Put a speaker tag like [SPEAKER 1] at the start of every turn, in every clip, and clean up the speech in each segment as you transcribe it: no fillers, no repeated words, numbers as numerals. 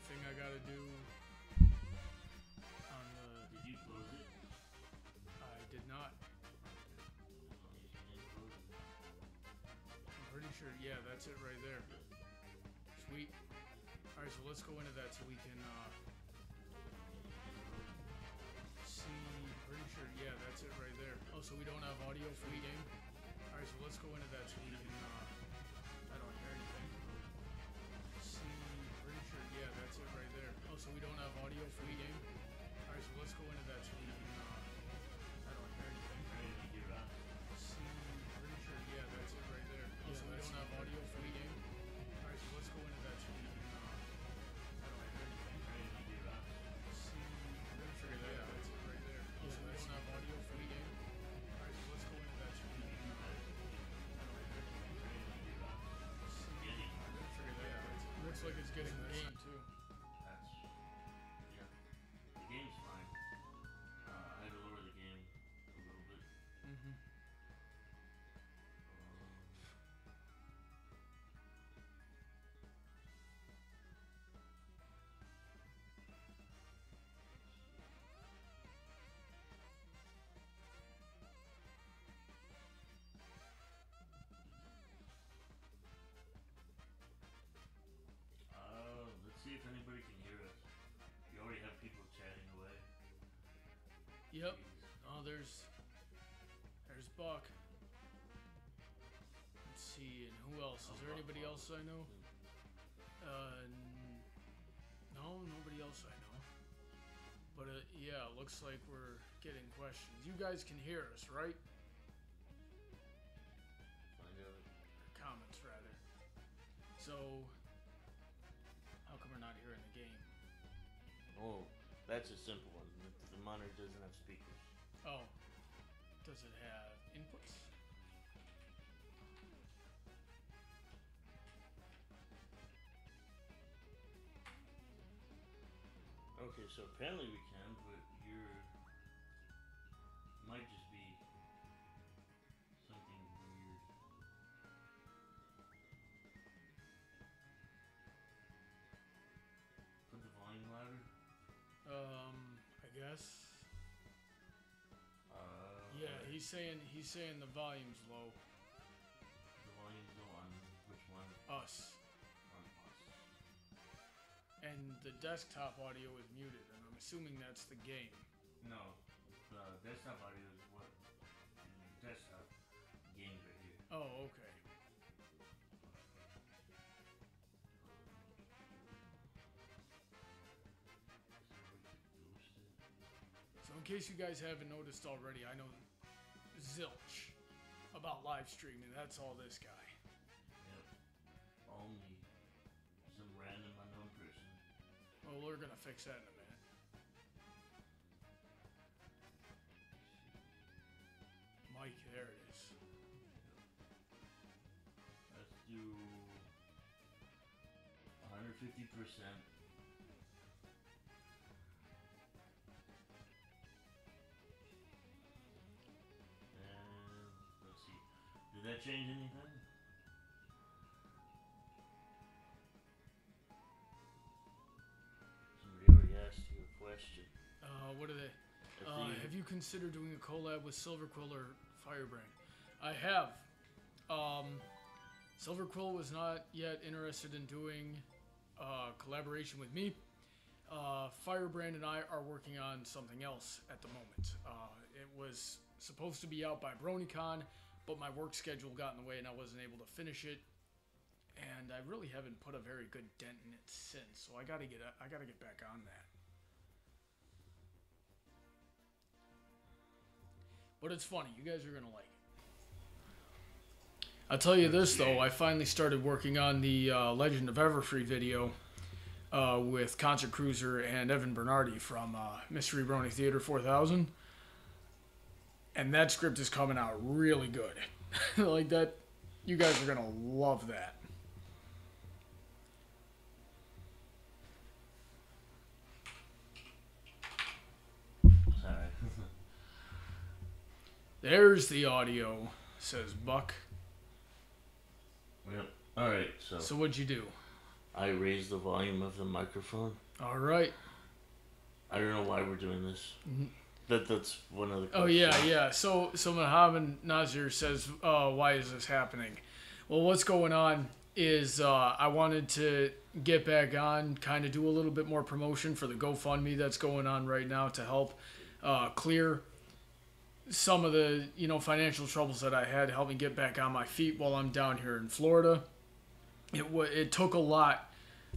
[SPEAKER 1] anything I gotta do on the...
[SPEAKER 2] Did you close it?
[SPEAKER 1] I did not. I'm pretty sure, yeah, that's it right there. Sweet. Alright, so let's go into that so we can, see, pretty sure, yeah, that's it right there. Oh, so we don't have audio for the game? Alright, so let's go into that so we can, I don't hear anything. See, pretty sure, yeah, that's it right there. Oh, so we don't have audio for the game? Alright, so let's go into that so we can, I don't hear anything. See, pretty sure, yeah, that's it right there. Oh, so we don't have audio for the game? Alright, so let's go into that so we can, I don't hear anything. See, pretty sure, yeah, that's it right there. Oh, so we don't have audio for the game? Alright, so let's go into that so we can, I don't hear anything. See, pretty sure, yeah, that's it. Looks like it's getting the game too.
[SPEAKER 2] That's, yeah. The game's fine. I had to lower the game a little bit.
[SPEAKER 1] Mm-hmm.
[SPEAKER 2] Let's see if anybody can hear us. You already have people chatting away.
[SPEAKER 1] Yep.
[SPEAKER 2] Jeez.
[SPEAKER 1] Oh, there's Buck. Let's see, and who else? Is there anybody else I know? No, nobody else I know. But yeah, it looks like we're getting questions. You guys can hear us, right?
[SPEAKER 2] Find out.
[SPEAKER 1] Comments, rather. So, how come we're not hearing the game?
[SPEAKER 2] Oh, that's a simple one. The monitor doesn't have speakers.
[SPEAKER 1] Oh, does it have inputs?
[SPEAKER 2] Okay, so apparently we can, but might just be something weird. Put the volume louder.
[SPEAKER 1] I guess. Yeah,
[SPEAKER 2] Okay.
[SPEAKER 1] he's saying the volume's low.
[SPEAKER 2] The volume's low on which one?
[SPEAKER 1] Us.
[SPEAKER 2] On us.
[SPEAKER 1] And the desktop audio is muted, and I'm assuming that's the game.
[SPEAKER 2] No, the desktop audio is what? Desktop games right here.
[SPEAKER 1] Oh, okay. So in case you guys haven't noticed already, I know zilch about live streaming. That's all this guy.
[SPEAKER 2] Yep. Only some random unknown person.
[SPEAKER 1] Well, we're gonna fix that in a minute. Mike, there it is.
[SPEAKER 2] Let's do 150%. And let's see. Did that change anything? Somebody already asked you a question.
[SPEAKER 1] What are they?
[SPEAKER 2] If they-
[SPEAKER 1] Have you considered doing a collab with Silverquill or Firebrand? I have. Silverquill was not yet interested in doing collaboration with me. Firebrand and I are working on something else at the moment. It was supposed to be out by BronyCon, but my work schedule got in the way and I wasn't able to finish it. And I really haven't put a very good dent in it since, so I gotta get back on that. But it's funny, you guys are gonna like it. I'll tell you this though, I finally started working on the Legend of Everfree video with Concert Cruiser and Evan Bernardi from Mystery Brony Theater 4000. And that script is coming out really good. Like that, you guys are gonna love that.
[SPEAKER 2] Sorry.
[SPEAKER 1] There's the audio, says Buck.
[SPEAKER 2] Yep. Alright, so
[SPEAKER 1] So what'd you do?
[SPEAKER 2] I raise the volume of the microphone.
[SPEAKER 1] All right.
[SPEAKER 2] I don't know why we're doing this. That's one of the questions.
[SPEAKER 1] Oh, yeah. So Mohammed Nazir says, why is this happening? Well, what's going on is I wanted to get back on, kind of do a little bit more promotion for the GoFundMe that's going on right now to help clear some of the financial troubles that I had, help me get back on my feet while I'm down here in Florida. It took a lot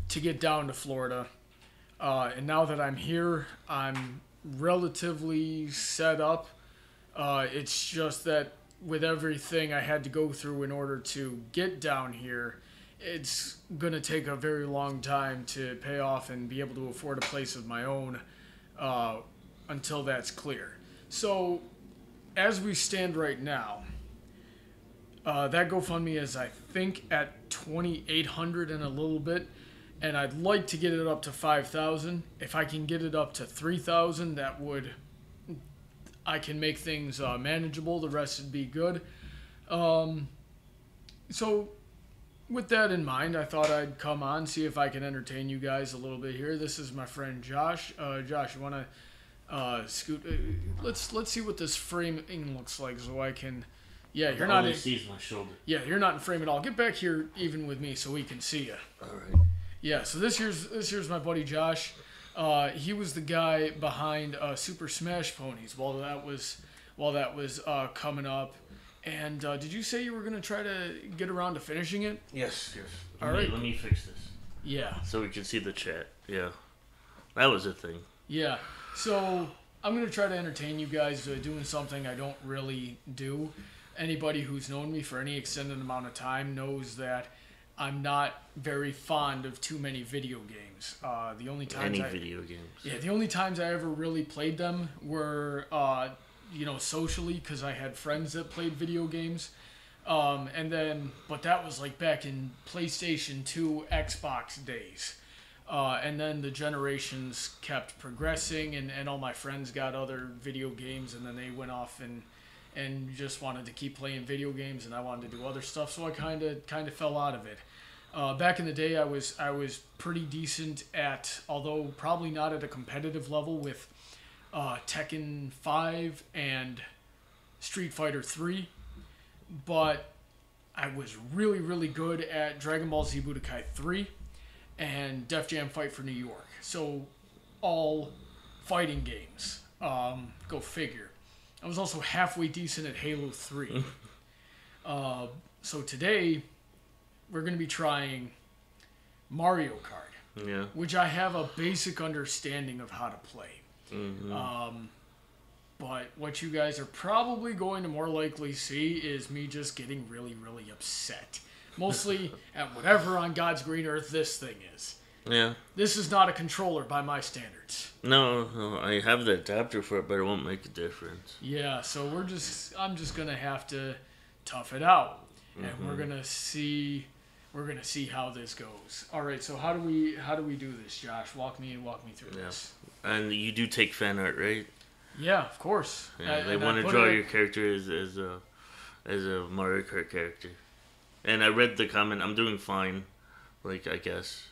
[SPEAKER 1] to get down to Florida, and now that I'm here, I'm relatively set up. It's just that with everything I had to go through in order to get down here, it's going to take a very long time to pay off and be able to afford a place of my own until that's clear. So, as we stand right now, that GoFundMe is, I think, at 2,800 and a little bit, and I'd like to get it up to 5,000. If I can get it up to 3,000, I can make things manageable. The rest would be good. So, with that in mind, I thought I'd come on, see if I can entertain you guys a little bit here. This is my friend Josh. Josh, you want to scoot? Let's see what this framing looks like, so I can. Yeah, you're not.
[SPEAKER 2] Sees my shoulder.
[SPEAKER 1] Yeah, you're not in frame at all. Get back here, even with me, so we can see you.
[SPEAKER 2] All right.
[SPEAKER 1] Yeah. So this here's my buddy Josh. He was the guy behind Super Smash Ponies while that was coming up. And did you say you were gonna try to get around to finishing it?
[SPEAKER 2] Yes.
[SPEAKER 1] All right.
[SPEAKER 2] Let me fix this.
[SPEAKER 1] Yeah.
[SPEAKER 2] So we can see the chat. Yeah. That was a thing.
[SPEAKER 1] Yeah. So I'm gonna try to entertain you guys doing something I don't really do. Anybody who's known me for any extended amount of time knows that I'm not very fond of too many video games. The only times
[SPEAKER 2] video games.
[SPEAKER 1] Yeah, the only times I ever really played them were socially, because I had friends that played video games. But that was like back in PlayStation 2, Xbox days. And then the generations kept progressing, and all my friends got other video games, and then they went off and just wanted to keep playing video games, and I wanted to do other stuff, so I kind of fell out of it. Back in the day, I was pretty decent at, although probably not at a competitive level, with Tekken 5 and Street Fighter 3, but I was really, really good at Dragon Ball Z Budokai 3 and Def Jam Fight for New York. So, all fighting games. Go figure. I was also halfway decent at Halo 3. So today, we're going to be trying Mario Kart.
[SPEAKER 2] Yeah.
[SPEAKER 1] Which I have a basic understanding of how to play.
[SPEAKER 2] Mm-hmm.
[SPEAKER 1] But what you guys are probably going to more likely see is me just getting really, really upset. Mostly at whatever on God's green earth this thing is.
[SPEAKER 2] Yeah.
[SPEAKER 1] This is not a controller by my standards.
[SPEAKER 2] No, I have the adapter for it, but it won't make a difference.
[SPEAKER 1] Yeah, so I'm just gonna have to tough it out, and we're gonna see how this goes. All right, so how do we do this, Josh? Walk me through this.
[SPEAKER 2] And you do take fan art, right?
[SPEAKER 1] Yeah, of course.
[SPEAKER 2] Yeah, they want to draw your character as a Mario Kart character. And I read the comment. I'm doing fine, like I guess.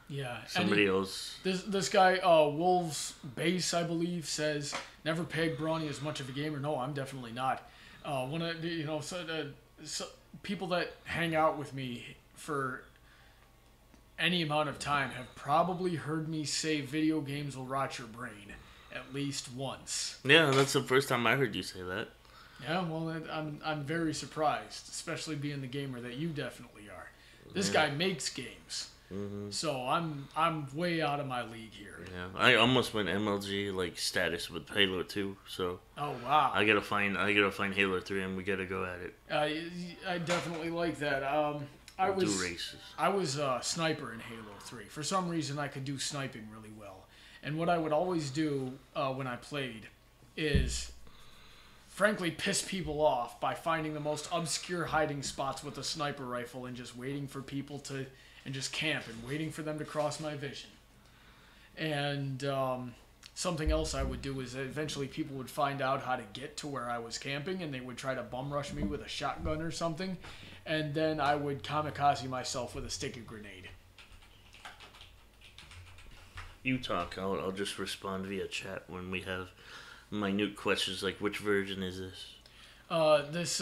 [SPEAKER 1] Yeah.
[SPEAKER 2] Somebody else.
[SPEAKER 1] This guy, Wolves Base, I believe, says never pegged Brawny as much of a gamer. No, I'm definitely not. One of so people that hang out with me for any amount of time have probably heard me say video games will rot your brain at least once.
[SPEAKER 2] Yeah, that's the first time I heard you say that.
[SPEAKER 1] Yeah, well, I'm very surprised, especially being the gamer that you definitely are. This guy makes games, so I'm way out of my league here.
[SPEAKER 2] Yeah, I almost went MLG like status with Halo 2, so.
[SPEAKER 1] Oh wow!
[SPEAKER 2] I gotta find Halo 3, and we gotta go at it.
[SPEAKER 1] I definitely like that. I was a sniper in Halo 3. For some reason, I could do sniping really well, and what I would always do when I played is, frankly, piss people off by finding the most obscure hiding spots with a sniper rifle and just waiting for people to, and just camp and waiting for them to cross my vision. And something else I would do is that eventually people would find out how to get to where I was camping, and they would try to bum rush me with a shotgun or something, and then I would kamikaze myself with a sticky grenade.
[SPEAKER 2] You talk. I'll just respond via chat when we have minute questions like which version is this?
[SPEAKER 1] This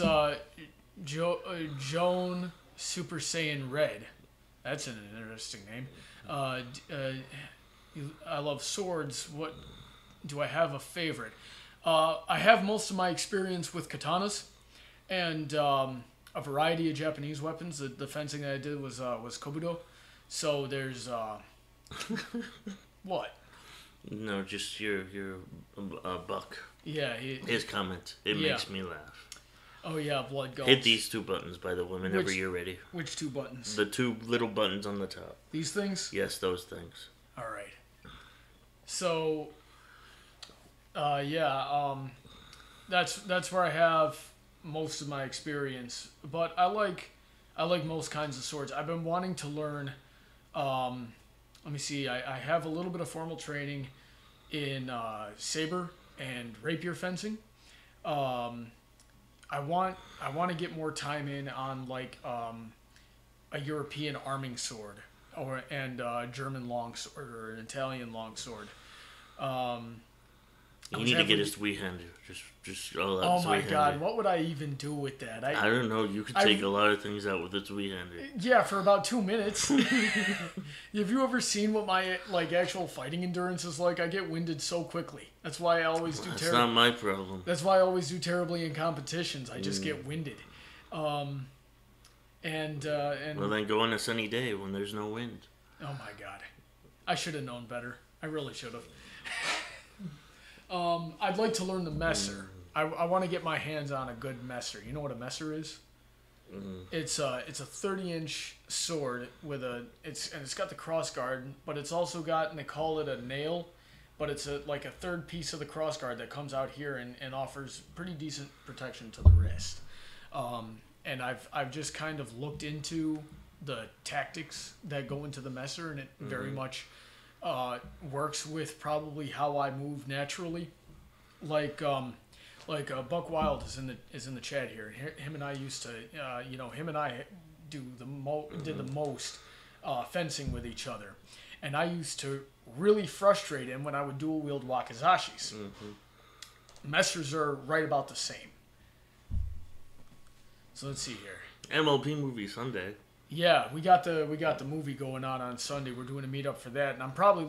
[SPEAKER 1] Joan Super Saiyan Red. That's an interesting name. I love swords. What do I have a favorite? I have most of my experience with katanas and a variety of Japanese weapons. The fencing that I did was kobudo. So there's what?
[SPEAKER 2] No, just your buck.
[SPEAKER 1] Yeah,
[SPEAKER 2] his comment. It makes me laugh.
[SPEAKER 1] Oh yeah, blood gulps.
[SPEAKER 2] Hit these 2 buttons, by the way, whenever you're ready.
[SPEAKER 1] Which 2 buttons?
[SPEAKER 2] The 2 little buttons on the top.
[SPEAKER 1] These things?
[SPEAKER 2] Yes, those things.
[SPEAKER 1] All right. So, that's where I have most of my experience. But I like most kinds of swords. I've been wanting to learn. Let me see. I have a little bit of formal training in saber and rapier fencing. I want to get more time in on like a European arming sword and a German longsword or an Italian longsword.
[SPEAKER 2] You need to get his three-hander. Just all out.
[SPEAKER 1] Oh my god, what would I even do with that?
[SPEAKER 2] I don't know. You could take a lot of things out with a three-hander. Yeah,
[SPEAKER 1] for about 2 minutes. Have you ever seen what my actual fighting endurance is like? I get winded so quickly. That's why I always do terribly.
[SPEAKER 2] That's not my problem.
[SPEAKER 1] That's why I always do terribly in competitions. I just get winded. Well,
[SPEAKER 2] then go on a sunny day when there's no wind.
[SPEAKER 1] Oh my god, I should have known better. I really should have. I'd like to learn the messer. I want to get my hands on a good messer. You know what a messer is? It's a 30-inch sword with it's got the cross guard, but it's also got, and they call it a nail, but it's like a third piece of the cross guard that comes out here and offers pretty decent protection to the wrist. And I've just kind of looked into the tactics that go into the messer, and it very much works with probably how I move naturally. Buck Wild is in the chat here. Him and I used to, him and I did the most fencing with each other, and I used to really frustrate him when I would dual wield wakizashis. Messers are right about the same. So let's see here.
[SPEAKER 2] MLP movie Sunday.
[SPEAKER 1] Yeah, we got the movie going on Sunday. We're doing a meetup for that, and I'm probably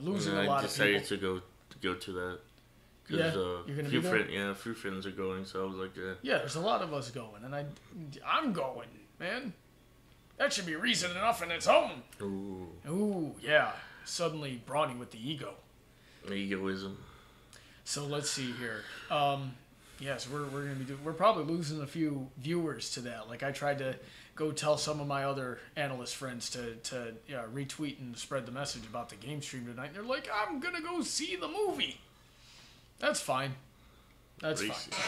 [SPEAKER 1] losing a lot of people.
[SPEAKER 2] I decided to go to that.
[SPEAKER 1] Yeah, you're gonna be there?
[SPEAKER 2] A few friends are going, so I was like,
[SPEAKER 1] yeah, there's a lot of us going, and I'm going, man. That should be reason enough in its own. Ooh, yeah. Suddenly, Brawny with the ego.
[SPEAKER 2] Egoism.
[SPEAKER 1] So let's see here. Yes, we're probably losing a few viewers to that. Like I tried to go tell some of my other analyst friends to retweet and spread the message about the game stream tonight, and they're like, I'm gonna go see the movie. That's fine. That's fine.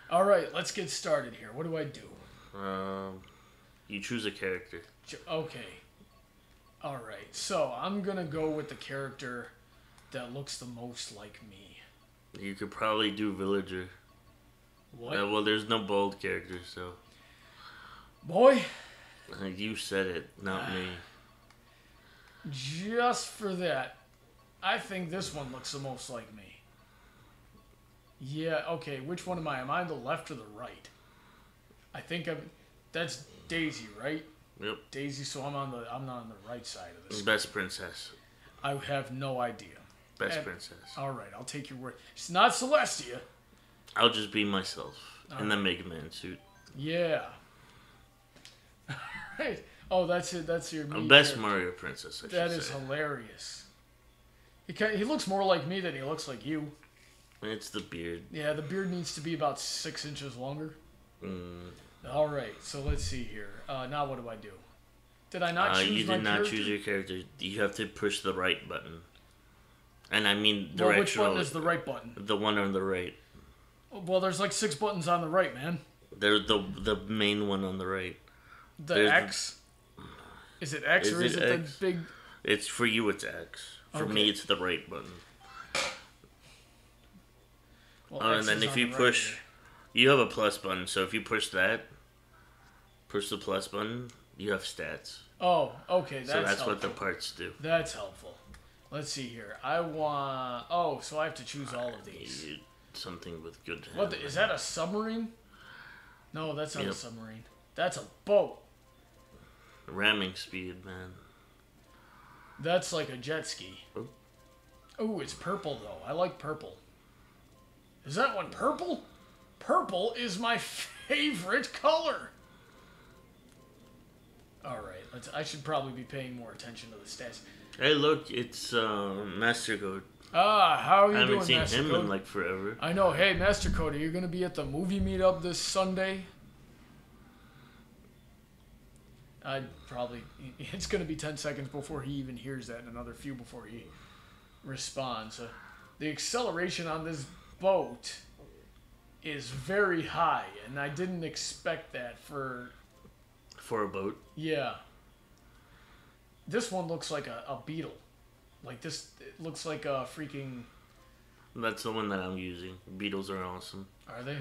[SPEAKER 1] All right, let's get started here. What do I do?
[SPEAKER 2] You choose a character.
[SPEAKER 1] Okay. All right. So I'm gonna go with the character that looks the most like me.
[SPEAKER 2] You could probably do villager.
[SPEAKER 1] What?
[SPEAKER 2] Well, there's no bold character, so.
[SPEAKER 1] Boy.
[SPEAKER 2] You said it, not me.
[SPEAKER 1] Just for that, I think this one looks the most like me. Yeah, okay, which one am I? Am I on the left or the right? I think that's Daisy, right?
[SPEAKER 2] Yep.
[SPEAKER 1] Daisy, so I'm not on the right side of this.
[SPEAKER 2] Best princess.
[SPEAKER 1] I have no idea.
[SPEAKER 2] Best princess.
[SPEAKER 1] All right, I'll take your word. It's not Celestia.
[SPEAKER 2] I'll just be myself in the Mega Man suit.
[SPEAKER 1] Yeah. Right. Oh, that's it. That's your
[SPEAKER 2] best Mario princess.
[SPEAKER 1] That is hilarious. He looks more like me than he looks like you.
[SPEAKER 2] It's the beard.
[SPEAKER 1] Yeah, the beard needs to be about 6 inches longer. All right, so let's see here. Now what do I do? Did I not choose my character?
[SPEAKER 2] You did not choose your character. You have to push the right button. And I mean directional. Well,
[SPEAKER 1] which button is the right button?
[SPEAKER 2] The one on the right.
[SPEAKER 1] Well, there's like 6 buttons on the right, man.
[SPEAKER 2] There's the main one on the right.
[SPEAKER 1] The X? Is it X or is it X? The big...
[SPEAKER 2] It's for you, it's X. For me, it's the right button.
[SPEAKER 1] Well,
[SPEAKER 2] and then if you push... You have a plus button, so if you push that... Push the plus button. You have stats.
[SPEAKER 1] Oh, okay. That's
[SPEAKER 2] so that's
[SPEAKER 1] helpful.
[SPEAKER 2] what the parts do.
[SPEAKER 1] That's helpful. Let's see here. I want... Oh, so I have to choose all of these.
[SPEAKER 2] Something with good...
[SPEAKER 1] What is that, a submarine? No, that's not
[SPEAKER 2] Yep.
[SPEAKER 1] a submarine. That's a boat.
[SPEAKER 2] Ramming speed, man.
[SPEAKER 1] That's like a jet ski.
[SPEAKER 2] Oh.
[SPEAKER 1] Oh, it's purple, though. I like purple. Is that one purple? Purple is my favorite color. Alright, I should probably be paying more attention to the stats.
[SPEAKER 2] Hey, look, it's Master Code.
[SPEAKER 1] Ah, how are you
[SPEAKER 2] I
[SPEAKER 1] doing,
[SPEAKER 2] haven't seen
[SPEAKER 1] Master
[SPEAKER 2] him
[SPEAKER 1] Code?
[SPEAKER 2] in like forever.
[SPEAKER 1] I know. Hey, Master Code, are you going to be at the movie meetup this Sunday? I'd probably... It's going to be 10 seconds before he even hears that, and another few before he responds. The acceleration on this boat is very high, and I didn't expect that for...
[SPEAKER 2] For a boat?
[SPEAKER 1] Yeah. This one looks like a beetle. Like this, it looks like a freaking...
[SPEAKER 2] That's the one that I'm using. Beetles are awesome.
[SPEAKER 1] Are they?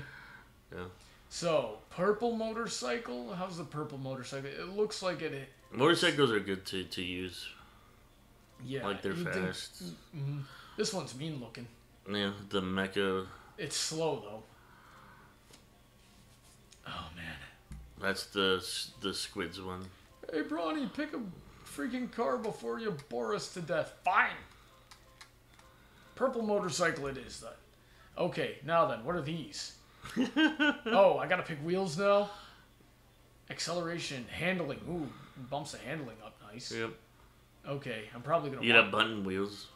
[SPEAKER 2] Yeah.
[SPEAKER 1] So, purple motorcycle? How's the purple motorcycle? It looks like it...
[SPEAKER 2] Motorcycles are good to use.
[SPEAKER 1] Yeah.
[SPEAKER 2] Like they're fast.
[SPEAKER 1] This one's mean looking.
[SPEAKER 2] Yeah, the mecha.
[SPEAKER 1] It's slow though. Oh man.
[SPEAKER 2] That's the squids one.
[SPEAKER 1] Hey Brawny, pick a freaking car before you bore us to death. Fine. Purple motorcycle it is then. Okay, now then, what are these? Oh, I gotta pick wheels now? Acceleration, handling. Ooh, bumps the handling up nice.
[SPEAKER 2] Yep.
[SPEAKER 1] Okay, I'm probably gonna
[SPEAKER 2] You got button wheels.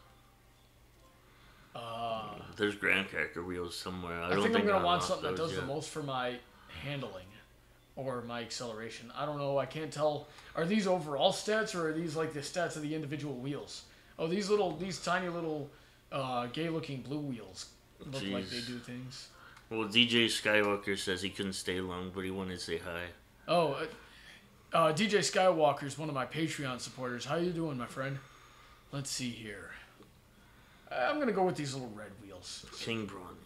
[SPEAKER 2] There's graham cracker wheels somewhere. I
[SPEAKER 1] think I'm gonna want
[SPEAKER 2] unlocked
[SPEAKER 1] something that
[SPEAKER 2] those
[SPEAKER 1] does the most for my handling or my acceleration. I don't know. I can't tell. Are these overall stats or are these like the stats of the individual wheels? Oh, these tiny little, gay-looking blue wheels look like they do things.
[SPEAKER 2] Well, DJ Skywalker says he couldn't stay long, but he wanted to say hi.
[SPEAKER 1] Oh, DJ Skywalker is one of my Patreon supporters. How you doing, my friend? Let's see here. I'm gonna go with these little red wheels.
[SPEAKER 2] King Brawny.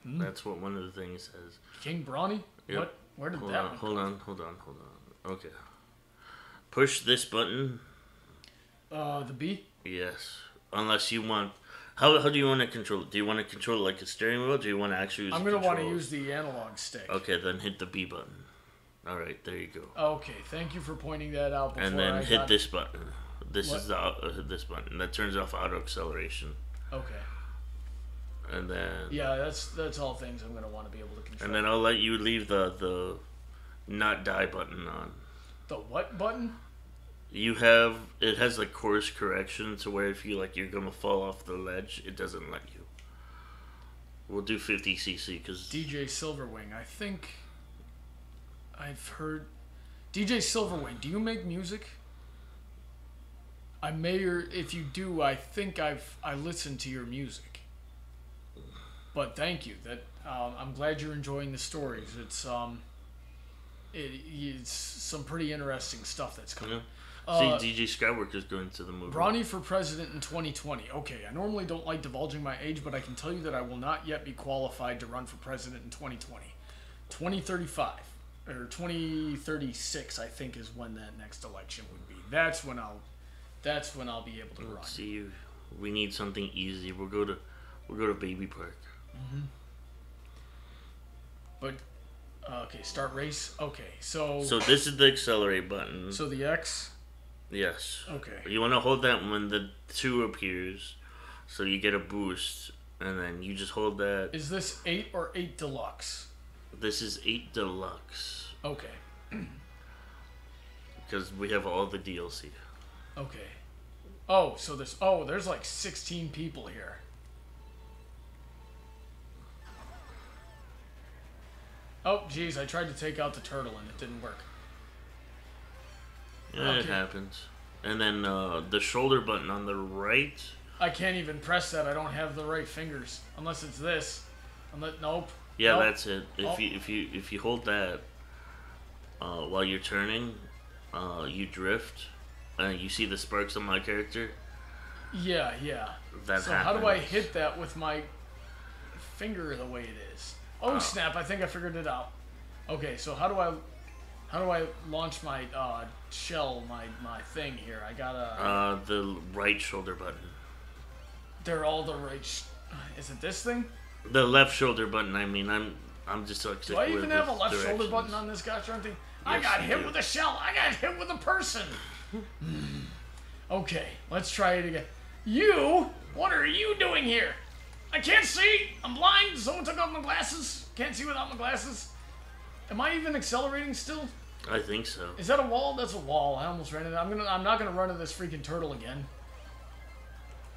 [SPEAKER 2] That's what one of the things says.
[SPEAKER 1] King Brawny?
[SPEAKER 2] Yep.
[SPEAKER 1] What? Where did
[SPEAKER 2] Hold
[SPEAKER 1] that
[SPEAKER 2] on,
[SPEAKER 1] one
[SPEAKER 2] hold
[SPEAKER 1] come
[SPEAKER 2] on, hold on, hold on. Okay. Push this button.
[SPEAKER 1] The B?
[SPEAKER 2] Yes. Unless you want... How do you want to control it? Do you want to control it like a steering wheel? Or do you want to actually use
[SPEAKER 1] I'm going to want to use the analog stick.
[SPEAKER 2] Okay, then hit the B button. Alright, there you go.
[SPEAKER 1] Okay, thank you for pointing that out before
[SPEAKER 2] and then hit this button. This
[SPEAKER 1] What?
[SPEAKER 2] is the this button. That turns off auto acceleration.
[SPEAKER 1] Okay.
[SPEAKER 2] And then...
[SPEAKER 1] Yeah, that's all things I'm going to want to be able to control.
[SPEAKER 2] And then I'll let you leave the not die button on.
[SPEAKER 1] The what button?
[SPEAKER 2] You have... It has like course correction, so where if you're gonna fall off the ledge, it doesn't let you. We'll do 50cc because...
[SPEAKER 1] DJ Silverwing. I think I've heard... DJ Silverwing, do you make music? I may, or if you do, I think I listened to your music. But thank you. That I'm glad you're enjoying the stories. It's it's some pretty interesting stuff that's coming.
[SPEAKER 2] Yeah. See, DJ Skywalker's going to the movie.
[SPEAKER 1] Brawny for president in 2020. Okay, I normally don't like divulging my age, but I can tell you that I will not yet be qualified to run for president in 2020. 2035 or 2036, I think, is when that next election would be. That's when I'll be able to run.
[SPEAKER 2] Let's see, we need something easy. We'll go to Baby Park.
[SPEAKER 1] But okay, start race. Okay, so
[SPEAKER 2] this is the accelerate button.
[SPEAKER 1] So the X.
[SPEAKER 2] Yes.
[SPEAKER 1] Okay.
[SPEAKER 2] You want to hold that when the 2 appears, so you get a boost, and then you just hold that.
[SPEAKER 1] Is this 8 or 8 Deluxe?
[SPEAKER 2] This is 8 Deluxe.
[SPEAKER 1] Okay.
[SPEAKER 2] Because we have all the DLC.
[SPEAKER 1] Okay. Oh, so there's like 16 people here. Oh, geez, I tried to take out the turtle and it didn't work.
[SPEAKER 2] Yeah, okay. It happens. And then the shoulder button on the right.
[SPEAKER 1] I can't even press that. I don't have the right fingers. Unless it's this. Nope.
[SPEAKER 2] Yeah,
[SPEAKER 1] nope.
[SPEAKER 2] That's it. If you hold that while you're turning, you drift. You see the sparks on my character.
[SPEAKER 1] Yeah.
[SPEAKER 2] That
[SPEAKER 1] so
[SPEAKER 2] happens.
[SPEAKER 1] How do I hit that with my finger the way it is? Oh snap! I think I figured it out. Okay, so how How do I launch my shell, my thing here? I gotta...
[SPEAKER 2] the right shoulder button.
[SPEAKER 1] They're all the right... Is it this thing?
[SPEAKER 2] The left shoulder button, I mean, I'm just so
[SPEAKER 1] Do I even have a left shoulder button on this gosh darn thing? Yes, I got hit with a shell. I got hit with a person. Okay, let's try it again. You? What are you doing here? I can't see. I'm blind. Someone took off my glasses. Can't see without my glasses. Am I even accelerating still?
[SPEAKER 2] I think so.
[SPEAKER 1] Is that a wall? That's a wall. I almost ran it. I'm not gonna run into this freaking turtle again.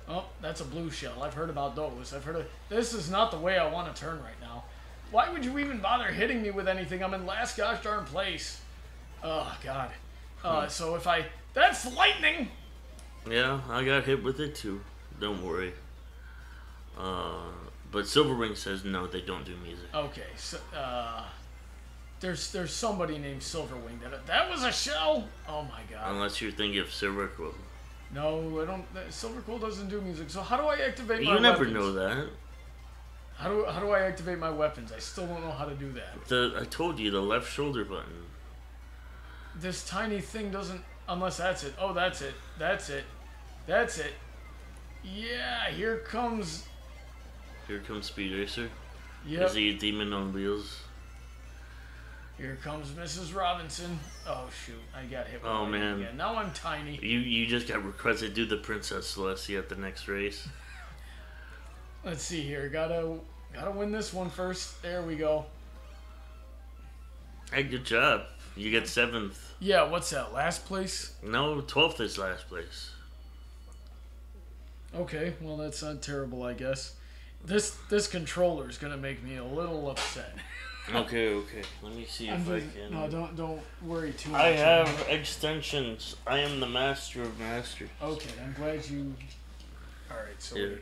[SPEAKER 1] Oh, that's a blue shell. I've heard about those. I've heard of... This is not the way I want to turn right now. Why would you even bother hitting me with anything? I'm in last gosh darn place. Oh, God. So if I... That's lightning!
[SPEAKER 2] Yeah, I got hit with it too. Don't worry. But Silverwing says no, they don't do music.
[SPEAKER 1] Okay, so, there's somebody named Silverwing. That was a shell? Oh, my God.
[SPEAKER 2] Unless you're thinking of Silverquill.
[SPEAKER 1] No, I don't... Silverquill doesn't do music. So how do I activate my
[SPEAKER 2] weapons? You never
[SPEAKER 1] weapons?
[SPEAKER 2] know that.
[SPEAKER 1] How do I activate my weapons? I still don't know how to do that.
[SPEAKER 2] I told you, the left shoulder button.
[SPEAKER 1] This tiny thing doesn't... Unless that's it. Oh, that's it. That's it. That's it. Yeah, here comes...
[SPEAKER 2] Here comes Speed Racer.
[SPEAKER 1] Yep.
[SPEAKER 2] Is he a demon on wheels?
[SPEAKER 1] Here comes Mrs. Robinson. Oh, shoot. I got hit with
[SPEAKER 2] oh, man.
[SPEAKER 1] Again. Now I'm tiny.
[SPEAKER 2] You just got requested to do the Princess Celestia at the next race.
[SPEAKER 1] Let's see here. Gotta win this one first. There we go.
[SPEAKER 2] Hey, good job. You get 7th.
[SPEAKER 1] Yeah, what's that? Last place?
[SPEAKER 2] No, 12th is last place.
[SPEAKER 1] Okay, well that's not terrible, I guess. This controller is gonna make me a little upset.
[SPEAKER 2] Okay. Let me see if I can.
[SPEAKER 1] No, don't worry too much.
[SPEAKER 2] I have extensions. I am the master of masters.
[SPEAKER 1] Okay, I'm glad you. All right, so.
[SPEAKER 2] Here,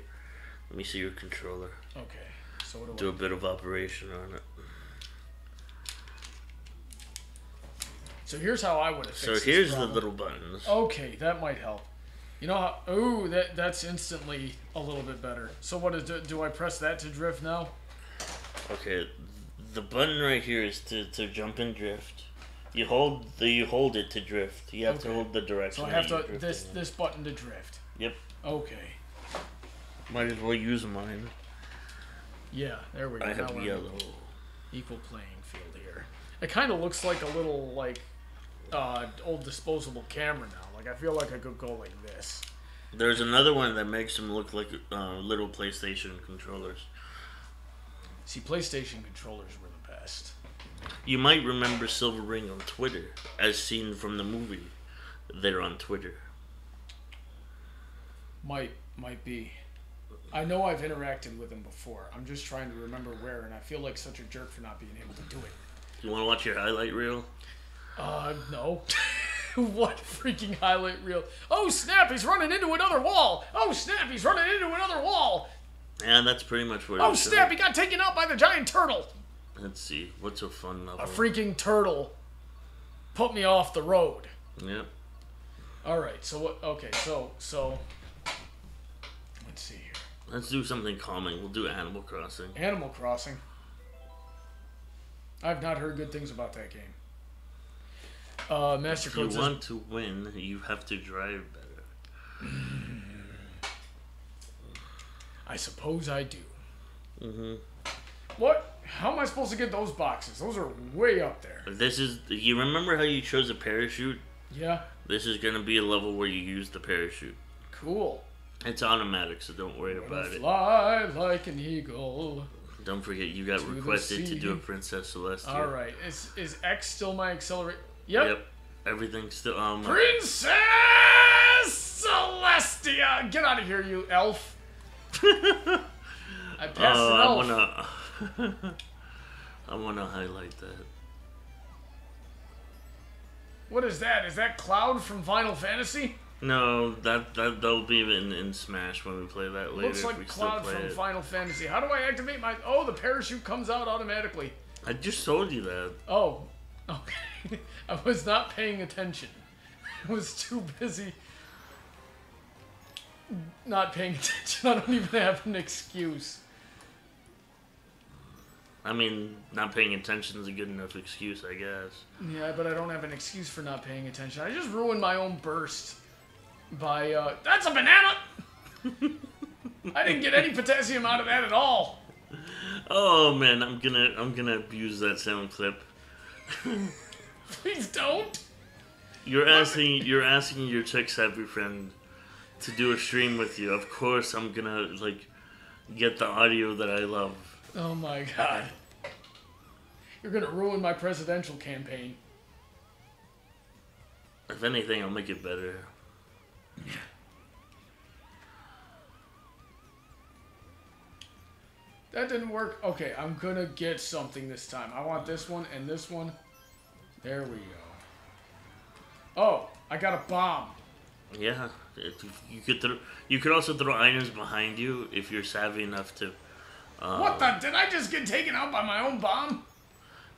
[SPEAKER 2] let me see your controller.
[SPEAKER 1] Okay, so what
[SPEAKER 2] do a bit of operation on it.
[SPEAKER 1] So here's how I would have fixed
[SPEAKER 2] So here's the little buttons.
[SPEAKER 1] Okay, that might help. You know how? Ooh, that's instantly a little bit better. So what is? Do I press that to drift now?
[SPEAKER 2] Okay, the button right here is to jump and drift. You hold it to drift. You have to hold the direction.
[SPEAKER 1] So I have to this button to drift.
[SPEAKER 2] Yep.
[SPEAKER 1] Okay.
[SPEAKER 2] Might as well use mine.
[SPEAKER 1] Yeah, there we go.
[SPEAKER 2] I have yellow.
[SPEAKER 1] Equal playing field here. It kind of looks like a little old disposable camera now. Like I feel like I could go like this.
[SPEAKER 2] There's another one that makes them look like little PlayStation controllers.
[SPEAKER 1] See, PlayStation controllers were the best.
[SPEAKER 2] You might remember Silverwing on Twitter, as seen from the movie. They're on Twitter.
[SPEAKER 1] Might be. I know I've interacted with him before. I'm just trying to remember where, and I feel like such a jerk for not being able to do it.
[SPEAKER 2] You want to watch your highlight reel?
[SPEAKER 1] No. What freaking highlight reel? Oh, snap, he's running into another wall! Oh, snap, he's running into another wall!
[SPEAKER 2] And that's pretty much what
[SPEAKER 1] Oh, snap, he got taken out by the giant turtle!
[SPEAKER 2] Let's see, what's a fun level?
[SPEAKER 1] A freaking turtle put me off the road.
[SPEAKER 2] Yep.
[SPEAKER 1] Alright, so what? Okay, so let's see here.
[SPEAKER 2] Let's do something calming. We'll do Animal Crossing.
[SPEAKER 1] Animal Crossing. I've not heard good things about that game. Master Code
[SPEAKER 2] If you want to win, you have to drive better.
[SPEAKER 1] I suppose I do.
[SPEAKER 2] Mm-hmm.
[SPEAKER 1] What? How am I supposed to get those boxes? Those are way up there.
[SPEAKER 2] This is... You remember how you chose a parachute?
[SPEAKER 1] Yeah.
[SPEAKER 2] This is going to be a level where you use the parachute.
[SPEAKER 1] Cool.
[SPEAKER 2] It's automatic, so don't worry about it.
[SPEAKER 1] Fly like an eagle.
[SPEAKER 2] Don't forget, you got requested to do a Princess Celestia.
[SPEAKER 1] Alright. Is X still my accelerate? Yep.
[SPEAKER 2] Everything's still...
[SPEAKER 1] Princess Celestia! Get out of here, you elf. I passed an elf.
[SPEAKER 2] I wanna highlight that.
[SPEAKER 1] What is that? Is that Cloud from Final Fantasy?
[SPEAKER 2] No, that'll be in Smash when we play that later.
[SPEAKER 1] Looks like Cloud from Final Fantasy. How do I activate my... Oh, the parachute comes out automatically.
[SPEAKER 2] I just told you that.
[SPEAKER 1] Oh, okay. I was not paying attention. I was too busy not paying attention. I don't even have an excuse.
[SPEAKER 2] I mean, not paying attention is a good enough excuse, I guess.
[SPEAKER 1] Yeah, but I don't have an excuse for not paying attention. I just ruined my own burst by, that's a banana! I didn't get any potassium out of that at all.
[SPEAKER 2] Oh man, I'm gonna abuse that sound clip.
[SPEAKER 1] Please don't.
[SPEAKER 2] You're asking your tech-savvy friend to do a stream with you. Of course, I'm gonna like get the audio that I love.
[SPEAKER 1] Oh my god. You're gonna ruin my presidential campaign.
[SPEAKER 2] If anything, I'll make it better.
[SPEAKER 1] That didn't work. Okay, I'm gonna get something this time. I want this one and this one. There we go. Oh, I got a bomb.
[SPEAKER 2] Yeah, you could also throw items behind you if you're savvy enough to.
[SPEAKER 1] What the? Did I just get taken out by my own bomb?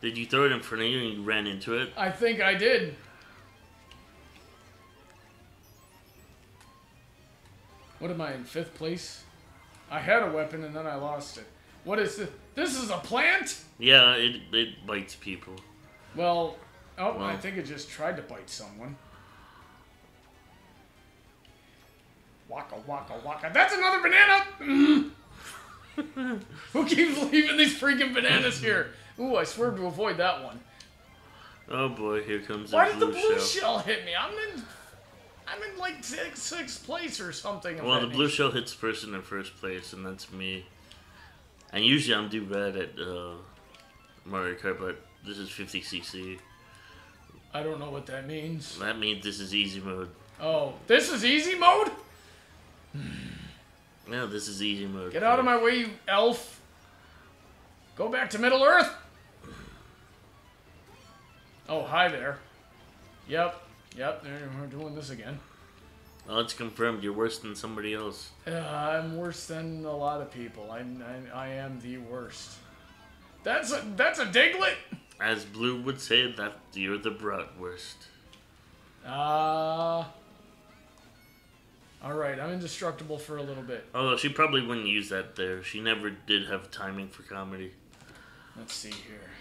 [SPEAKER 2] Did you throw it in front of you and you ran into it?
[SPEAKER 1] I think I did. What am I, in 5th place? I had a weapon and then I lost it. What is this? This is a plant?
[SPEAKER 2] Yeah, it bites people.
[SPEAKER 1] Well, I think it just tried to bite someone. Waka waka waka. That's another banana! Who keeps leaving these freaking bananas here? Ooh, I swerved to avoid that one.
[SPEAKER 2] Oh boy, here comes
[SPEAKER 1] Why
[SPEAKER 2] the
[SPEAKER 1] did
[SPEAKER 2] blue
[SPEAKER 1] the blue
[SPEAKER 2] shell.
[SPEAKER 1] shell hit me? I'm in like sixth place or something.
[SPEAKER 2] Well, the blue shell hits person in 1st place, and that's me. And usually I'm do bad at Mario Kart, but this is 50cc.
[SPEAKER 1] I don't know what that means.
[SPEAKER 2] That means this is easy mode.
[SPEAKER 1] Oh, this is easy mode?
[SPEAKER 2] Yeah, this is easy mode.
[SPEAKER 1] Get out of my way, you elf. Go back to Middle Earth. Oh, hi there. Yep, we're doing this again.
[SPEAKER 2] Oh, it's confirmed. You're worse than somebody else.
[SPEAKER 1] I'm worse than a lot of people. I am the worst. That's a Diglett?
[SPEAKER 2] As Blue would say, that you're the bratwurst.
[SPEAKER 1] Alright, I'm indestructible for a little bit.
[SPEAKER 2] Although she probably wouldn't use that there. She never did have timing for comedy.
[SPEAKER 1] Let's see here.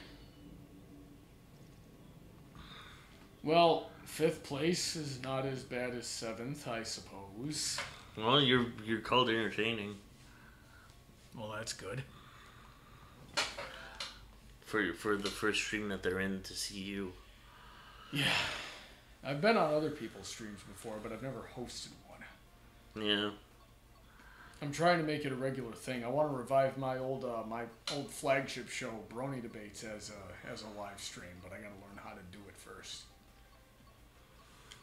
[SPEAKER 1] Well, 5th place is not as bad as 7th, I suppose.
[SPEAKER 2] Well, you're called entertaining.
[SPEAKER 1] Well, that's good.
[SPEAKER 2] For the first stream that they're in to see you.
[SPEAKER 1] Yeah. I've been on other people's streams before, but I've never hosted one.
[SPEAKER 2] Yeah.
[SPEAKER 1] I'm trying to make it a regular thing. I want to revive my old flagship show, Brony Debates, as a live stream, but I got to learn how to do it first.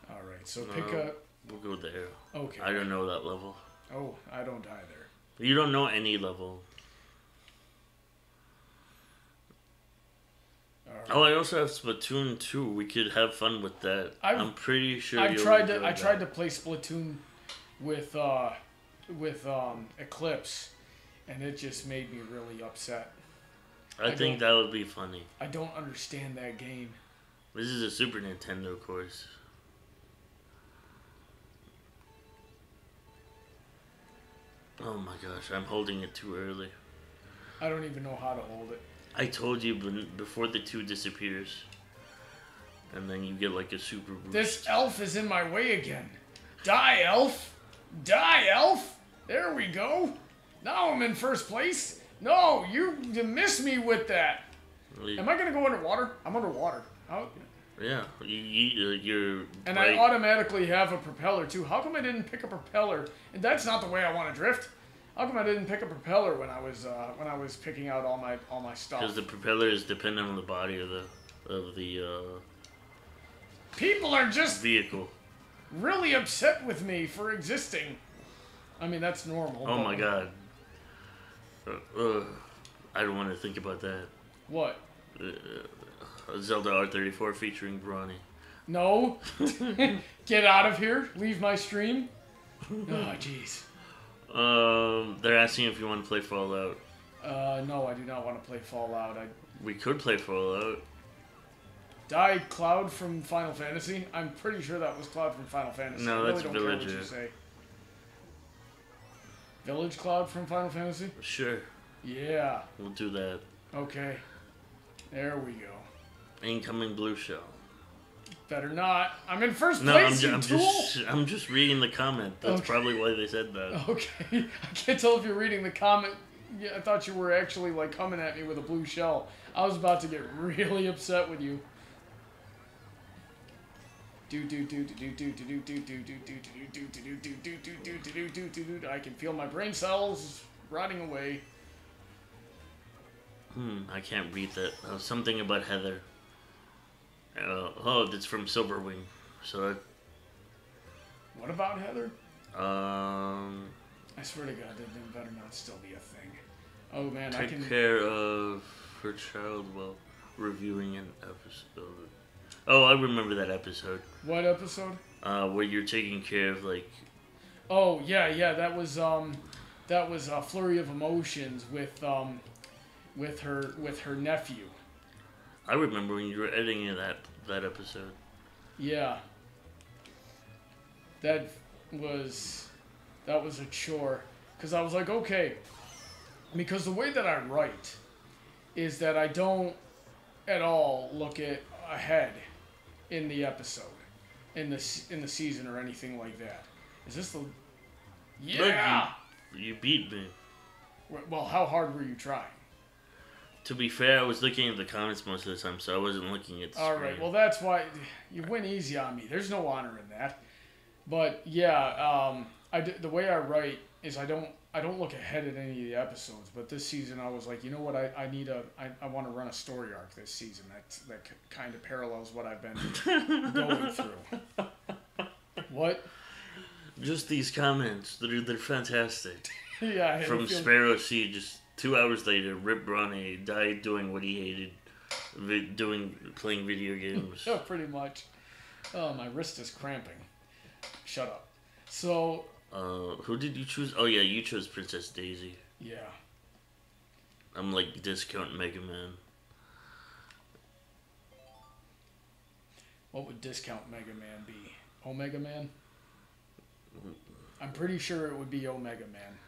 [SPEAKER 1] All right, so pick a.
[SPEAKER 2] We'll go there.
[SPEAKER 1] Okay.
[SPEAKER 2] I don't know that level.
[SPEAKER 1] Oh, I don't either.
[SPEAKER 2] You don't know any level.
[SPEAKER 1] Right.
[SPEAKER 2] Oh, I also have Splatoon 2. We could have fun with that. I'm pretty sure.
[SPEAKER 1] I tried to play Splatoon with Eclipse, and it just made me really upset.
[SPEAKER 2] I think that would be funny.
[SPEAKER 1] I don't understand that game.
[SPEAKER 2] This is a Super Nintendo course. Oh my gosh, I'm holding it too early.
[SPEAKER 1] I don't even know how to hold it.
[SPEAKER 2] I told you before the 2 disappears. And then you get like a super boost.
[SPEAKER 1] This elf is in my way again. Die, elf! Die, elf! There we go. Now I'm in 1st place. No, you missed me with that. Am I going to go underwater? I'm underwater. How?
[SPEAKER 2] Yeah, you're...
[SPEAKER 1] And I automatically have a propeller, too. How come I didn't pick a propeller? And that's not the way I want to drift. How come I didn't pick a propeller when I was picking out all my stuff?
[SPEAKER 2] Because the propeller is dependent on the body of the
[SPEAKER 1] people are just
[SPEAKER 2] vehicle.
[SPEAKER 1] Really upset with me for existing. I mean, that's normal.
[SPEAKER 2] Oh my god. I don't want to think about that.
[SPEAKER 1] What?
[SPEAKER 2] Zelda R34 featuring Brawny.
[SPEAKER 1] No. Get out of here. Leave my stream. Oh, jeez.
[SPEAKER 2] They're asking if you want to play Fallout.
[SPEAKER 1] No, I do not want to play Fallout.
[SPEAKER 2] We could play Fallout.
[SPEAKER 1] Die Cloud from Final Fantasy? I'm pretty sure that was Cloud from Final Fantasy.
[SPEAKER 2] No, that's
[SPEAKER 1] Villager.
[SPEAKER 2] Villager.
[SPEAKER 1] What you say. Village Cloud from Final Fantasy?
[SPEAKER 2] Sure.
[SPEAKER 1] Yeah.
[SPEAKER 2] We'll do that.
[SPEAKER 1] Okay. There we go.
[SPEAKER 2] Incoming blue shell.
[SPEAKER 1] Better not. I'm in first
[SPEAKER 2] No,
[SPEAKER 1] place,
[SPEAKER 2] I'm just reading the comment. That's
[SPEAKER 1] okay.
[SPEAKER 2] probably why they said that.
[SPEAKER 1] Okay. I can't tell if you're reading the comment. Yeah, I thought you were actually like coming at me with a blue shell. I was about to get really upset with you. I can feel my brain cells rotting away.
[SPEAKER 2] I can't read that. Something about Heather. Oh, that's from Silverwing. So that...
[SPEAKER 1] What about Heather?
[SPEAKER 2] I
[SPEAKER 1] swear to God, that better not still be a thing. Oh man,
[SPEAKER 2] I can... Take care of her child while reviewing an episode. Oh, I remember that episode.
[SPEAKER 1] What episode?
[SPEAKER 2] Where you're taking care of, like...
[SPEAKER 1] Oh, yeah, that was a Flurry of Emotions with her nephew.
[SPEAKER 2] I remember when you were editing that episode.
[SPEAKER 1] Yeah. That was a chore. Because I was like, okay. Because the way that I write is that I don't at all look ahead in the episode, in the season or anything like that. Is this the... Yeah!
[SPEAKER 2] Look, you beat me.
[SPEAKER 1] Well, how hard were you trying?
[SPEAKER 2] To be fair, I was looking at the comments most of the time, so I wasn't looking at the screen.
[SPEAKER 1] Alright, well that's why you went easy on me. There's no honor in that. But yeah, the way I write is I don't look ahead at any of the episodes. But this season I was like, you know what, I want to run a story arc this season. That kind of parallels what I've been going through. What?
[SPEAKER 2] Just these comments, they're fantastic.
[SPEAKER 1] Yeah.
[SPEAKER 2] From Sparrow C, just 2 hours later, Rip Brawny died doing what he hated, playing video games.
[SPEAKER 1] Yeah, pretty much. Oh, my wrist is cramping. Shut up. So...
[SPEAKER 2] who did you choose? Oh, yeah, you chose Princess Daisy.
[SPEAKER 1] Yeah.
[SPEAKER 2] I'm like Discount Mega Man.
[SPEAKER 1] What would Discount Mega Man be? Omega Man? I'm pretty sure it would be Omega Man.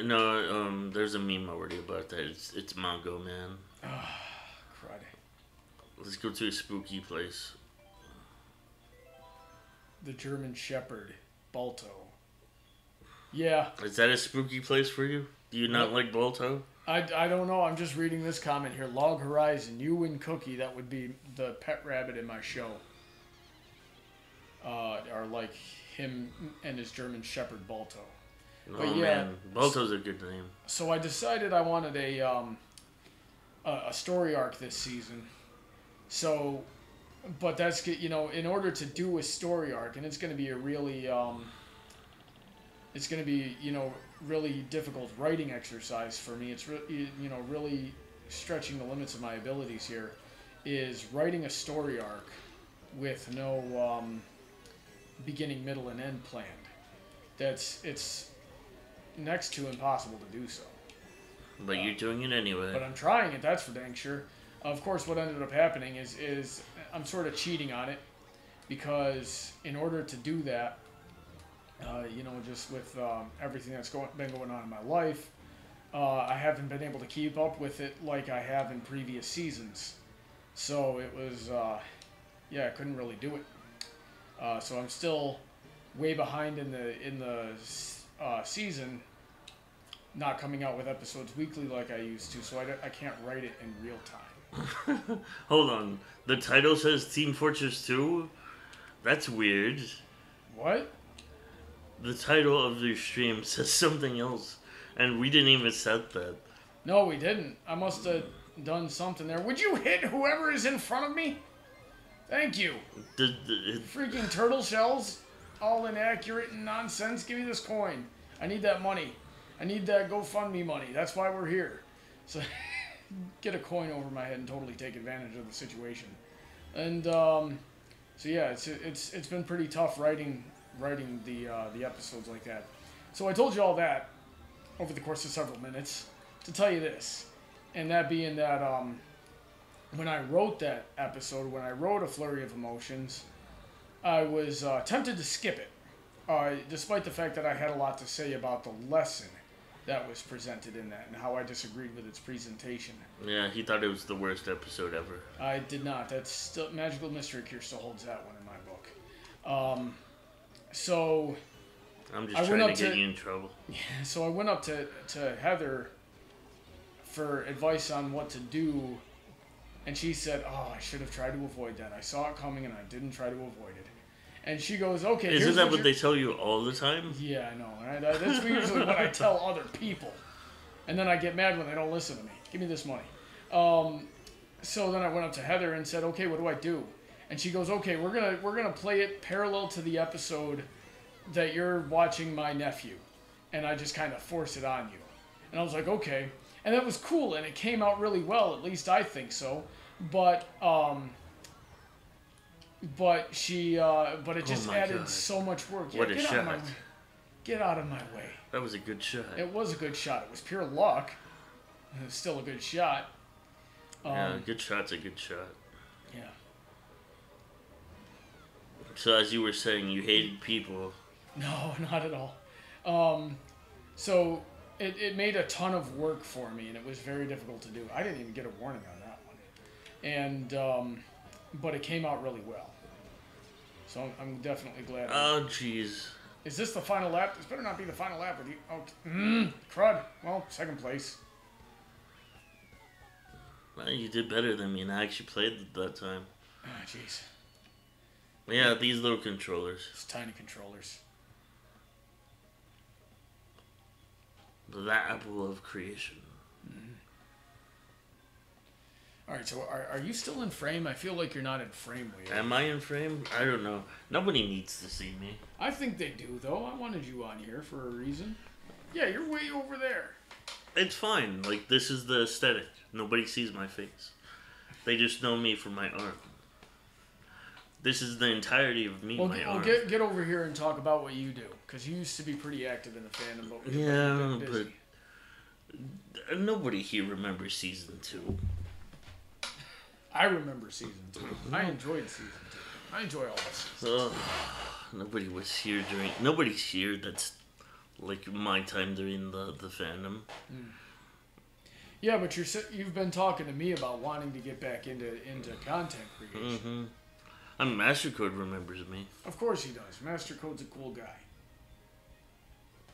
[SPEAKER 2] No, there's a meme already about that. It's Mongo Man.
[SPEAKER 1] Ah, crud.
[SPEAKER 2] Let's go to a spooky place.
[SPEAKER 1] The German Shepherd, Balto. Yeah.
[SPEAKER 2] Is that a spooky place for you? Do you not like Balto?
[SPEAKER 1] I don't know. I'm just reading this comment here. Log Horizon, you and Cookie, that would be the pet rabbit in my show. Are like him and his German Shepherd, Balto.
[SPEAKER 2] Oh, yeah, man. Balto's a good name. So
[SPEAKER 1] I decided I wanted a story arc this season. So, but that's, you know, in order to do a story arc, and it's going to be a really, it's going to be, you know, really difficult writing exercise for me. It's, you know, really stretching the limits of my abilities here, is writing a story arc with no beginning, middle, and end planned. It's next to impossible to do so.
[SPEAKER 2] But you're doing it anyway.
[SPEAKER 1] But I'm trying it, that's for dang sure. Of course, what ended up happening is I'm sort of cheating on it, because in order to do that, you know, just with everything that's been going on in my life, I haven't been able to keep up with it like I have in previous seasons. So it was, yeah, I couldn't really do it. So I'm still way behind in the season, not coming out with episodes weekly like I used to, so I can't write it in real time.
[SPEAKER 2] Hold on. The title says Team Fortress 2? That's weird.
[SPEAKER 1] What?
[SPEAKER 2] The title of your stream says something else, and we didn't even set that.
[SPEAKER 1] No, we didn't. I must have done something there. Would you hit whoever is in front of me? Thank you. Freaking turtle shells. All inaccurate and nonsense. Give me this coin. I need that money. I need that Gofundme money. That's why we're here. So get a coin over my head and totally take advantage of the situation. And so yeah, it's been pretty tough writing the episodes like that. So I told you all that over the course of several minutes to tell you this, and that being that when I wrote that episode, when I wrote A Flurry of Emotions, I was tempted to skip it, despite the fact that I had a lot to say about the lesson. that was presented in that and how I disagreed with its presentation.
[SPEAKER 2] Yeah, he thought it was the worst episode ever.
[SPEAKER 1] I did not. That's still Magical Mystery Cure still holds that one in my book. So
[SPEAKER 2] I'm just trying to get you in trouble.
[SPEAKER 1] Yeah, so I went up to Heather for advice on what to do, and she said, "Oh, I should have tried to avoid that. I saw it coming and I didn't try to avoid it." And she goes, "Okay."
[SPEAKER 2] Isn't that what they tell you all the time?
[SPEAKER 1] Yeah, I know. Right? That's usually what I tell other people, and then I get mad when they don't listen to me. Give me this money. So then I went up to Heather and said, "Okay, what do I do?" And she goes, "Okay, we're gonna play it parallel to the episode that you're watching my nephew," and I just kind of force it on you. And I was like, "Okay," and that was cool, and it came out really well. At least I think so. But it just added so much work. Yeah,
[SPEAKER 2] what a shot!
[SPEAKER 1] Get out of my way.
[SPEAKER 2] That was a good shot.
[SPEAKER 1] It was a good shot. It was pure luck. It was still a good shot.
[SPEAKER 2] Yeah, a good shot's a good shot.
[SPEAKER 1] Yeah.
[SPEAKER 2] So as you were saying, you hated people.
[SPEAKER 1] No, not at all. So it made a ton of work for me, and it was very difficult to do. I didn't even get a warning on that one. And but it came out really well. So I'm definitely glad.
[SPEAKER 2] Oh, jeez.
[SPEAKER 1] Is this the final lap? This better not be the final lap with you. Oh, crud. Well, second place.
[SPEAKER 2] Well, you did better than me, and I actually played it that time.
[SPEAKER 1] Ah, jeez.
[SPEAKER 2] Yeah, these little controllers.
[SPEAKER 1] It's tiny controllers.
[SPEAKER 2] The apple of creation.
[SPEAKER 1] Mm-hmm. All right, so are you still in frame? I feel like you're not in frame, Leary.
[SPEAKER 2] Am I in frame? I don't know. Nobody needs to see me.
[SPEAKER 1] I think they do, though. I wanted you on here for a reason. Yeah, you're way over there.
[SPEAKER 2] It's fine. Like, this is the aesthetic. Nobody sees my face. They just know me from my arm. This is the entirety of me, my arm.
[SPEAKER 1] Well, get over here and talk about what you do, because you used to be pretty active in the fandom, but we've been busy.
[SPEAKER 2] But nobody here remembers season 2.
[SPEAKER 1] I remember season 2. I enjoyed season 2. I enjoy all this.
[SPEAKER 2] Nobody was here during. Nobody's here that's like my time during the fandom.
[SPEAKER 1] Mm. Yeah, but you've been talking to me about wanting to get back into content creation.
[SPEAKER 2] Mm-hmm. I mean, Mastercode remembers me.
[SPEAKER 1] Of course he does. Mastercode's a cool guy.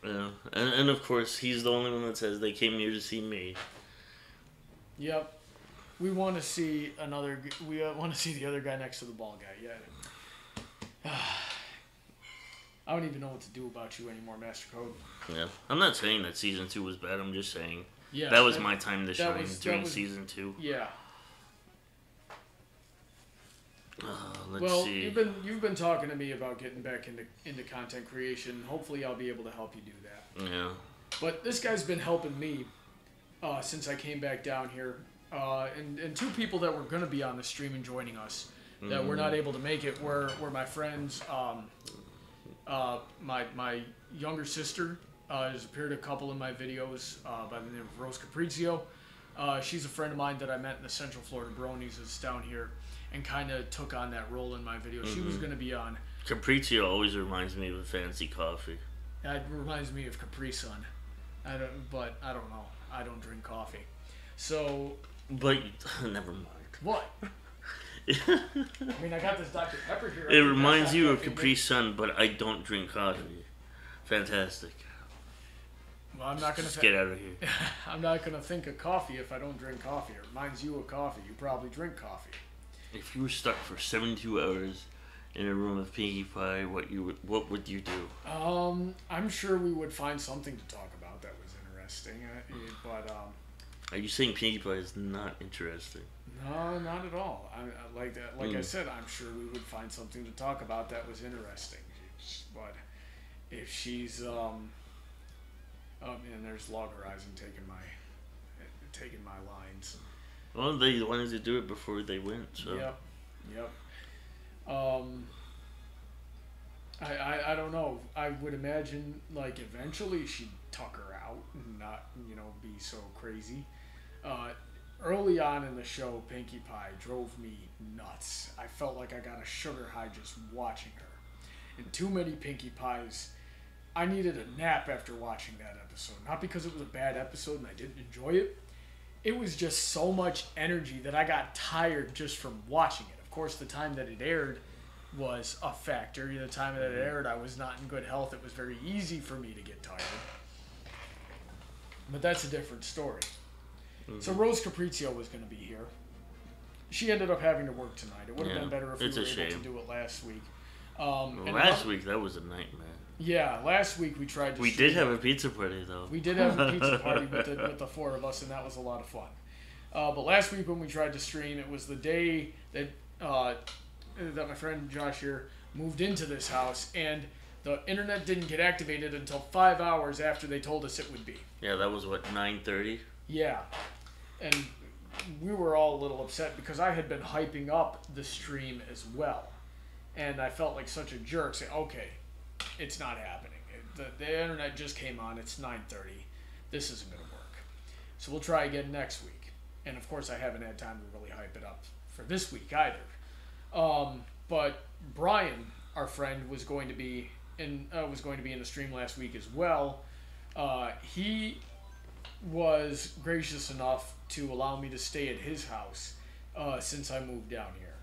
[SPEAKER 2] Yeah, and of course he's the only one that says they came here to see me.
[SPEAKER 1] Yep. We want to see We want to see the other guy next to the ball guy. Yeah. I don't even know what to do about you anymore, Mastercode.
[SPEAKER 2] Yeah. I'm not saying that season 2 was bad. I'm just saying
[SPEAKER 1] that
[SPEAKER 2] was my time to shine during season 2.
[SPEAKER 1] Yeah.
[SPEAKER 2] Let's see.
[SPEAKER 1] You've been talking to me about getting back into content creation. Hopefully, I'll be able to help you do that.
[SPEAKER 2] Yeah.
[SPEAKER 1] But this guy's been helping me since I came back down here. And two people that were going to be on the stream and joining us that were not able to make it were my friends. My younger sister has appeared a couple in my videos by the name of Rose Caprizio. She's a friend of mine that I met in the Central Florida Bronies that's down here and kind of took on that role in my video. She was going to be on.
[SPEAKER 2] Caprizio always reminds me of a fancy coffee.
[SPEAKER 1] That reminds me of Capri Sun. I don't know. I don't drink coffee. So...
[SPEAKER 2] But, never mind.
[SPEAKER 1] What? I mean, I got this Dr. Pepper here.
[SPEAKER 2] It reminds you of Capri Sun, but I don't drink coffee. Fantastic.
[SPEAKER 1] Well, I'm not going to...
[SPEAKER 2] get out of here.
[SPEAKER 1] I'm not going to think of coffee if I don't drink coffee. It reminds you of coffee. You probably drink coffee.
[SPEAKER 2] If you were stuck for 72 hours in a room of Pinkie Pie, what would you do?
[SPEAKER 1] I'm sure we would find something to talk about that was interesting.
[SPEAKER 2] Are you saying Pinkie Pie is not interesting?
[SPEAKER 1] No, not at all. Like I said, I'm sure we would find something to talk about that was interesting. But if she's and there's Log Horizon taking my lines.
[SPEAKER 2] Well, they wanted to do it before they went, so.
[SPEAKER 1] Yep. I don't know. I would imagine, like, eventually she'd tuck her out and not, be so crazy. Early on in the show, Pinkie Pie drove me nuts. I felt like I got a sugar high just watching her. And too many Pinkie Pies I needed a nap after watching that episode. Not because it was a bad episode and I didn't enjoy it. It was just so much energy that I got tired just from watching it. Of course, the time that it aired was a factor. The time that it aired, I was not in good health. It was very easy for me to get tired. But that's a different story. So Rose Capriccio was going to be here. She ended up having to work tonight. It would have been better if we were able to do it last week.
[SPEAKER 2] Last week, that was a nightmare.
[SPEAKER 1] Yeah, last week we tried to.
[SPEAKER 2] We did have a pizza party, though.
[SPEAKER 1] We did have a pizza party with the four of us, and that was a lot of fun. But last week when we tried to stream, it was the day that that my friend Josh here moved into this house, and the internet didn't get activated until 5 hours after they told us it would be.
[SPEAKER 2] Yeah, that was what, 9:30?
[SPEAKER 1] Yeah, and we were all a little upset because I had been hyping up the stream as well, and I felt like such a jerk saying, "Okay, it's not happening. The internet just came on. It's 9:30. This isn't going to work. So we'll try again next week." And of course, I haven't had time to really hype it up for this week either. But Brian, our friend, was going to be in the stream last week as well. He was gracious enough to allow me to stay at his house since I moved down here.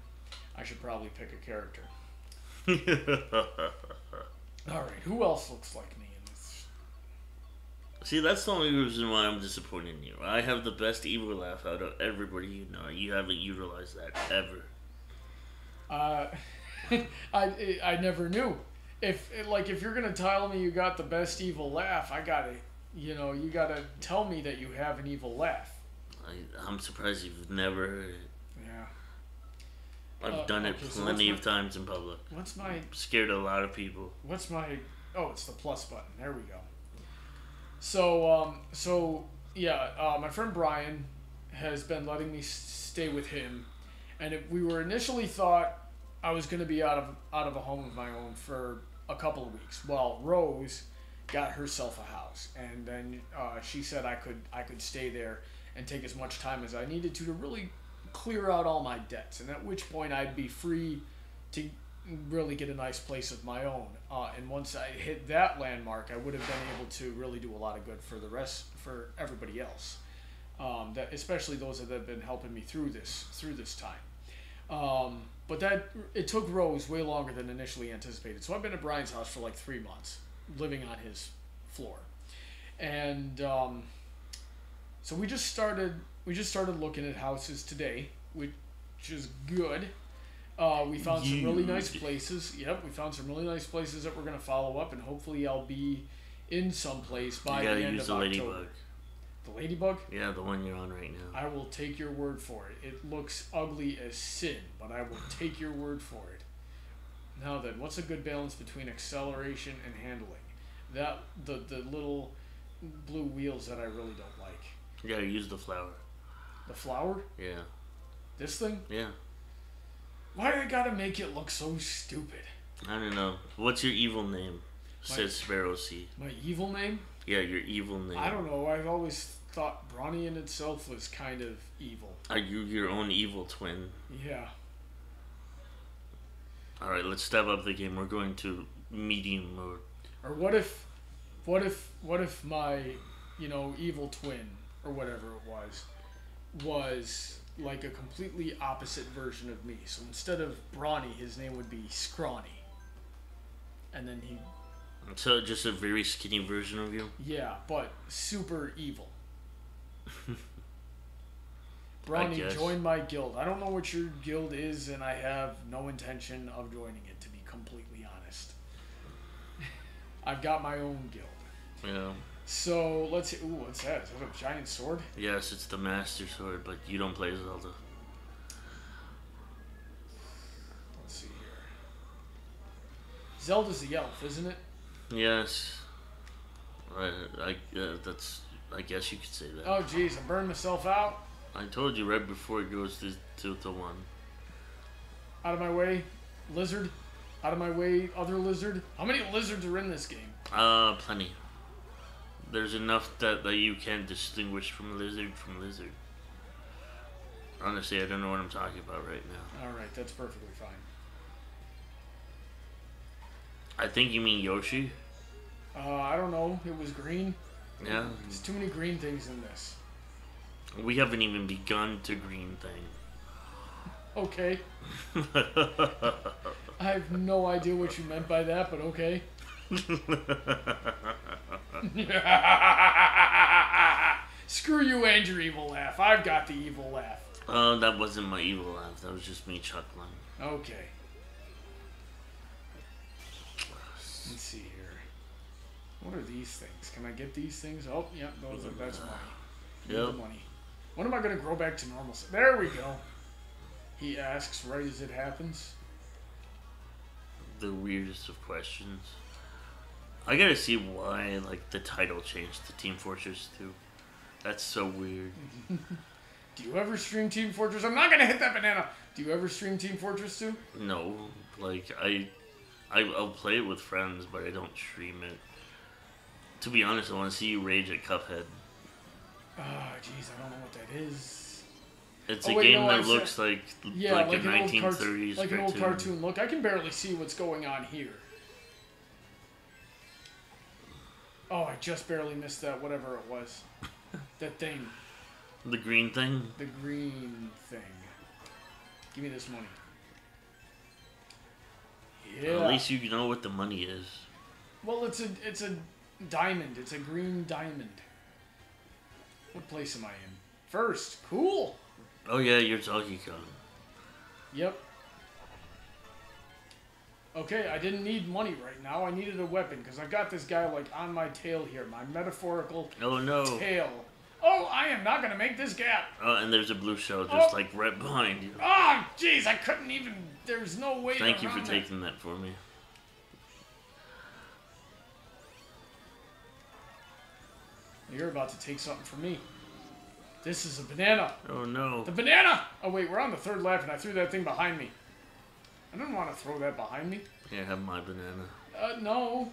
[SPEAKER 1] I should probably pick a character. All right, who else looks like me in this?
[SPEAKER 2] See, that's the only reason why I'm disappointed in you. I have the best evil laugh out of everybody you know. You haven't utilized that ever.
[SPEAKER 1] I never knew. If you're gonna tell me you got the best evil laugh, you gotta tell me that you have an evil laugh.
[SPEAKER 2] I'm surprised you've never heard it.
[SPEAKER 1] Yeah.
[SPEAKER 2] I've done it plenty of times in public.
[SPEAKER 1] What's my...
[SPEAKER 2] Scared a lot of people.
[SPEAKER 1] What's my... Oh, it's the plus button. There we go. So, my friend Brian has been letting me stay with him. And we were initially thought I was going to be out of a home of my own for a couple of weeks. Well, Rose got herself a house. And then she said I could stay there and take as much time as I needed to really clear out all my debts, and at which point I'd be free to really get a nice place of my own. And once I hit that landmark, I would have been able to really do a lot of good for everybody else. Especially those that have been helping me through this time. But it took Rose way longer than initially anticipated. So I've been at Brian's house for like 3 months, living on his floor, and so we just started looking at houses today, which is good. We found some really nice places. Yep, we found some really nice places that we're going to follow up, and hopefully I'll be in some place by the end of October.
[SPEAKER 2] Ladybug.
[SPEAKER 1] The ladybug?
[SPEAKER 2] Yeah, the one you're on right now.
[SPEAKER 1] I will take your word for it. It looks ugly as sin, but I will take your word for it. Now then, what's a good balance between acceleration and handling? The little blue wheels that I really don't like.
[SPEAKER 2] You gotta use the flower.
[SPEAKER 1] The flower?
[SPEAKER 2] Yeah.
[SPEAKER 1] This thing?
[SPEAKER 2] Yeah.
[SPEAKER 1] Why do I gotta make it look so stupid?
[SPEAKER 2] I don't know. What's your evil name? Says Sparrow C.
[SPEAKER 1] My evil name?
[SPEAKER 2] Yeah, your evil name.
[SPEAKER 1] I don't know. I've always thought Brawny in itself was kind of evil.
[SPEAKER 2] Are you your own evil twin?
[SPEAKER 1] Yeah.
[SPEAKER 2] Alright, let's step up the game. We're going to medium mode.
[SPEAKER 1] Or what if my, evil twin, or whatever it was like a completely opposite version of me. So instead of Brawny, his name would be Scrawny. And then he...
[SPEAKER 2] So just a very skinny version of you?
[SPEAKER 1] Yeah, but super evil. Brawny, join my guild. I don't know what your guild is, and I have no intention of joining it, to be completely honest. I've got my own guild.
[SPEAKER 2] Yeah.
[SPEAKER 1] So, let's see. Ooh, what's that? Is that a giant sword?
[SPEAKER 2] Yes, it's the Master Sword, but you don't play Zelda.
[SPEAKER 1] Let's see here. Zelda's the elf, isn't it?
[SPEAKER 2] Yes. I guess you could say that.
[SPEAKER 1] Oh, jeez, I burned myself out.
[SPEAKER 2] I told you right before it goes to 1.
[SPEAKER 1] Out of my way, lizard. Out of my way, other lizard. How many lizards are in this game?
[SPEAKER 2] Plenty. There's enough that you can't distinguish from lizard. Honestly, I don't know what I'm talking about right now.
[SPEAKER 1] Alright, that's perfectly fine.
[SPEAKER 2] I think you mean Yoshi?
[SPEAKER 1] I don't know. It was green.
[SPEAKER 2] Yeah.
[SPEAKER 1] There's too many green things in this.
[SPEAKER 2] We haven't even begun to green thing.
[SPEAKER 1] Okay. I have no idea what you meant by that, but okay. Screw you and your evil laugh. I've got the evil laugh.
[SPEAKER 2] Oh, that wasn't my evil laugh. That was just me chuckling.
[SPEAKER 1] Okay. Let's see here. What are these things? Can I get these things? Oh, yeah, that's money. Need the money. When am I going to grow back to normal? There we go. He asks right as it happens.
[SPEAKER 2] The weirdest of questions. I gotta see why, like, the title changed to Team Fortress 2. That's so weird.
[SPEAKER 1] Do you ever stream Team Fortress? I'm not gonna hit that banana. Do you ever stream Team Fortress 2?
[SPEAKER 2] No. Like, I'll play it with friends, but I don't stream it. To be honest, I want to see you rage at Cuphead.
[SPEAKER 1] Ah, jeez, I don't know what that is.
[SPEAKER 2] It's a game that looks like a
[SPEAKER 1] an
[SPEAKER 2] 1930s
[SPEAKER 1] like
[SPEAKER 2] cartoon.
[SPEAKER 1] an old cartoon look. I can barely see what's going on here. Oh, I just barely missed that, whatever it was. That thing.
[SPEAKER 2] The green thing?
[SPEAKER 1] The green thing. Give me this money. Yeah.
[SPEAKER 2] At least you know what the money is.
[SPEAKER 1] Well, it's a diamond. It's a green diamond. What place am I in? First. Cool.
[SPEAKER 2] Oh yeah, you're Donkey Kong.
[SPEAKER 1] Yep. Okay, I didn't need money right now. I needed a weapon because I got this guy like on my tail here. My metaphorical tail. Oh, I am not going to make this gap.
[SPEAKER 2] Oh, and there's a blue shell just like right behind you.
[SPEAKER 1] Oh, jeez, I couldn't even... There's no way
[SPEAKER 2] Thank you for taking that for me.
[SPEAKER 1] You're about to take something from me. This is a banana.
[SPEAKER 2] Oh, no.
[SPEAKER 1] The banana! Oh, wait, we're on the third lap, and I threw that thing behind me. I didn't want to throw that behind me.
[SPEAKER 2] Yeah, have my banana.
[SPEAKER 1] No.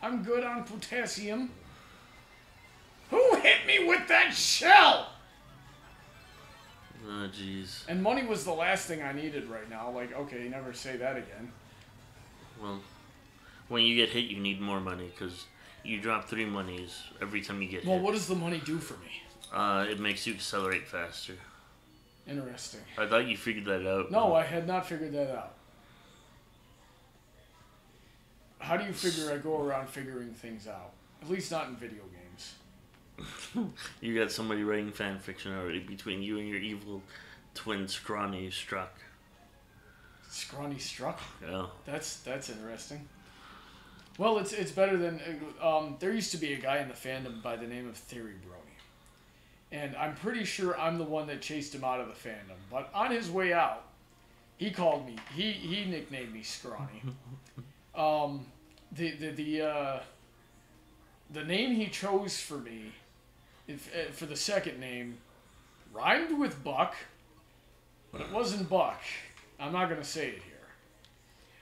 [SPEAKER 1] I'm good on potassium. Who hit me with that shell?
[SPEAKER 2] Oh, jeez.
[SPEAKER 1] And money was the last thing I needed right now. Like, okay, never say that again.
[SPEAKER 2] Well, when you get hit, you need more money, because you drop 3 monies every time you get hit.
[SPEAKER 1] Well, what does the money do for me?
[SPEAKER 2] It makes you accelerate faster.
[SPEAKER 1] Interesting.
[SPEAKER 2] I thought you figured that out.
[SPEAKER 1] No, I had not figured that out. How do you figure I go around figuring things out? At least not in video games.
[SPEAKER 2] You got somebody writing fan fiction already between you and your evil twin Scrawny Struck.
[SPEAKER 1] Scrawny Struck?
[SPEAKER 2] Yeah.
[SPEAKER 1] That's interesting. Well, it's better than... there used to be a guy in the fandom by the name of Theory Brony. And I'm pretty sure I'm the one that chased him out of the fandom. But on his way out, he called me... He nicknamed me Scrawny. The name he chose for me, for the second name, rhymed with Buck, but it wasn't Buck. I'm not going to say it here.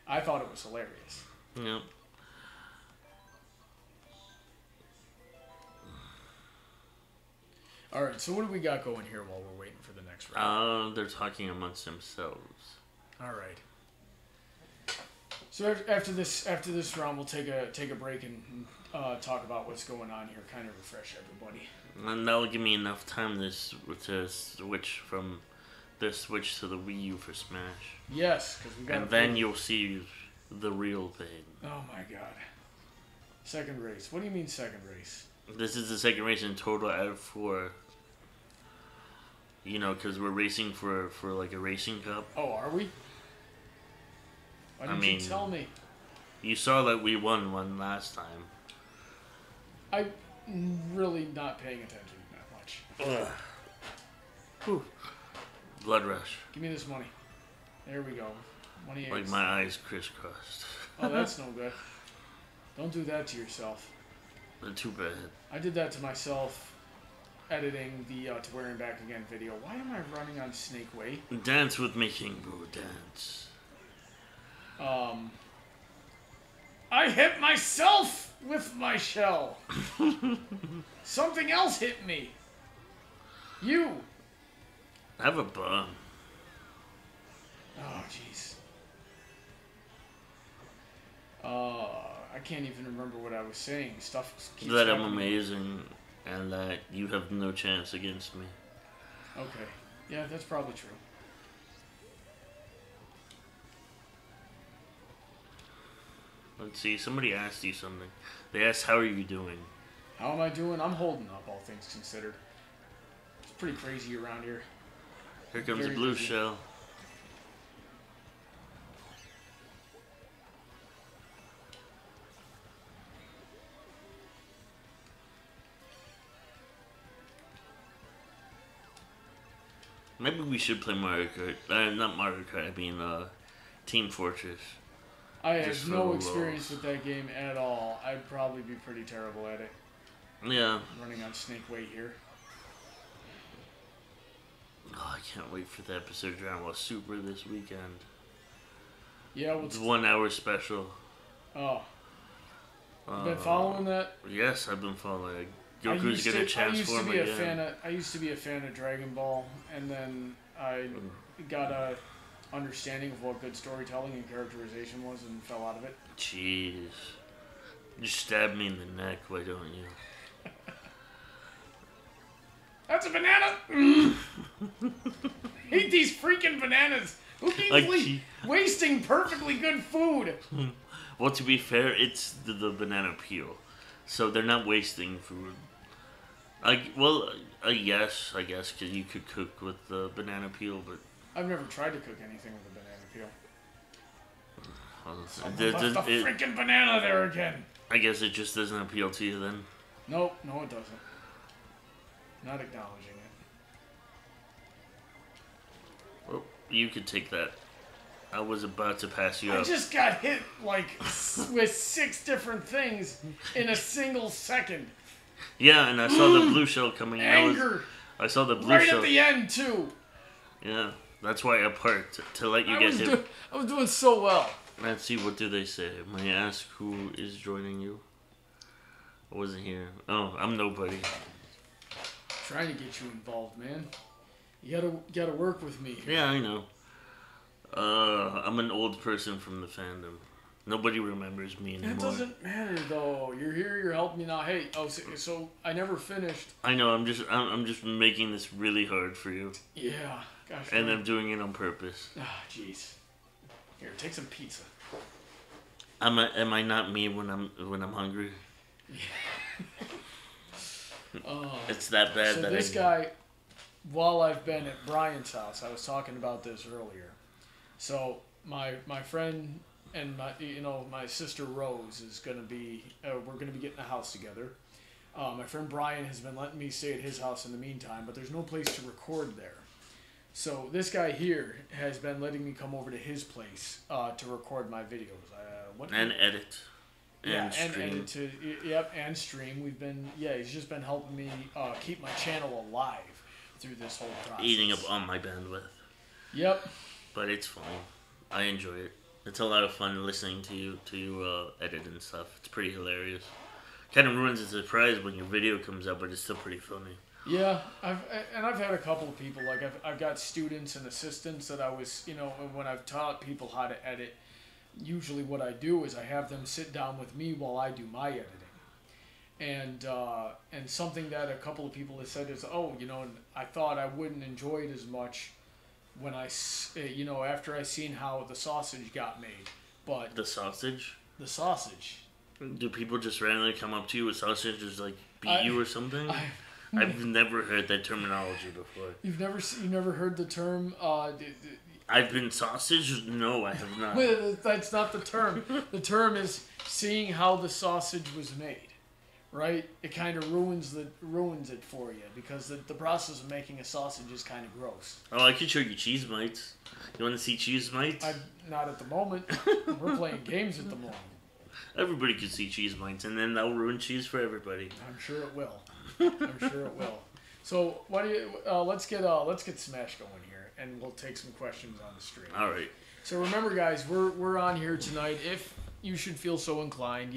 [SPEAKER 1] I thought it was hilarious.
[SPEAKER 2] Yep.
[SPEAKER 1] Alright, so what do we got going here while we're waiting for the next round?
[SPEAKER 2] They're talking amongst themselves.
[SPEAKER 1] Alright. So after this round, we'll take a break and talk about what's going on here, kind of refresh everybody.
[SPEAKER 2] And that'll give me enough time to switch from the Switch to the Wii U for Smash.
[SPEAKER 1] Yes, because we got.
[SPEAKER 2] And then you'll see the real thing.
[SPEAKER 1] Oh my god! Second race. What do you mean second race?
[SPEAKER 2] This is the second race in total out of 4. You know, because we're racing for like a racing cup.
[SPEAKER 1] Oh, are we? Why didn't you tell me?
[SPEAKER 2] You saw that we won one last time.
[SPEAKER 1] I'm really not paying attention that much.
[SPEAKER 2] Ugh. Whew. Blood rush.
[SPEAKER 1] Give me this money. There we go. Money.
[SPEAKER 2] Like my eyes crisscrossed.
[SPEAKER 1] Oh, that's no good. Don't do that to yourself.
[SPEAKER 2] Too bad.
[SPEAKER 1] I did that to myself editing the To Wherein Back Again video. Why am I running on Snake Way?
[SPEAKER 2] Dance with me, King Boo, dance.
[SPEAKER 1] I hit myself with my shell. Something else hit me. You.
[SPEAKER 2] Have a bum.
[SPEAKER 1] Oh, jeez. I can't even remember what I was saying. Stuff keeps
[SPEAKER 2] that I'm
[SPEAKER 1] happening.
[SPEAKER 2] amazing and that you have no chance against me.
[SPEAKER 1] Okay. Yeah, that's probably true.
[SPEAKER 2] Let's see, somebody asked you something. They asked, how are you doing?
[SPEAKER 1] How am I doing? I'm holding up, all things considered. It's pretty crazy around here.
[SPEAKER 2] Here comes
[SPEAKER 1] Very
[SPEAKER 2] a blue
[SPEAKER 1] busy.
[SPEAKER 2] shell. Maybe we should play Mario Kart. Not Mario Kart, I mean Team Fortress.
[SPEAKER 1] I
[SPEAKER 2] Just
[SPEAKER 1] have
[SPEAKER 2] for
[SPEAKER 1] no
[SPEAKER 2] the
[SPEAKER 1] experience
[SPEAKER 2] lulz.
[SPEAKER 1] with that game at all. I'd probably be pretty terrible at it.
[SPEAKER 2] Yeah.
[SPEAKER 1] Running on snake weight here.
[SPEAKER 2] Oh, I can't wait for the episode of Dragon Ball Super this weekend.
[SPEAKER 1] Yeah,
[SPEAKER 2] It's 1 hour special.
[SPEAKER 1] Oh. You been following that?
[SPEAKER 2] Yes, I've been following.
[SPEAKER 1] I
[SPEAKER 2] Goku's gonna transform again.
[SPEAKER 1] I used to be a fan of Dragon Ball, and then I got a understanding of what good storytelling and characterization was, and fell out of it.
[SPEAKER 2] Jeez, you stabbed me in the neck. Why don't you?
[SPEAKER 1] That's a banana. Eat these freaking bananas. Who keeps wasting perfectly good food?
[SPEAKER 2] Well, to be fair, it's the banana peel, so they're not wasting food. Yes, I guess, because you could cook with the banana peel, but
[SPEAKER 1] I've never tried to cook anything with a banana peel.
[SPEAKER 2] well,
[SPEAKER 1] Left the freaking banana there again.
[SPEAKER 2] I guess it just doesn't appeal to you then.
[SPEAKER 1] Nope, no it doesn't. Not acknowledging it.
[SPEAKER 2] Well, you could take that. I was about to pass you
[SPEAKER 1] I
[SPEAKER 2] up.
[SPEAKER 1] just got hit like with 6 different things in a single second.
[SPEAKER 2] Yeah, and I saw the blue shell coming.
[SPEAKER 1] Anger.
[SPEAKER 2] I saw the blue
[SPEAKER 1] Right
[SPEAKER 2] shell.
[SPEAKER 1] at the end too.
[SPEAKER 2] Yeah, that's why I parked to let you get him.
[SPEAKER 1] I was doing so well.
[SPEAKER 2] Let's see, what do they say? May I ask who is joining you? I wasn't here. Oh, I'm nobody.
[SPEAKER 1] Trying to get you involved, man. You gotta work with me.
[SPEAKER 2] Yeah, I know. I'm an old person from the fandom. Nobody remembers me anymore.
[SPEAKER 1] It doesn't matter though. You're here. You're helping me now. Hey, so I never finished.
[SPEAKER 2] I know. I'm just making this really hard for you.
[SPEAKER 1] Yeah. Gosh.
[SPEAKER 2] And I'm doing it on purpose.
[SPEAKER 1] Ah, jeez. Here, take some pizza.
[SPEAKER 2] Am I not me when I'm hungry? It's that bad.
[SPEAKER 1] So
[SPEAKER 2] that
[SPEAKER 1] this guy, while I've been at Brian's house, I was talking about this earlier. So my friend and my sister Rose is gonna be we're gonna be getting a house together. My friend Brian has been letting me stay at his house in the meantime, but there's no place to record there. So this guy here has been letting me come over to his place to record my videos.
[SPEAKER 2] And edit. And stream.
[SPEAKER 1] And stream. He's just been helping me keep my channel alive through this whole process.
[SPEAKER 2] Eating up all my bandwidth.
[SPEAKER 1] Yep.
[SPEAKER 2] But it's fine. I enjoy it. It's a lot of fun listening to you edit and stuff. It's pretty hilarious. Kind of ruins the surprise when your video comes out, but it's still pretty funny.
[SPEAKER 1] Yeah, I've had a couple of people, like I've got students and assistants that I was, when I've taught people how to edit, usually what I do is I have them sit down with me while I do my editing. And something that a couple of people have said is, I thought I wouldn't enjoy it as much when after I seen how the sausage got made. But
[SPEAKER 2] the sausage?
[SPEAKER 1] The sausage.
[SPEAKER 2] Do people just randomly come up to you with sausage, just like beat you or something? I've never heard that terminology before.
[SPEAKER 1] You've never heard the term?
[SPEAKER 2] I've been sausage? No, I have not.
[SPEAKER 1] That's not the term. The term is seeing how the sausage was made. Right? It kind of ruins it for you because the process of making a sausage is kind of gross.
[SPEAKER 2] Oh, I could show you cheese mites. You want to see cheese mites?
[SPEAKER 1] Not at the moment. We're playing games at the moment.
[SPEAKER 2] Everybody could see cheese mites, and then that'll ruin cheese for everybody.
[SPEAKER 1] I'm sure it will. So, what do you? Let's get Smash going here, and we'll take some questions on the stream.
[SPEAKER 2] All right.
[SPEAKER 1] So remember, guys, we're on here tonight. If you should feel so inclined,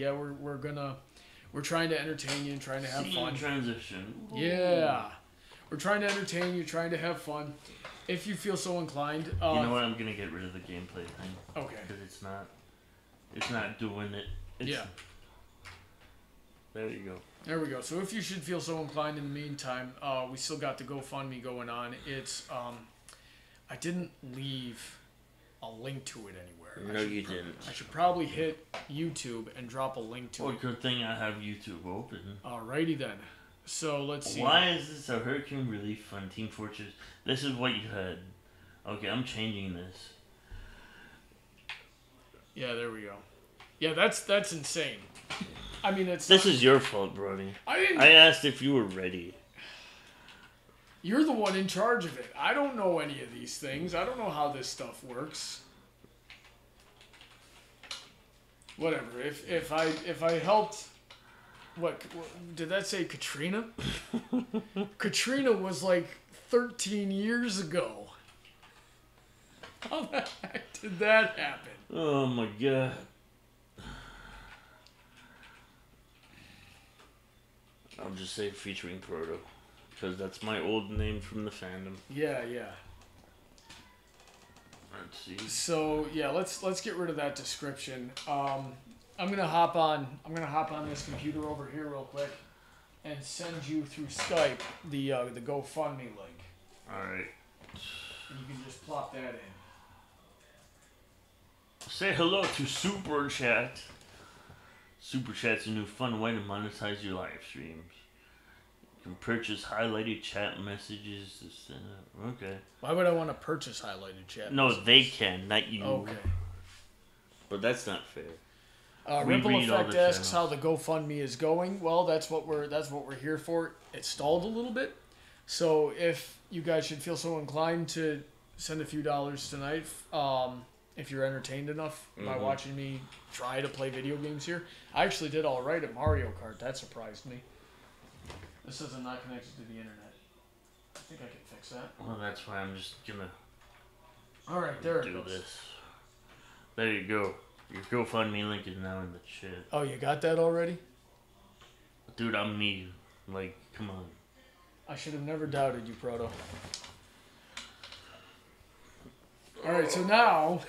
[SPEAKER 1] we're trying to entertain you and trying to have fun.
[SPEAKER 2] Transition.
[SPEAKER 1] Yeah. We're trying to entertain you, trying to have fun. If you feel so inclined.
[SPEAKER 2] You know what? I'm going to get rid of the gameplay thing.
[SPEAKER 1] Okay.
[SPEAKER 2] Because it's not doing it. There you go.
[SPEAKER 1] There we go. So if you should feel so inclined in the meantime, we still got the GoFundMe going on. It's I didn't leave a link to it anywhere.
[SPEAKER 2] No, you didn't.
[SPEAKER 1] I should probably hit YouTube and drop a link to it.
[SPEAKER 2] Well, good thing I have YouTube open.
[SPEAKER 1] Alrighty then. So let's see.
[SPEAKER 2] Why is this a Hurricane Relief Fund Team Fortress? This is what you had. Okay, I'm changing this.
[SPEAKER 1] Yeah, there we go. Yeah, that's insane. I mean, it's.
[SPEAKER 2] This is your fault, Brony. I asked if you were ready.
[SPEAKER 1] You're the one in charge of it. I don't know any of these things. I don't know how this stuff works. Whatever. If I helped, what did that say? Katrina? Katrina was like 13 years ago. How the heck did that happen?
[SPEAKER 2] Oh my god. I'll just say featuring Proto, because that's my old name from the fandom.
[SPEAKER 1] Yeah.
[SPEAKER 2] Let's see.
[SPEAKER 1] So yeah, let's get rid of that description. I'm gonna hop on this computer over here real quick, and send you through Skype the GoFundMe link.
[SPEAKER 2] All right.
[SPEAKER 1] And you can just plop that in.
[SPEAKER 2] Say hello to Super Chat. Super Chat's a new fun way to monetize your live streams. You can purchase highlighted chat messages. Okay.
[SPEAKER 1] Why would I want to purchase highlighted chat
[SPEAKER 2] No,
[SPEAKER 1] messages?
[SPEAKER 2] they can, not you.
[SPEAKER 1] Okay.
[SPEAKER 2] But that's not fair.
[SPEAKER 1] Ripple Effect asks how the GoFundMe is going. Well, that's what we're here for. It stalled a little bit, so if you guys should feel so inclined to send a few dollars tonight, if you're entertained enough by watching me try to play video games here. I actually did all right at Mario Kart. That surprised me. This says I'm not connected to the internet. I think I can fix that.
[SPEAKER 2] Well, that's why I'm just gonna.
[SPEAKER 1] All right, there it
[SPEAKER 2] do
[SPEAKER 1] goes.
[SPEAKER 2] this. There you go. Your GoFundMe link is now in the chat.
[SPEAKER 1] Oh, you got that already?
[SPEAKER 2] Dude, I'm me. Like, come on.
[SPEAKER 1] I should have never doubted you, Proto. Alright, so now,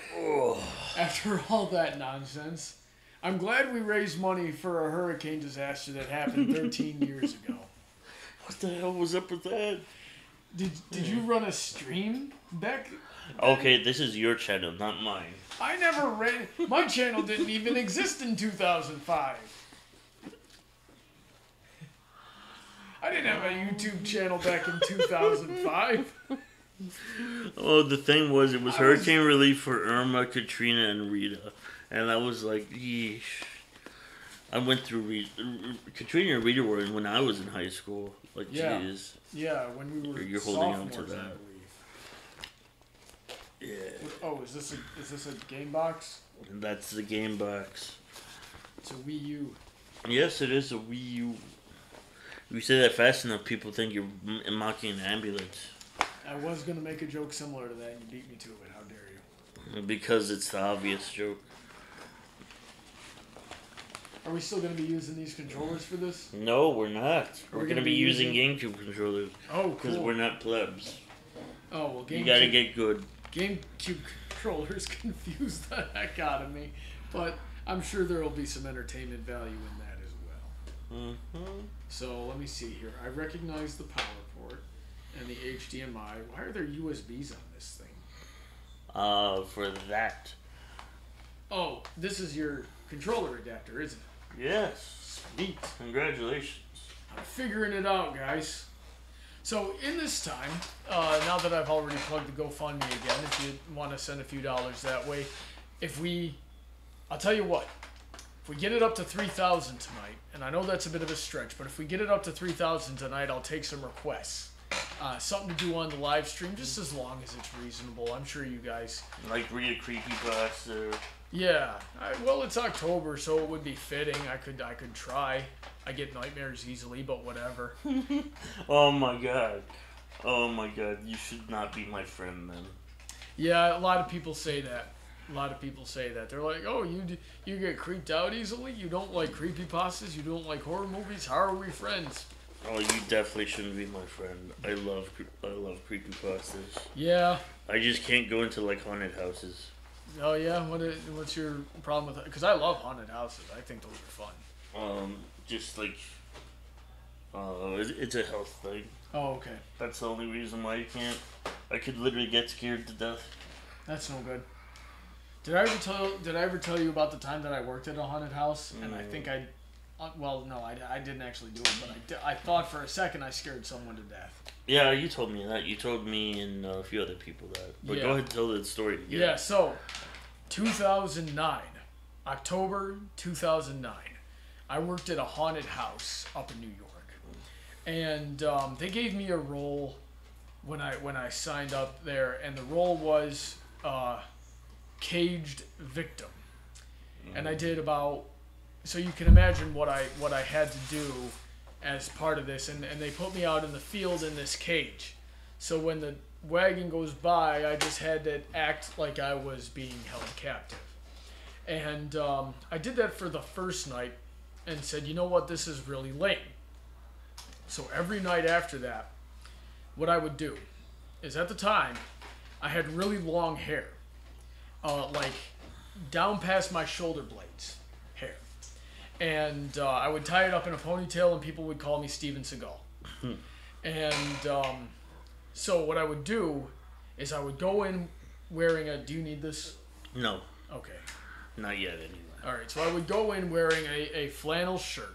[SPEAKER 1] after all that nonsense, I'm glad we raised money for a hurricane disaster that happened 13 years ago.
[SPEAKER 2] What the hell was up with that?
[SPEAKER 1] Did you run a stream back?
[SPEAKER 2] Okay, this is your channel, not mine.
[SPEAKER 1] I never ran. My channel didn't even exist in 2005. I didn't have a YouTube channel back in 2005.
[SPEAKER 2] Oh, the thing was, it was hurricane relief for Irma, Katrina, and Rita. And I was like, yeesh. I went through Katrina and Rita were in when I was in high school. Like,
[SPEAKER 1] yeah.
[SPEAKER 2] geez.
[SPEAKER 1] Yeah, when we were
[SPEAKER 2] You're holding on to that. Yeah.
[SPEAKER 1] Oh, is this a game box?
[SPEAKER 2] And that's the game box.
[SPEAKER 1] It's a Wii U.
[SPEAKER 2] Yes, it is a Wii U. If you say that fast enough, people think you're mocking an ambulance.
[SPEAKER 1] I was going to make a joke similar to that, and you beat me to it. How dare you?
[SPEAKER 2] Because it's the obvious joke.
[SPEAKER 1] Are we still going to be using these controllers for this?
[SPEAKER 2] No, we're not. We're going to be using
[SPEAKER 1] GameCube
[SPEAKER 2] GameCube controllers.
[SPEAKER 1] Oh, cool.
[SPEAKER 2] Because we're not plebs.
[SPEAKER 1] Oh, well,
[SPEAKER 2] You got to get good.
[SPEAKER 1] GameCube controllers confuse the heck out of me, but I'm sure there will be some entertainment value in that as well.
[SPEAKER 2] Mm-hmm.
[SPEAKER 1] So let me see here. I recognize the power port and the HDMI. Why are there USBs on this thing?
[SPEAKER 2] For that.
[SPEAKER 1] Oh, this is your controller adapter, isn't it?
[SPEAKER 2] Yes.
[SPEAKER 1] Sweet.
[SPEAKER 2] Congratulations.
[SPEAKER 1] I'm figuring it out, guys. So in this time, now that I've already plugged the GoFundMe again, if you want to send a few dollars that way, I'll tell you what, if we get it up to 3,000 tonight, and I know that's a bit of a stretch, but if we get it up to 3,000 tonight, I'll take some requests. Something to do on the live stream, just as long as it's reasonable. I'm sure you guys...
[SPEAKER 2] Like read a creepypasta.
[SPEAKER 1] Yeah. Well, it's October, so it would be fitting. I could try. I get nightmares easily, but whatever.
[SPEAKER 2] Oh my god. Oh my god. You should not be my friend then.
[SPEAKER 1] Yeah, a lot of people say that. They're like, oh, you get creeped out easily? You don't like creepypastas? You don't like horror movies? How are we friends?
[SPEAKER 2] Oh, you definitely shouldn't be my friend. I love creepypastas.
[SPEAKER 1] Yeah.
[SPEAKER 2] I just can't go into like haunted houses.
[SPEAKER 1] Oh yeah? What's your problem with that? Because I love haunted houses. I think those are fun.
[SPEAKER 2] Just like, it's a health thing.
[SPEAKER 1] Oh, okay.
[SPEAKER 2] That's the only reason why you can't. I could literally get scared to death.
[SPEAKER 1] That's no good. Did I ever tell you about the time that I worked at a haunted house? And I think well, no, I didn't actually do it, but I thought for a second I scared someone to death.
[SPEAKER 2] Yeah, you told me that. You told me and a few other people that. But go ahead and tell the story again.
[SPEAKER 1] Yeah, so 2009, October 2009, I worked at a haunted house up in New York. And they gave me a role when I signed up there, and the role was caged victim. And I did about, so you can imagine what I had to do as part of this, and they put me out in the field in this cage. So when the wagon goes by, I just had to act like I was being held captive. And I did that for the first night and said, you know what, this is really lame. So every night after that, what I would do is, at the time, I had really long hair, like down past my shoulder blades hair. And I would tie it up in a ponytail, and people would call me Steven Seagal. And so what I would do is I would go in wearing a... Do you need this?
[SPEAKER 2] No.
[SPEAKER 1] Okay.
[SPEAKER 2] Not yet, anyway.
[SPEAKER 1] All right, so I would go in wearing a flannel shirt.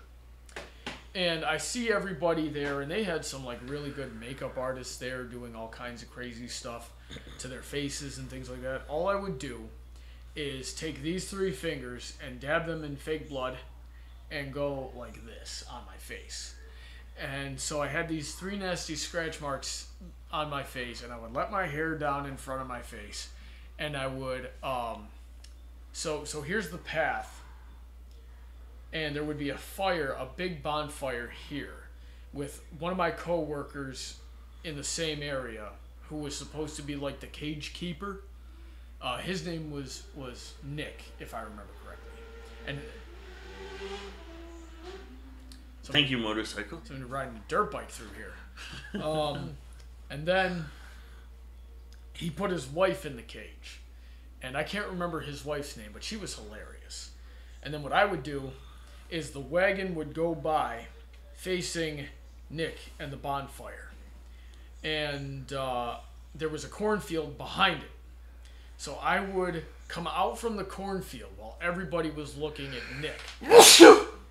[SPEAKER 1] And I see everybody there, and they had some like really good makeup artists there doing all kinds of crazy stuff to their faces and things like that. All I would do is take these 3 fingers and dab them in fake blood and go like this on my face. And so I had these 3 nasty scratch marks on my face, and I would let my hair down in front of my face, and I would so here's the path. And there would be a fire, a big bonfire here, with one of my co-workers in the same area who was supposed to be like the cage keeper. His name was Nick, if I remember correctly. And
[SPEAKER 2] thank you, motorcycle.
[SPEAKER 1] Somebody riding a dirt bike through here. And then he put his wife in the cage. And I can't remember his wife's name, but she was hilarious. And then what I would do is the wagon would go by facing Nick and the bonfire. And there was a cornfield behind it. So I would come out from the cornfield while everybody was looking at Nick.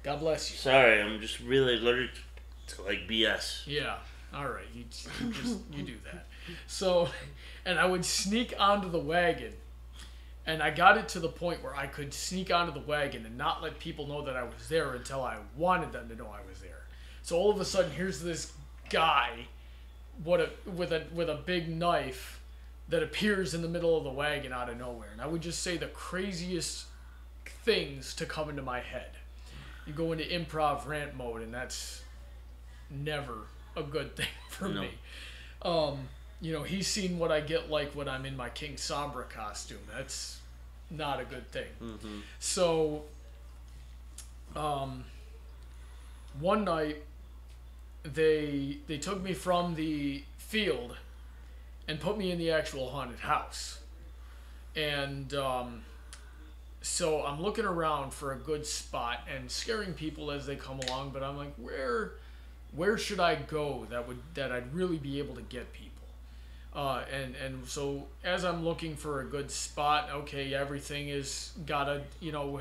[SPEAKER 1] God bless you.
[SPEAKER 2] Sorry, I'm just really allergic to like BS.
[SPEAKER 1] Yeah, all right, you do that. So, and I would sneak onto the wagon. And I got it to the point where I could sneak onto the wagon and not let people know that I was there until I wanted them to know I was there. So all of a sudden, here's this guy with a big knife that appears in the middle of the wagon out of nowhere. And I would just say the craziest things to come into my head. You go into improv rant mode, and never a good thing for me. You know, he's seen what I get like when I'm in my King Sombra costume. That's not a good thing. Mm-hmm. So, one night, they took me from the field and put me in the actual haunted house. And so I'm looking around for a good spot and scaring people as they come along, but I'm like, where should I go that I'd really be able to get people? And so as I'm looking for a good spot, okay, everything is got a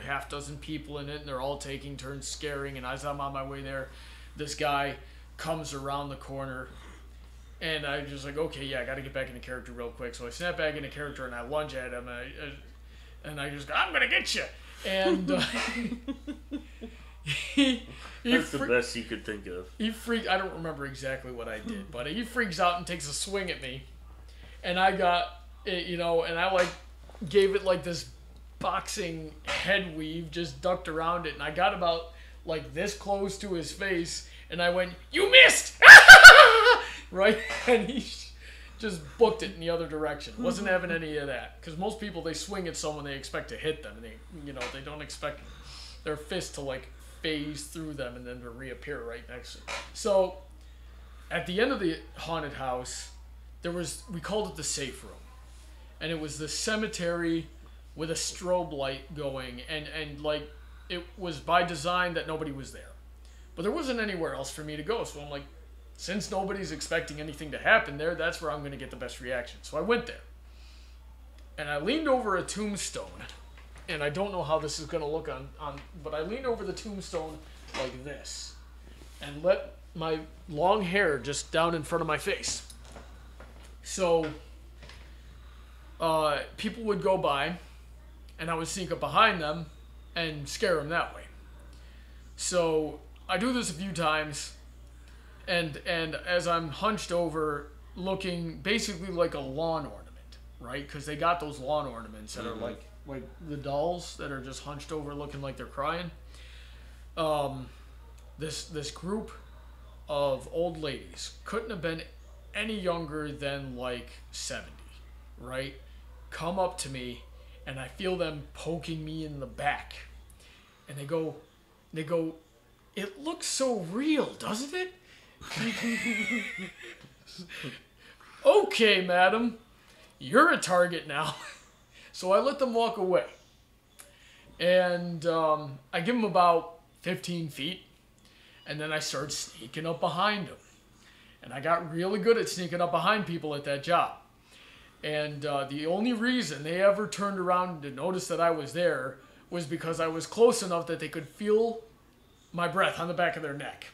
[SPEAKER 1] half dozen people in it, and they're all taking turns scaring. And as I'm on my way there, this guy comes around the corner, and I'm just like, okay, yeah, I got to get back into character real quick. So I snap back into character and I lunge at him, and I just go, I'm gonna get you. And
[SPEAKER 2] that's the best you could think of.
[SPEAKER 1] I don't remember exactly what I did, but he freaks out and takes a swing at me. And I got it, and I like gave it like this boxing head weave, just ducked around it, and I got about like this close to his face, and I went, "You missed!" Right? And he just booked it in the other direction. Wasn't having any of that, because most people, they swing at someone, they expect to hit them, and they don't expect their fist to like phase through them and then to reappear right next to them. So at the end of the haunted house, we called it the safe room, and it was the cemetery with a strobe light going, and like it was by design that nobody was there. But there wasn't anywhere else for me to go. So I'm like, since nobody's expecting anything to happen there, that's where I'm going to get the best reaction. So I went there. And I leaned over a tombstone. And I don't know how this is going to look on, but I leaned over the tombstone like this. And let my long hair just down in front of my face. So people would go by, and I would sneak up behind them and scare them that way. So I do this a few times, and as I'm hunched over, looking basically like a lawn ornament, right? Because they got those lawn ornaments that are like the dolls that are just hunched over, looking like they're crying. This group of old ladies couldn't have been any younger than like 70, right? Come up to me, and I feel them poking me in the back, and they go, "It looks so real, doesn't it?" "Okay, madam, you're a target now." So I let them walk away, and I give them about 15 feet, and then I start sneaking up behind them. And I got really good at sneaking up behind people at that job. And the only reason they ever turned around to notice that I was there was because I was close enough that they could feel my breath on the back of their neck.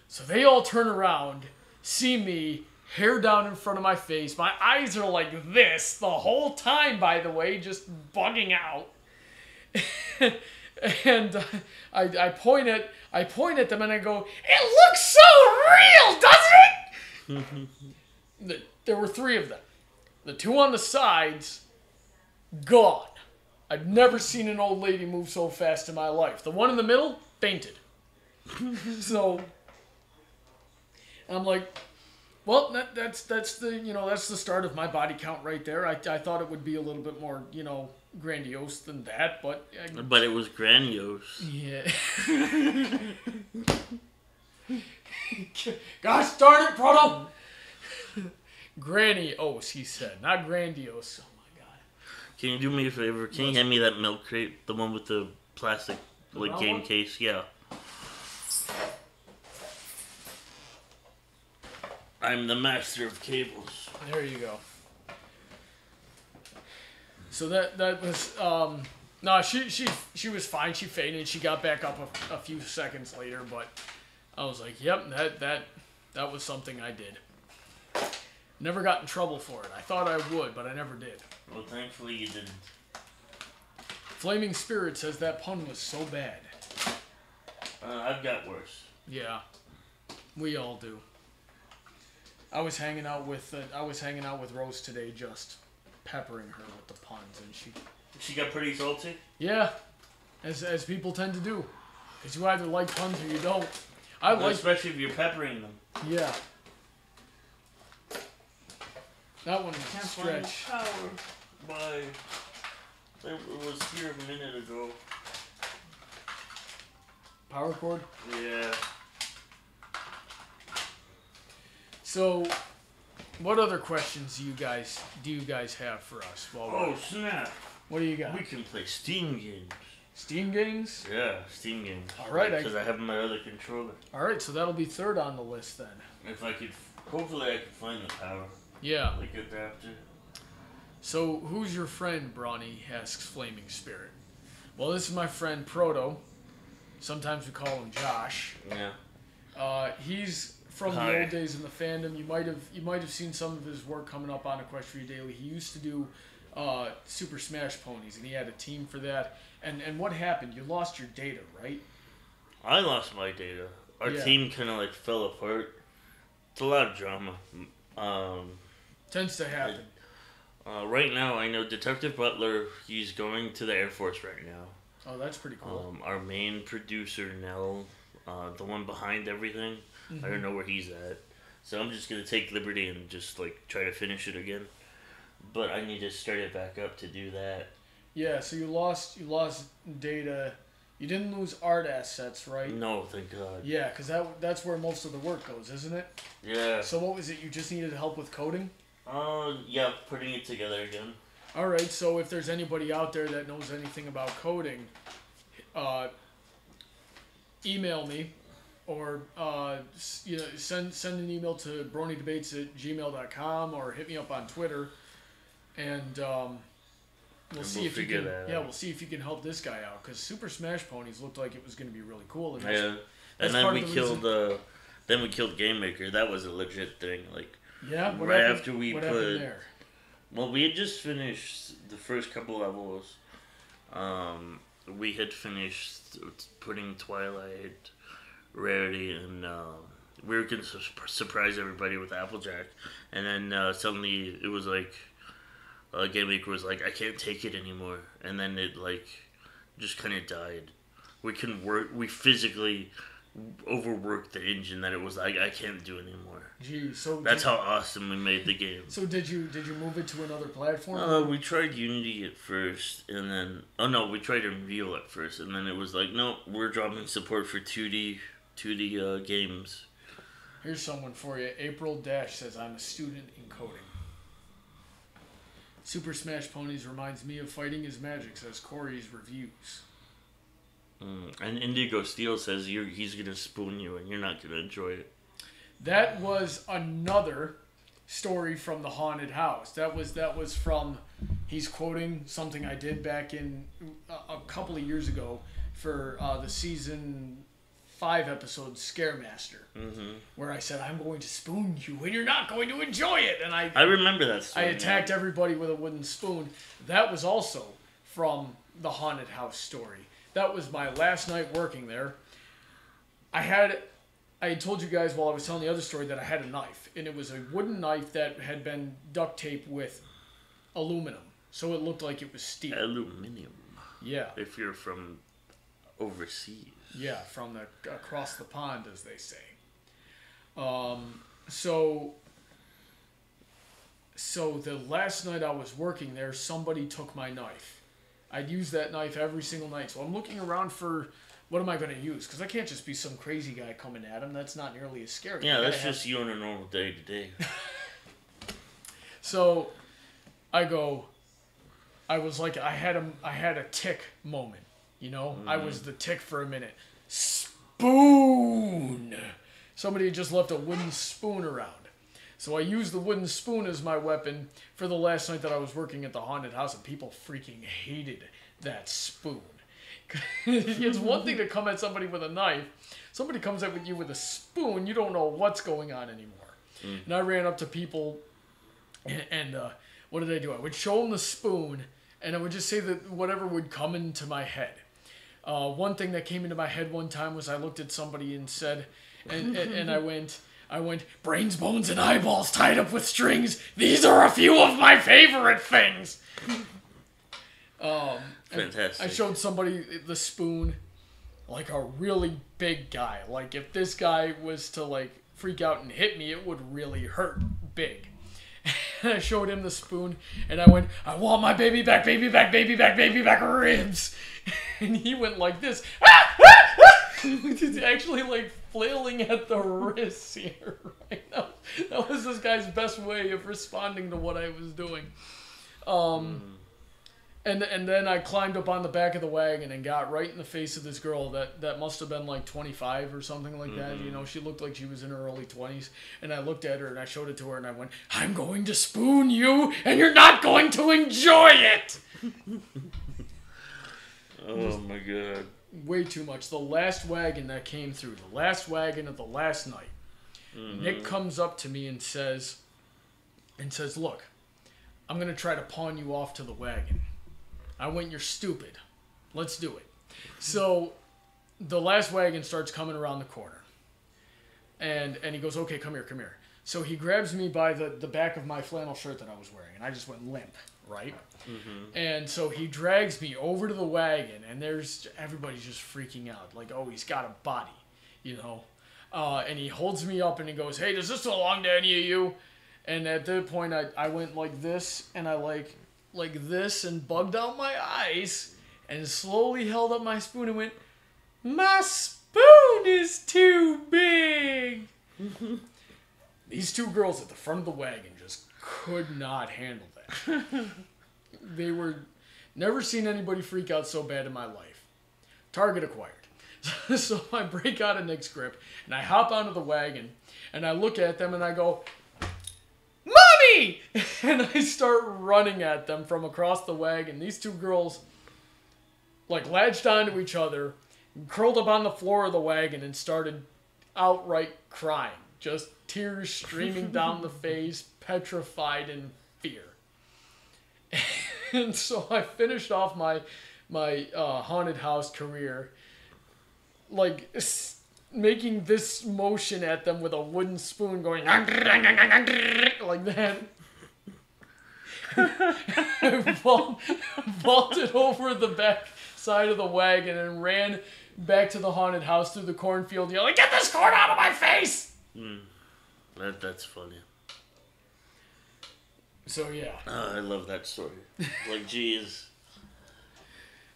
[SPEAKER 1] So they all turn around, see me, hair down in front of my face. My eyes are like this the whole time, by the way, just bugging out. And I point at them and I go, "It looks so real, doesn't it?" There were 3 of them. The 2 on the sides, gone. I've never seen an old lady move so fast in my life. The one in the middle, fainted. So, and I'm like, well, that's the start of my body count right there. I thought it would be a little bit more, grandiose than that, but
[SPEAKER 2] it was grandiose.
[SPEAKER 1] Yeah. Gosh darn it, Proto! Grandiose, he said, not grandiose. Oh my god.
[SPEAKER 2] Can you do me a favor? Can you hand me that milk crate? The one with the plastic game
[SPEAKER 1] one?
[SPEAKER 2] case? Yeah. I'm the master of cables.
[SPEAKER 1] There you go. So that was no, she was fine. She fainted. She got back up a few seconds later, but I was like, yep, that was something I did. Never got in trouble for it. I thought I would, but I never did.
[SPEAKER 2] Well, thankfully you didn't.
[SPEAKER 1] Flaming Spirit says that pun was so bad.
[SPEAKER 2] I've got worse.
[SPEAKER 1] Yeah, we all do. I was hanging out with Rose today, just peppering her with the puns, and
[SPEAKER 2] she got pretty salty.
[SPEAKER 1] Yeah, as people tend to do, because you either like puns or you don't.
[SPEAKER 2] Especially if you're peppering them.
[SPEAKER 1] Yeah. That one was stretch.
[SPEAKER 2] Bye. It was here a minute ago.
[SPEAKER 1] Power cord?
[SPEAKER 2] Yeah.
[SPEAKER 1] So, what other questions do you guys have for us?
[SPEAKER 2] Snap!
[SPEAKER 1] What do you got?
[SPEAKER 2] We can play Steam games.
[SPEAKER 1] Steam games?
[SPEAKER 2] Yeah, Steam games.
[SPEAKER 1] All right.
[SPEAKER 2] Because I have my other controller.
[SPEAKER 1] All right, so that'll be 3rd on the list then.
[SPEAKER 2] Hopefully I can find the power.
[SPEAKER 1] Yeah.
[SPEAKER 2] Like adapter.
[SPEAKER 1] So, who's your friend, Brawny? Asks Flaming Spirit. Well, this is my friend Proto. Sometimes we call him Josh.
[SPEAKER 2] Yeah.
[SPEAKER 1] He's from the old days in the fandom. You might have seen some of his work coming up on Equestria Daily. He used to do Super Smash Ponies, and he had a team for that. And what happened? You lost your data, right?
[SPEAKER 2] I lost my data. Our team kind of fell apart. It's a lot of drama.
[SPEAKER 1] Tends to happen.
[SPEAKER 2] Right now, I know Detective Butler, he's going to the Air Force right now.
[SPEAKER 1] Oh, that's pretty cool.
[SPEAKER 2] Our main producer, Nell, the one behind everything, I don't know where he's at. So I'm just going to take liberty and just try to finish it again. But I need to start it back up to do that.
[SPEAKER 1] Yeah, so you lost data. You didn't lose art assets, right?
[SPEAKER 2] No, thank God.
[SPEAKER 1] Yeah, because that's where most of the work goes, isn't it?
[SPEAKER 2] Yeah.
[SPEAKER 1] So what was it? You just needed help with coding?
[SPEAKER 2] Yeah, putting it together again.
[SPEAKER 1] All right, so if there's anybody out there that knows anything about coding, email me, or send an email to bronydebates@gmail.com, or hit me up on Twitter, and we'll see if you can. We'll see if you can help this guy out, because Super Smash Ponies looked like it was going to be really cool. And
[SPEAKER 2] and then we killed Game Maker. That was a legit thing. Like after we
[SPEAKER 1] what happened there?
[SPEAKER 2] Well, we had just finished the first couple levels. We had finished putting Twilight, Rarity, and we were going to surprise everybody with Applejack. And then suddenly it was like, Game Maker was like, I can't take it anymore. And then it like just kind of died. We couldn't work. We physically overworked the engine that it was like, I can't do anymore.
[SPEAKER 1] Gee, so
[SPEAKER 2] that's how awesome we made the game.
[SPEAKER 1] So did you move it to another platform?
[SPEAKER 2] We tried Unity at first, and then we tried Unreal at first, and then it was like, no, we're dropping support for 2D games.
[SPEAKER 1] Here's someone for you. April Dash says, I'm a student in coding. Super Smash Ponies reminds me of Fighting is Magic, says Corey's Reviews.
[SPEAKER 2] And Indigo Steel says he's going to spoon you and you're not going to enjoy it.
[SPEAKER 1] That was another story from the haunted house. That was from, he's quoting something I did back in a couple of years ago for the season 5 episode Scaremaster, where I said, I'm going to spoon you and you're not going to enjoy it. And I
[SPEAKER 2] remember that story.
[SPEAKER 1] I attacked everybody with a wooden spoon. That was also from the haunted house story. That was my last night working there. I had told you guys while I was telling the other story that I had a knife, and it was a wooden knife that had been duct taped with aluminum, so it looked like it was steel.
[SPEAKER 2] Aluminum.
[SPEAKER 1] Yeah.
[SPEAKER 2] If you're from overseas.
[SPEAKER 1] Yeah, from across the pond, as they say. So the last night I was working there, somebody took my knife. I'd use that knife every single night. So I'm looking around for, what am I going to use? Because I can't just be some crazy guy coming at him. That's not nearly as scary.
[SPEAKER 2] Yeah, that's just you on a normal day to day.
[SPEAKER 1] So I was like, I had a tick moment, you know? I was the tick for a minute. Spoon! Somebody had just left a wooden spoon around. So I used the wooden spoon as my weapon for the last night that I was working at the haunted house, and people freaking hated that spoon. It's one thing to come at somebody with a knife. Somebody comes at you with a spoon, you don't know what's going on anymore. And I ran up to people, and what did I do? I would show them the spoon, and I would just say that whatever would come into my head. One thing that came into my head one time was I looked at somebody and said, and I went, brains, bones, and eyeballs tied up with strings. These are a few of my favorite things.
[SPEAKER 2] Fantastic.
[SPEAKER 1] I showed somebody the spoon, like a really big guy. Like if this guy was to like freak out and hit me, it would really hurt big. And I showed him the spoon, and I went, I want my baby back, baby back, baby back, baby back ribs. And he went like this. He's actually like flailing at the wrists here right now. That was this guy's best way of responding to what I was doing. And then I climbed up on the back of the wagon and got right in the face of this girl that must have been like 25 or something like that. You know, she looked like she was in her early 20s. And I looked at her and I showed it to her and I went, I'm going to spoon you and you're not going to enjoy it.
[SPEAKER 2] Oh my God.
[SPEAKER 1] Way too much. The last wagon that came through, the last wagon of the last night, Nick comes up to me and says, look, I'm going to try to pawn you off to the wagon. I went, you're stupid. Let's do it. So the last wagon starts coming around the corner. And he goes, okay, come here. So he grabs me by the back of my flannel shirt that I was wearing, and I just went limp, right? And so he drags me over to the wagon, and everybody's just freaking out. Like, oh, he's got a body, you know? And he holds me up, and he goes, hey, does this belong to any of you? And at that point, I went like this, and I like this, and bugged out my eyes, and slowly held up my spoon and went, my spoon is too big. These two girls at the front of the wagon just could not handle that. They were never seen anybody freak out so bad in my life. Target acquired. So I break out of Nick's grip, and I hop onto the wagon, and I look at them, and I go, Mommy! And I start running at them from across the wagon. These two girls, like, latched onto each other, curled up on the floor of the wagon, and started outright crying. Just tears streaming down the face, petrified in fear. And so I finished off my haunted house career, like, making this motion at them with a wooden spoon going like that. I vaulted over the back side of the wagon and ran back to the haunted house through the cornfield yelling, "Get this corn out of my face!"
[SPEAKER 2] That's funny.
[SPEAKER 1] So yeah.
[SPEAKER 2] I love that story. Like, geez.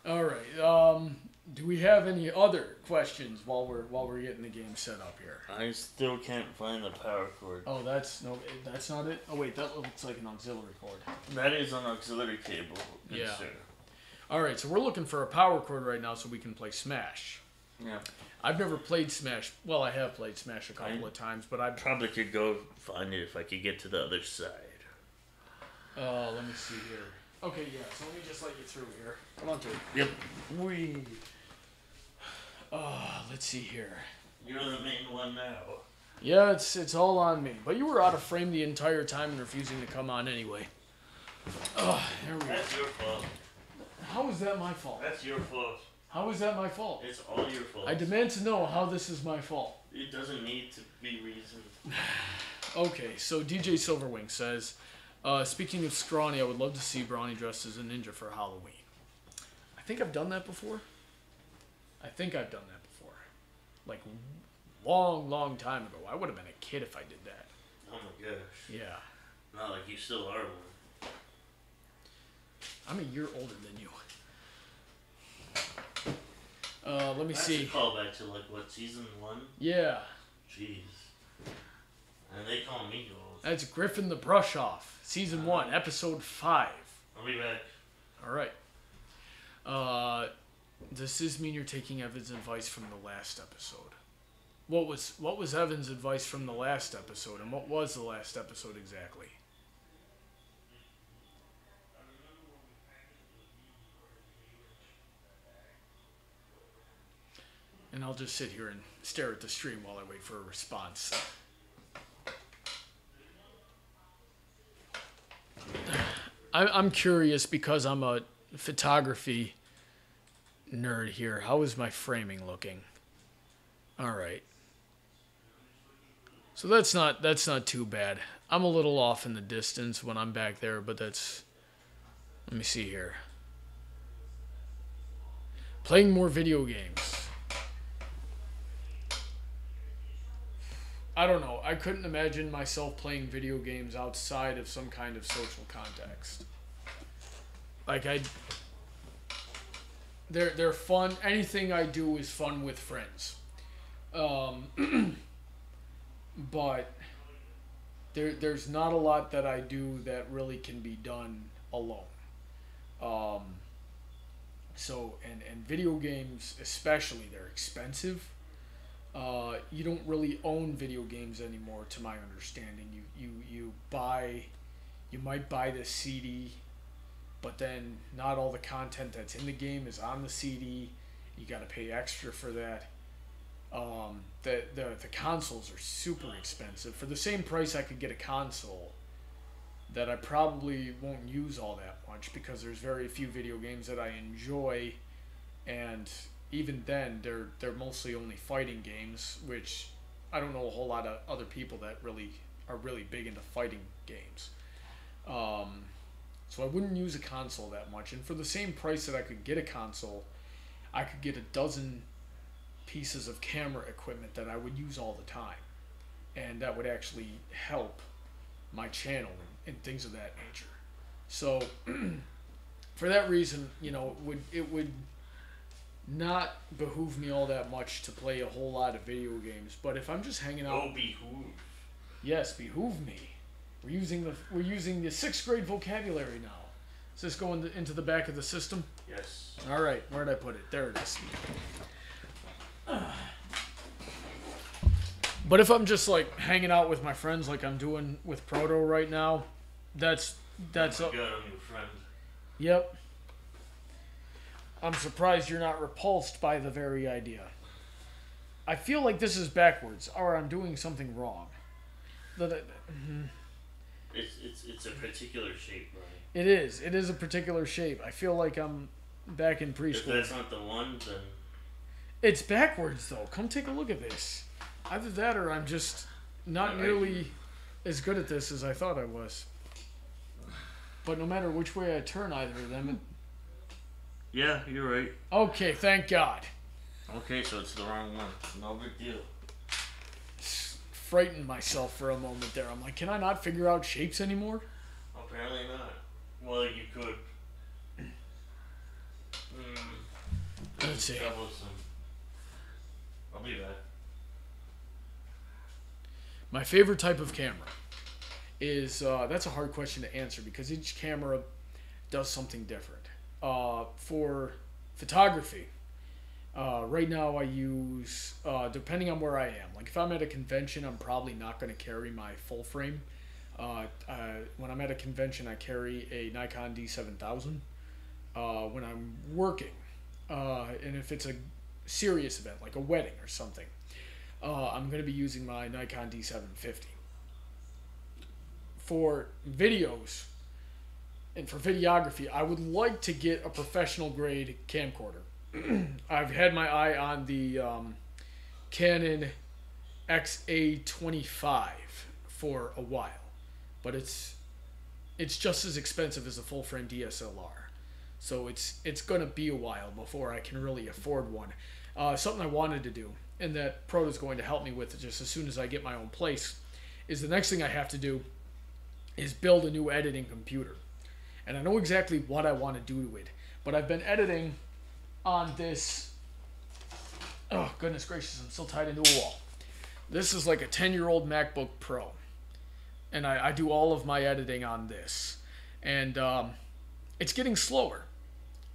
[SPEAKER 1] All right. Do we have any other questions while we're getting the game set up here?
[SPEAKER 2] I still can't find the power cord.
[SPEAKER 1] Oh, that's not it. Oh wait, that looks like an auxiliary cord.
[SPEAKER 2] That is an auxiliary cable.
[SPEAKER 1] Yeah.
[SPEAKER 2] Sir.
[SPEAKER 1] All right, so we're looking for a power cord right now so we can play Smash.
[SPEAKER 2] Yeah.
[SPEAKER 1] I've never played Smash. Well, I have played Smash a couple of times, but I
[SPEAKER 2] probably could go find it if I could get to the other side.
[SPEAKER 1] Let me see here. Okay, yeah. So let me just let you through here. Come on through.
[SPEAKER 2] Yep. Wee.
[SPEAKER 1] Let's see here.
[SPEAKER 2] You're the main one now.
[SPEAKER 1] Yeah, it's all on me. But you were out of frame the entire time and refusing to come on anyway. There we go.
[SPEAKER 2] That's your fault.
[SPEAKER 1] How is that my fault?
[SPEAKER 2] That's your fault.
[SPEAKER 1] How is that my fault?
[SPEAKER 2] It's all your fault.
[SPEAKER 1] I demand to know how this is my fault.
[SPEAKER 2] It doesn't need to be reasoned.
[SPEAKER 1] Okay, so DJ Silverwing says, speaking of scrawny, I would love to see Brawny dressed as a ninja for Halloween. I think I've done that before. Like, long time ago. I would have been a kid if I did that.
[SPEAKER 2] Oh my gosh.
[SPEAKER 1] Yeah.
[SPEAKER 2] Not like you still are one.
[SPEAKER 1] I'm a year older than you. Let me see.
[SPEAKER 2] That's a callback to, like, what, season 1?
[SPEAKER 1] Yeah.
[SPEAKER 2] Jeez. And they call me old.
[SPEAKER 1] That's Griffin the Brush Off. Season 1, episode 5.
[SPEAKER 2] I'll be back.
[SPEAKER 1] Alright. Does this mean you're taking Evan's advice from the last episode? What was Evan's advice from the last episode, and what was the last episode exactly? And I'll just sit here and stare at the stream while I wait for a response. I'm curious because I'm a photography nerd here. How is my framing looking? All right. So that's not too bad. I'm a little off in the distance when I'm back there, but that's... Let me see here. Playing more video games. I don't know. I couldn't imagine myself playing video games outside of some kind of social context. Like, they're fun. Anything I do is fun with friends. But there's not a lot that I do that really can be done alone. So, and video games especially, they're expensive. You don't really own video games anymore, to my understanding. You might buy the CD, but then not all the content that's in the game is on the CD. You got to pay extra for that. The consoles are super expensive. For the same price, I could get a console that I probably won't use all that much because there's very few video games that I enjoy, and even then, they're mostly only fighting games, which I don't know a whole lot of other people that really are really big into fighting games. So I wouldn't use a console that much. And for the same price that I could get a console, I could get a dozen pieces of camera equipment that I would use all the time. And that would actually help my channel and things of that nature. So for that reason, it would not behoove me all that much to play a whole lot of video games. But if I'm just hanging out...
[SPEAKER 2] Oh, behoove.
[SPEAKER 1] Yes, behoove me. We're using the 6th grade vocabulary now. Is this going into the back of the system?
[SPEAKER 2] Yes.
[SPEAKER 1] All right, where did I put it? There it is. But if I'm just like hanging out with my friends like I'm doing with Proto right now, that's
[SPEAKER 2] good, I'm your friend.
[SPEAKER 1] Yep. I'm surprised you're not repulsed by the very idea. I feel like this is backwards, or I'm doing something wrong.
[SPEAKER 2] It's a particular shape, right?
[SPEAKER 1] It is. It is a particular shape. I feel like I'm back in preschool.
[SPEAKER 2] If that's not the one, then...
[SPEAKER 1] It's backwards, though. Come take a look at this. Either that or I'm just not nearly as good at this as I thought I was. But no matter which way I turn either of them...
[SPEAKER 2] Yeah, you're right.
[SPEAKER 1] Okay, thank God.
[SPEAKER 2] Okay, so it's the wrong one. No big deal.
[SPEAKER 1] Frightened myself for a moment there. I'm like, can I not figure out shapes anymore?
[SPEAKER 2] Apparently not. Well, you could.
[SPEAKER 1] Let's see.
[SPEAKER 2] I'll be back.
[SPEAKER 1] My favorite type of camera is, that's a hard question to answer because each camera does something different. For photography, right now I use, depending on where I am, like if I'm at a convention, I'm probably not going to carry my full frame. When I'm at a convention, I carry a Nikon D7000. When I'm working, and if it's a serious event, like a wedding or something, I'm going to be using my Nikon D750. For videos and for videography, I would like to get a professional grade camcorder. I've had my eye on the Canon XA25 for a while, but it's just as expensive as a full frame DSLR. So it's going to be a while before I can really afford one. Something I wanted to do, and that Proto is going to help me with just as soon as I get my own place, is the next thing I have to do is build a new editing computer. And I know exactly what I want to do to it, but I've been editing on this... Oh, goodness gracious, I'm still tied into a wall. This is like a 10-year-old MacBook Pro. And I do all of my editing on this. And it's getting slower.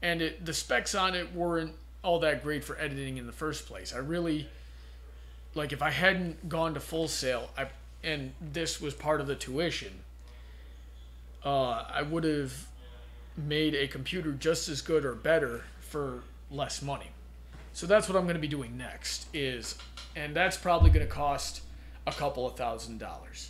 [SPEAKER 1] And the specs on it weren't all that great for editing in the first place. I really... Like, if I hadn't gone to Full Sail, and this was part of the tuition, I would have made a computer just as good or better for less money. So that's what I'm going to be doing next, and that's probably going to cost a couple of $1,000.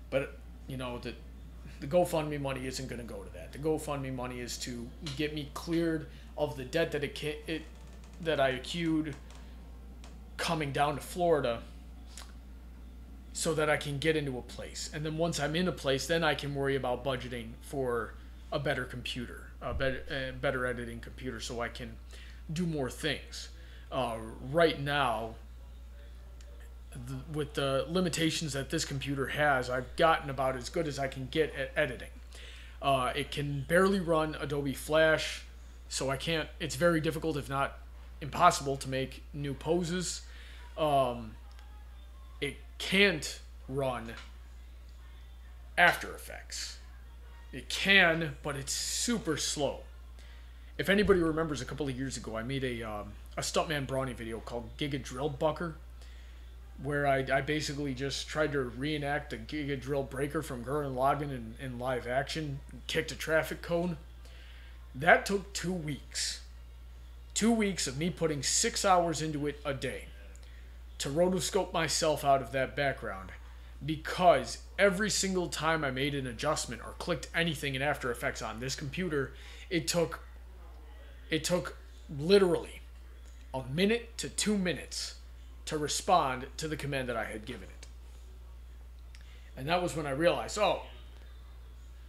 [SPEAKER 1] But, you know, the GoFundMe money isn't going to go to that. The GoFundMe money is to get me cleared of the debt that I accrued coming down to Florida, so that I can get into a place. And then once I'm in a place, then I can worry about budgeting for a better computer, a better editing computer, so I can do more things. Right now, with the limitations that this computer has, I've gotten about as good as I can get at editing. It can barely run Adobe Flash, so I can't... It's very difficult, if not impossible, to make new poses. It can't run After Effects. It can, but it's super slow. If anybody remembers, a couple of years ago, I made a Stuntman Brawny video called Giga Drill Bucker, where I basically just tried to reenact the Giga Drill Breaker from Gurren Lagann in live action, kicked a traffic cone. That took 2 weeks. 2 weeks of me putting 6 hours into it a day to rotoscope myself out of that background, because every single time I made an adjustment or clicked anything in After Effects on this computer, it took literally a minute to 2 minutes to respond to the command that I had given it. And that was when I realized, oh,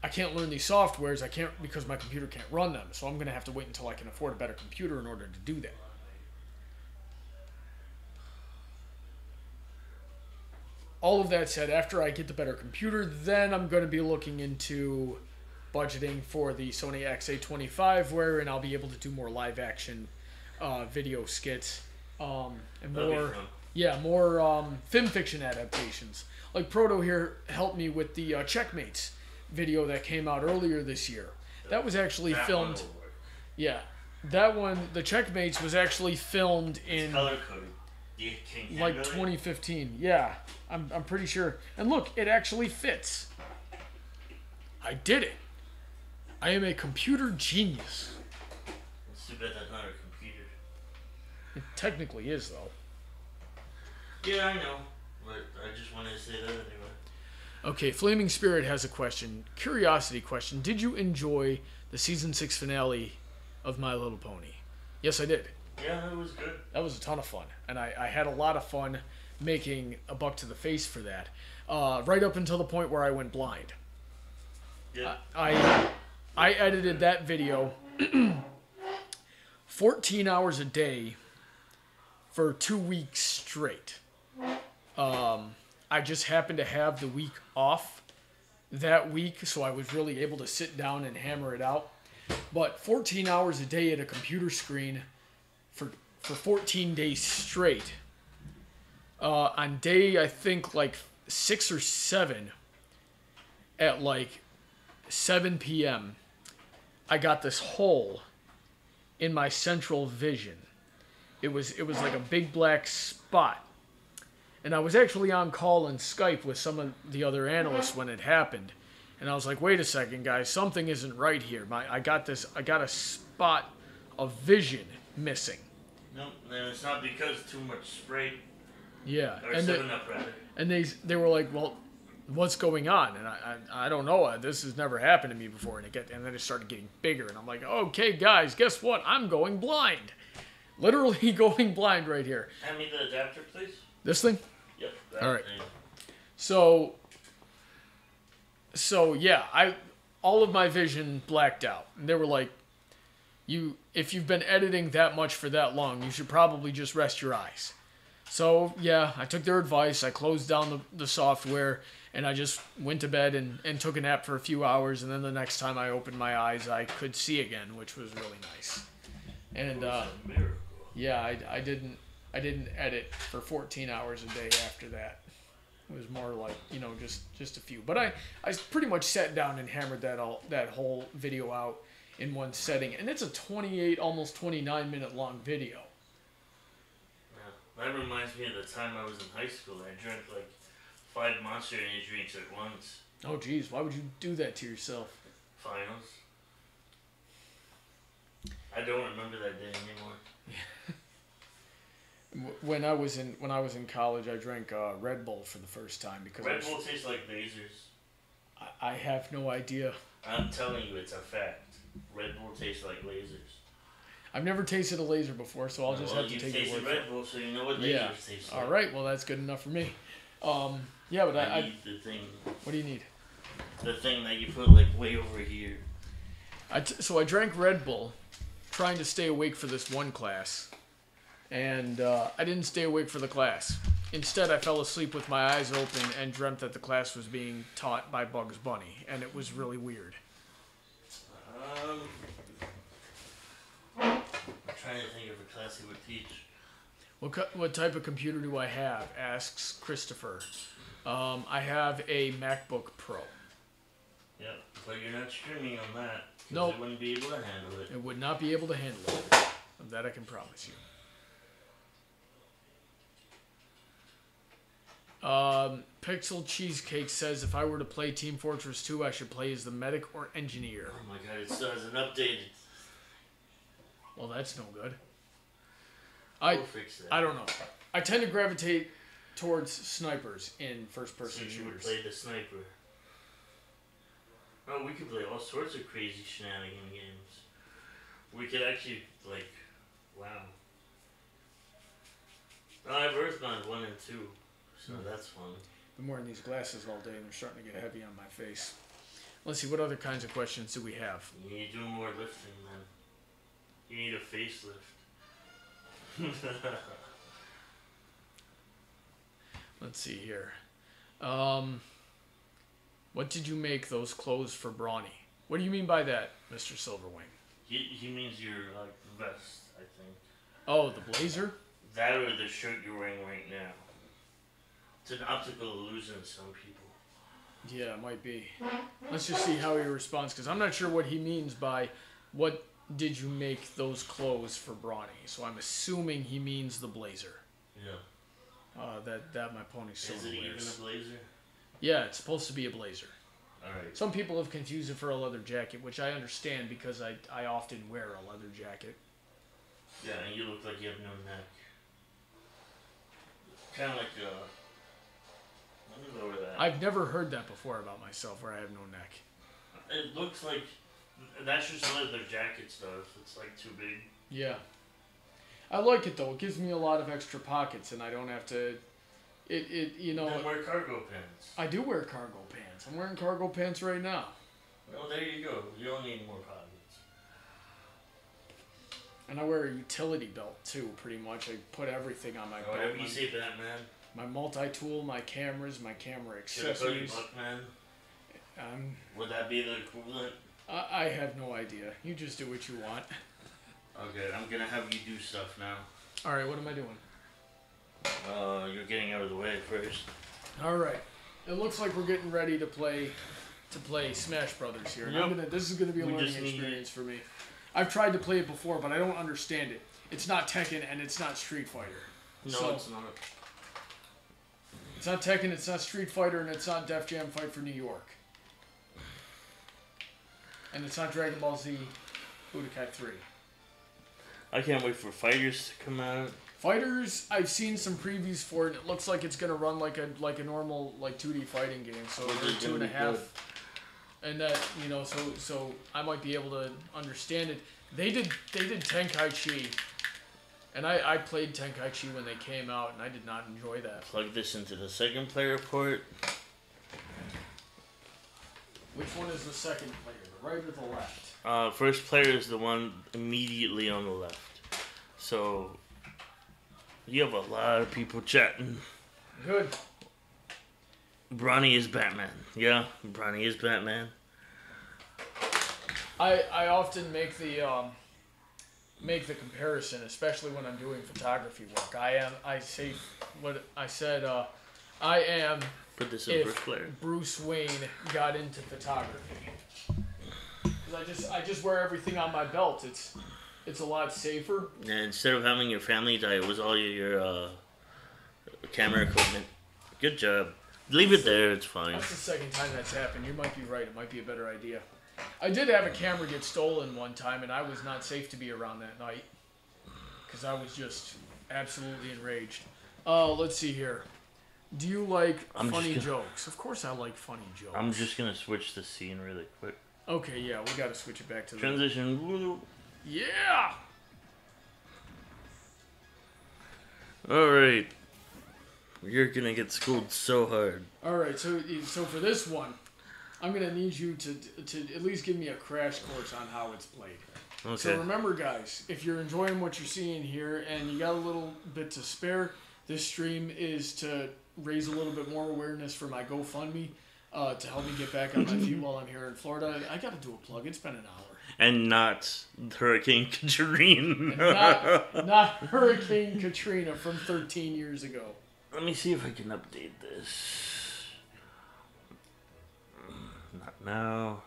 [SPEAKER 1] I can't learn these softwares, I can't, because my computer can't run them, so I'm going to have to wait until I can afford a better computer in order to do that. All of that said, after I get the better computer, then I'm going to be looking into budgeting for the Sony XA25, wherein I'll be able to do more live action video skits, and more FiMfiction adaptations. Like Proto here helped me with the Checkmates video that came out earlier this year. That was actually filmed. Yeah, that one, the Checkmates, was actually filmed in.
[SPEAKER 2] Color coded. Like
[SPEAKER 1] 2015. Yeah, I'm pretty sure. And look, it actually fits. I did it. I am a computer genius.
[SPEAKER 2] It's too bad that's not a computer.
[SPEAKER 1] It technically is, though.
[SPEAKER 2] Yeah, I know. But I just wanted to say that anyway.
[SPEAKER 1] Okay, Flaming Spirit has a question. Curiosity question. Did you enjoy the Season 6 finale of My Little Pony? Yes, I did.
[SPEAKER 2] Yeah, it was good.
[SPEAKER 1] That was a ton of fun. And I had a lot of fun making a buck to the face for that. Right up until the point where I went blind.
[SPEAKER 2] Yeah.
[SPEAKER 1] I edited that video 14 hours a day for 2 weeks straight. I just happened to have the week off that week, so I was really able to sit down and hammer it out. But 14 hours a day at a computer screen for 14 days straight. On day, I think, like 6 or 7, at like 7 p.m., I got this hole in my central vision. It was like a big black spot. And I was actually on call in Skype with some of the other analysts when it happened. And I was like, wait a second, guys, something isn't right here. I got a spot of vision missing.
[SPEAKER 2] No, and it's not because too much spray.
[SPEAKER 1] Yeah.
[SPEAKER 2] Or 7-Up, rather.
[SPEAKER 1] And they were like, well, what's going on? And I don't know. This has never happened to me before. And then it started getting bigger. And I'm like, okay, guys, guess what? I'm going blind. Literally going blind right here.
[SPEAKER 2] Hand me the adapter, please.
[SPEAKER 1] This thing?
[SPEAKER 2] Yep.
[SPEAKER 1] All right.
[SPEAKER 2] Thing.
[SPEAKER 1] So yeah, all of my vision blacked out. And they were like, if you've been editing that much for that long, you should probably just rest your eyes. So yeah, I took their advice. I closed down the software, and I just went to bed and took a nap for a few hours. And then the next time I opened my eyes, I could see again, which was really nice. And yeah, I didn't edit for 14 hours a day after that. It was more like, just a few. But I pretty much sat down and hammered that whole video out in one setting. And it's a 28, almost 29 minute long video.
[SPEAKER 2] Yeah, that reminds me of the time I was in high school. I drank like 5 Monster Energy drinks at once.
[SPEAKER 1] Oh, geez. Why would you do that to yourself?
[SPEAKER 2] Finals. I don't remember that day anymore.
[SPEAKER 1] When I was in college, I drank Red Bull for the first time because
[SPEAKER 2] Red Bull tastes like lasers.
[SPEAKER 1] I have no idea.
[SPEAKER 2] I'm telling you, it's a fact. Red Bull tastes like lasers.
[SPEAKER 1] I've never tasted a laser before, so I'll just have to take your word for it.
[SPEAKER 2] Red Bull, so you know what lasers taste like.
[SPEAKER 1] All right, well that's good enough for me. Yeah, but
[SPEAKER 2] I need the thing.
[SPEAKER 1] What do you need?
[SPEAKER 2] The thing that you put like way over here.
[SPEAKER 1] So I drank Red Bull, trying to stay awake for this one class. And I didn't stay awake for the class. Instead, I fell asleep with my eyes open and dreamt that the class was being taught by Bugs Bunny, and it was really weird.
[SPEAKER 2] I'm trying to think of a class he would teach.
[SPEAKER 1] What type of computer do I have? Asks Christopher. I have a MacBook Pro.
[SPEAKER 2] Yeah, but you're not streaming on that.
[SPEAKER 1] No.
[SPEAKER 2] It wouldn't be able to handle it.
[SPEAKER 1] It would not be able to handle it. That I can promise you. Pixel Cheesecake says if I were to play Team Fortress 2, I should play as the medic or engineer.
[SPEAKER 2] Oh my god, it still hasn't updated.
[SPEAKER 1] Well, that's no good.
[SPEAKER 2] We'll fix that.
[SPEAKER 1] I don't know. I tend to gravitate towards snipers in first-person shooters.
[SPEAKER 2] So you would play the sniper. Oh, we could play all sorts of crazy shenanigan games. We could actually, like, wow. I have Earthbound 1 and 2, so that's fun.
[SPEAKER 1] Been wearing these glasses all day and they're starting to get heavy on my face. Let's see, what other kinds of questions do we have?
[SPEAKER 2] You need to do more lifting, man. You need a facelift.
[SPEAKER 1] Let's see here. What did you make those clothes for Brawny? What do you mean by that, Mr. Silverwing?
[SPEAKER 2] He means your vest, I think.
[SPEAKER 1] Oh, the blazer?
[SPEAKER 2] That or the shirt you're wearing right now. It's an optical illusion to some people.
[SPEAKER 1] Yeah, it might be. Let's just see how he responds, because I'm not sure what he means by what did you make those clothes for Brawny. So I'm assuming he means the blazer.
[SPEAKER 2] Yeah.
[SPEAKER 1] That my pony Sona
[SPEAKER 2] Is it
[SPEAKER 1] wears.
[SPEAKER 2] even a blazer?
[SPEAKER 1] Yeah, it's supposed to be a blazer.
[SPEAKER 2] Alright.
[SPEAKER 1] Some people have confused it for a leather jacket, which I understand because I often wear a leather jacket.
[SPEAKER 2] Yeah, and you look like you have no neck. Kind of like let me lower that.
[SPEAKER 1] I've never heard that before about myself, where I have no neck.
[SPEAKER 2] It looks like that's just leather jacket stuff. It's like too big.
[SPEAKER 1] Yeah. I like it though. It gives me a lot of extra pockets, and I don't have to. You know.
[SPEAKER 2] Then wear cargo pants.
[SPEAKER 1] I do wear cargo pants. I'm wearing cargo pants right now.
[SPEAKER 2] Well, there you go. You don't need more pockets.
[SPEAKER 1] And I wear a utility belt too, pretty much. I put everything on my belt.
[SPEAKER 2] Whatever you say, Batman.
[SPEAKER 1] My multi-tool, my cameras, my camera
[SPEAKER 2] Should I
[SPEAKER 1] accessories.
[SPEAKER 2] call you Buckman? Would that be the equivalent?
[SPEAKER 1] I have no idea. You just do what you want.
[SPEAKER 2] Okay, I'm gonna have you do stuff now.
[SPEAKER 1] Alright, what am I doing?
[SPEAKER 2] You're getting out of the way first.
[SPEAKER 1] Alright. It looks like we're getting ready to play Smash Brothers here.
[SPEAKER 2] Yep.
[SPEAKER 1] This is gonna be a learning experience for me. I've tried to play it before, but I don't understand it. It's not Tekken and it's not Street Fighter.
[SPEAKER 2] No, it's not.
[SPEAKER 1] It's not Tekken, it's not Street Fighter, and it's not Def Jam Fight for New York. And it's not Dragon Ball Z Budokai 3.
[SPEAKER 2] I can't wait for Fighters to come out. Fighters,
[SPEAKER 1] I've seen some previews for it. It looks like it's gonna run like a normal 2D fighting game. So we're 2.5. And that, you know, so I might be able to understand it. They did Tenkaichi, and I played Tenkaichi when they came out, and I did not enjoy that.
[SPEAKER 2] Plug this into the second player port.
[SPEAKER 1] Which one is the second player, the right or the left?
[SPEAKER 2] First player is the one immediately on the left. So you have a lot of people chatting.
[SPEAKER 1] Good.
[SPEAKER 2] Brawny is Batman. Yeah, Brawny is Batman.
[SPEAKER 1] I often make the comparison, especially when I'm doing photography work. I say what I said. I am.
[SPEAKER 2] Put this in first player.
[SPEAKER 1] Bruce Wayne got into photography. Because I just wear everything on my belt. It's a lot safer.
[SPEAKER 2] And instead of having your family die, it was all your camera equipment. Good job. Leave it there, it's fine.
[SPEAKER 1] That's the second time that's happened. You might be right. It might be a better idea. I did have a camera get stolen one time, and I was not safe to be around that night. Because I was just absolutely enraged. Let's see here. Do you like funny jokes? Of course I like funny jokes.
[SPEAKER 2] I'm just going to switch the scene really quick.
[SPEAKER 1] Okay, yeah, we got to switch it back to
[SPEAKER 2] transition.
[SPEAKER 1] Yeah!
[SPEAKER 2] Alright. You're gonna get schooled so hard.
[SPEAKER 1] Alright, so for this one, I'm gonna need you to at least give me a crash course on how it's played. Okay. So remember, guys, if you're enjoying what you're seeing here and you got a little bit to spare, this stream is to raise a little bit more awareness for my Gofundme to help me get back on my feet while I'm here in Florida. I gotta do a plug. It's been an hour.
[SPEAKER 2] And not Hurricane Katrina.
[SPEAKER 1] not Hurricane Katrina from 13 years ago.
[SPEAKER 2] Let me see if I can update this. Not now.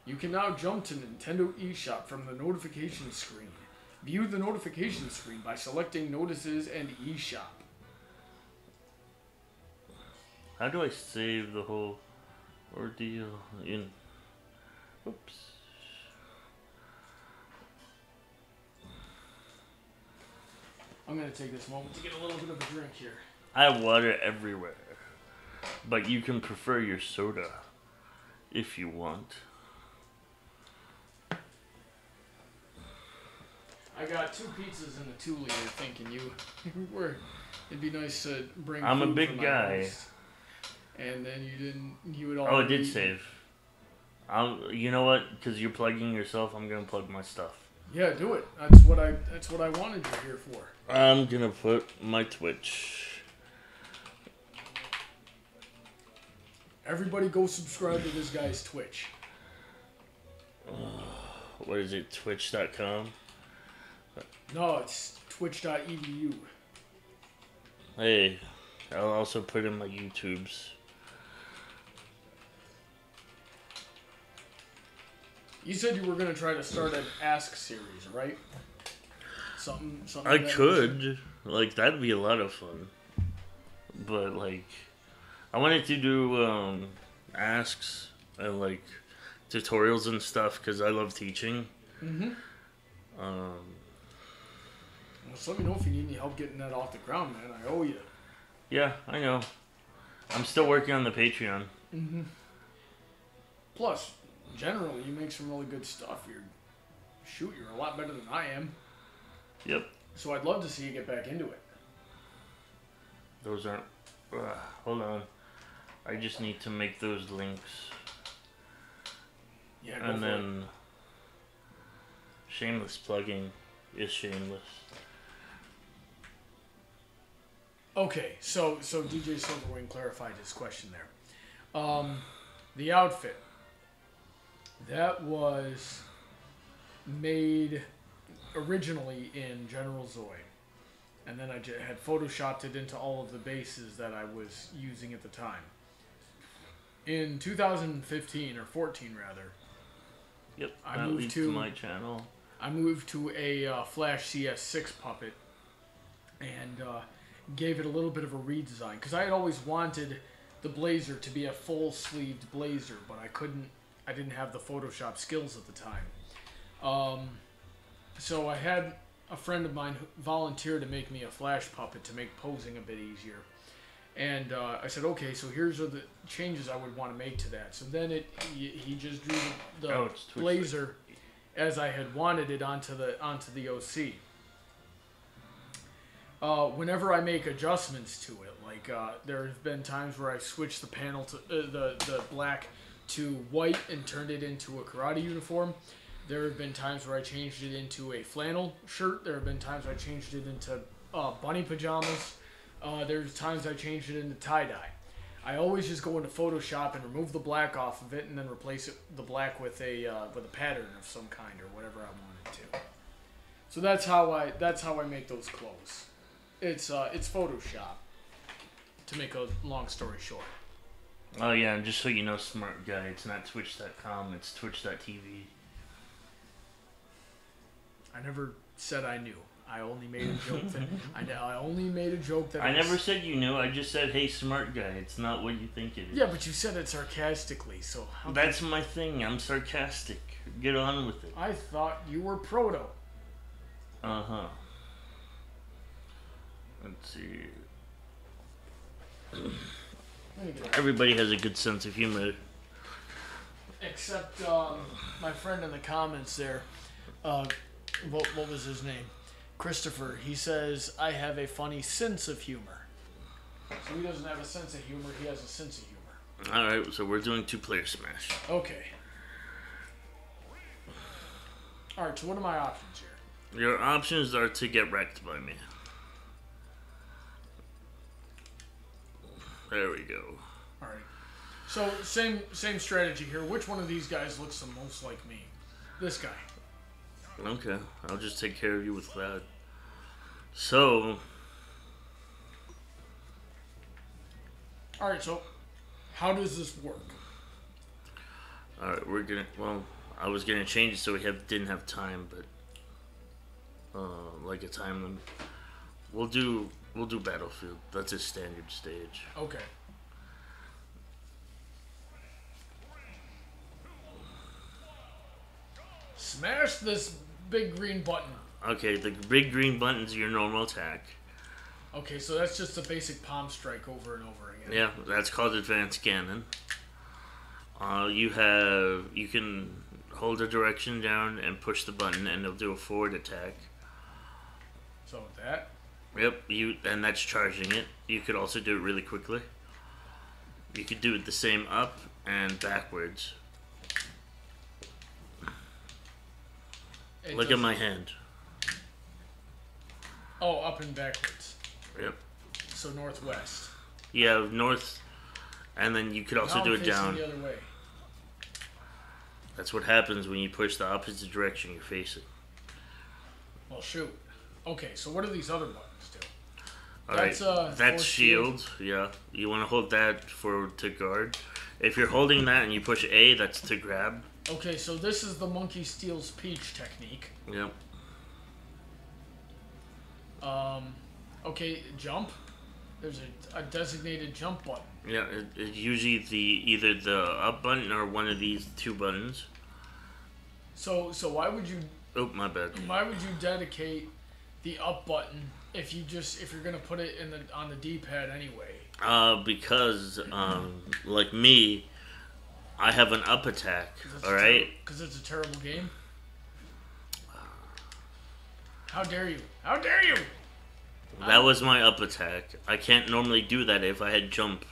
[SPEAKER 1] You can now jump to Nintendo eShop from the notification screen. View the notification screen by selecting Notices and eShop.
[SPEAKER 2] How do I save the whole ordeal in... Oops.
[SPEAKER 1] I'm going to take this moment to get a little bit of a drink here.
[SPEAKER 2] I have water everywhere. But you can prefer your soda if you want.
[SPEAKER 1] I got 2 pizzas in the 2-liter thinking it'd be nice to bring
[SPEAKER 2] I'm
[SPEAKER 1] food
[SPEAKER 2] a big
[SPEAKER 1] for my
[SPEAKER 2] guy.
[SPEAKER 1] host. And then you would all.
[SPEAKER 2] Oh, it did save. You know what? Because you're plugging yourself, I'm going to plug my stuff.
[SPEAKER 1] Yeah, do it. That's what I wanted you here for.
[SPEAKER 2] I'm gonna put my Twitch.
[SPEAKER 1] Everybody go subscribe to this guy's Twitch.
[SPEAKER 2] What is it? Twitch.com?
[SPEAKER 1] No, it's twitch.edu.
[SPEAKER 2] Hey, I'll also put in my YouTubes.
[SPEAKER 1] You said you were going to try to start an Ask series, right? Something.
[SPEAKER 2] I could. Like, that'd be a lot of fun. But, like, I wanted to do asks and, like, tutorials and stuff because I love teaching.
[SPEAKER 1] Mm-hmm. Just let me know if you need any help getting that off the ground, man. I owe you.
[SPEAKER 2] Yeah, I know. I'm still working on the Patreon.
[SPEAKER 1] Mm-hmm. Plus, generally, you make some really good stuff. You're a lot better than I am.
[SPEAKER 2] Yep.
[SPEAKER 1] So I'd love to see you get back into it.
[SPEAKER 2] Those aren't... hold on. I just need to make those links.
[SPEAKER 1] Yeah, go
[SPEAKER 2] and
[SPEAKER 1] for
[SPEAKER 2] then... Shameless plugging is shameless.
[SPEAKER 1] Okay, so DJ Silverwing clarified his question there. The outfit. That was made originally in General Zoid. And then I had photoshopped it into all of the bases that I was using at the time. In 2015, or 14 rather.
[SPEAKER 2] Yep,
[SPEAKER 1] I moved to
[SPEAKER 2] my channel.
[SPEAKER 1] I moved to a Flash CS6 puppet and gave it a little bit of a redesign. Because I had always wanted the blazer to be a full-sleeved blazer, but I didn't have the Photoshop skills at the time. So I had a friend of mine who volunteered to make me a Flash puppet to make posing a bit easier. And I said, okay, so here's the changes I would want to make to that. So then he just drew the blazer as I had wanted it onto the OC. Whenever I make adjustments to it, like there have been times where I switched the panel to the black to white and turned it into a karate uniform. There have been times where I changed it into a flannel shirt. There have been times I changed it into bunny pajamas. There's times I changed it into tie-dye. I always just go into Photoshop and remove the black off of it and then replace the black with a pattern of some kind or whatever I wanted to. So that's how I make those clothes. It's Photoshop, to make a long story short.
[SPEAKER 2] Oh yeah, and just so you know, smart guy, it's not Twitch.com, it's Twitch.tv.
[SPEAKER 1] I never said I knew. I only made a joke that I only made a joke that
[SPEAKER 2] I never said you knew. I just said, "Hey, smart guy." It's not what you think it is.
[SPEAKER 1] Yeah, but you said it sarcastically, so
[SPEAKER 2] that's my thing. I'm sarcastic. Get on with it.
[SPEAKER 1] I thought you were Proto.
[SPEAKER 2] Uh-huh. Let's see. Everybody has a good sense of humor.
[SPEAKER 1] Except my friend in the comments there. What was his name? Christopher. He says, I have a funny sense of humor. So he doesn't have a sense of humor, he has a sense of humor.
[SPEAKER 2] Alright, so we're doing 2-player Smash.
[SPEAKER 1] Okay. Alright, so what are my options here?
[SPEAKER 2] Your options are to get wrecked by me. There we go.
[SPEAKER 1] Alright. So, same strategy here. Which one of these guys looks the most like me? This guy.
[SPEAKER 2] Okay, I'll just take care of you with that. So...
[SPEAKER 1] Alright, so how does this work?
[SPEAKER 2] Alright, we're gonna... Well, I was gonna change it so we didn't have time, but... like a time limit. We'll do Battlefield. That's a standard stage.
[SPEAKER 1] Okay. Smash this big green button.
[SPEAKER 2] Okay, the big green button's your normal attack.
[SPEAKER 1] Okay, so that's just a basic palm strike over and over again.
[SPEAKER 2] Yeah, that's called advanced cannon. You can hold the direction down and push the button and it'll do a forward attack.
[SPEAKER 1] So with that?
[SPEAKER 2] Yep, and that's charging it. You could also do it really quickly. You could do it the same up and backwards. Look at my hand.
[SPEAKER 1] Oh, up and backwards.
[SPEAKER 2] Yep.
[SPEAKER 1] So northwest.
[SPEAKER 2] Yeah, north, and then you could also do it down.
[SPEAKER 1] The other way.
[SPEAKER 2] That's what happens when you push the opposite direction you're facing.
[SPEAKER 1] Well, shoot. Okay, so what do these other buttons do?
[SPEAKER 2] Alright, that's shield. Yeah, you want to hold that to guard. If you're holding that and you push A, that's to grab.
[SPEAKER 1] Okay, so this is the monkey steals peach technique.
[SPEAKER 2] Yep.
[SPEAKER 1] Okay, jump. There's a designated jump button.
[SPEAKER 2] Yeah, it's usually either the up button or one of these two buttons.
[SPEAKER 1] So why would you?
[SPEAKER 2] Oh, my bad.
[SPEAKER 1] Why would you dedicate the up button if you're gonna put it on the D-pad anyway?
[SPEAKER 2] Because like me, I have an up attack. All right.
[SPEAKER 1] Because it's a terrible game. How dare you? How dare you?
[SPEAKER 2] That was my up attack. I can't normally do that if I had jump.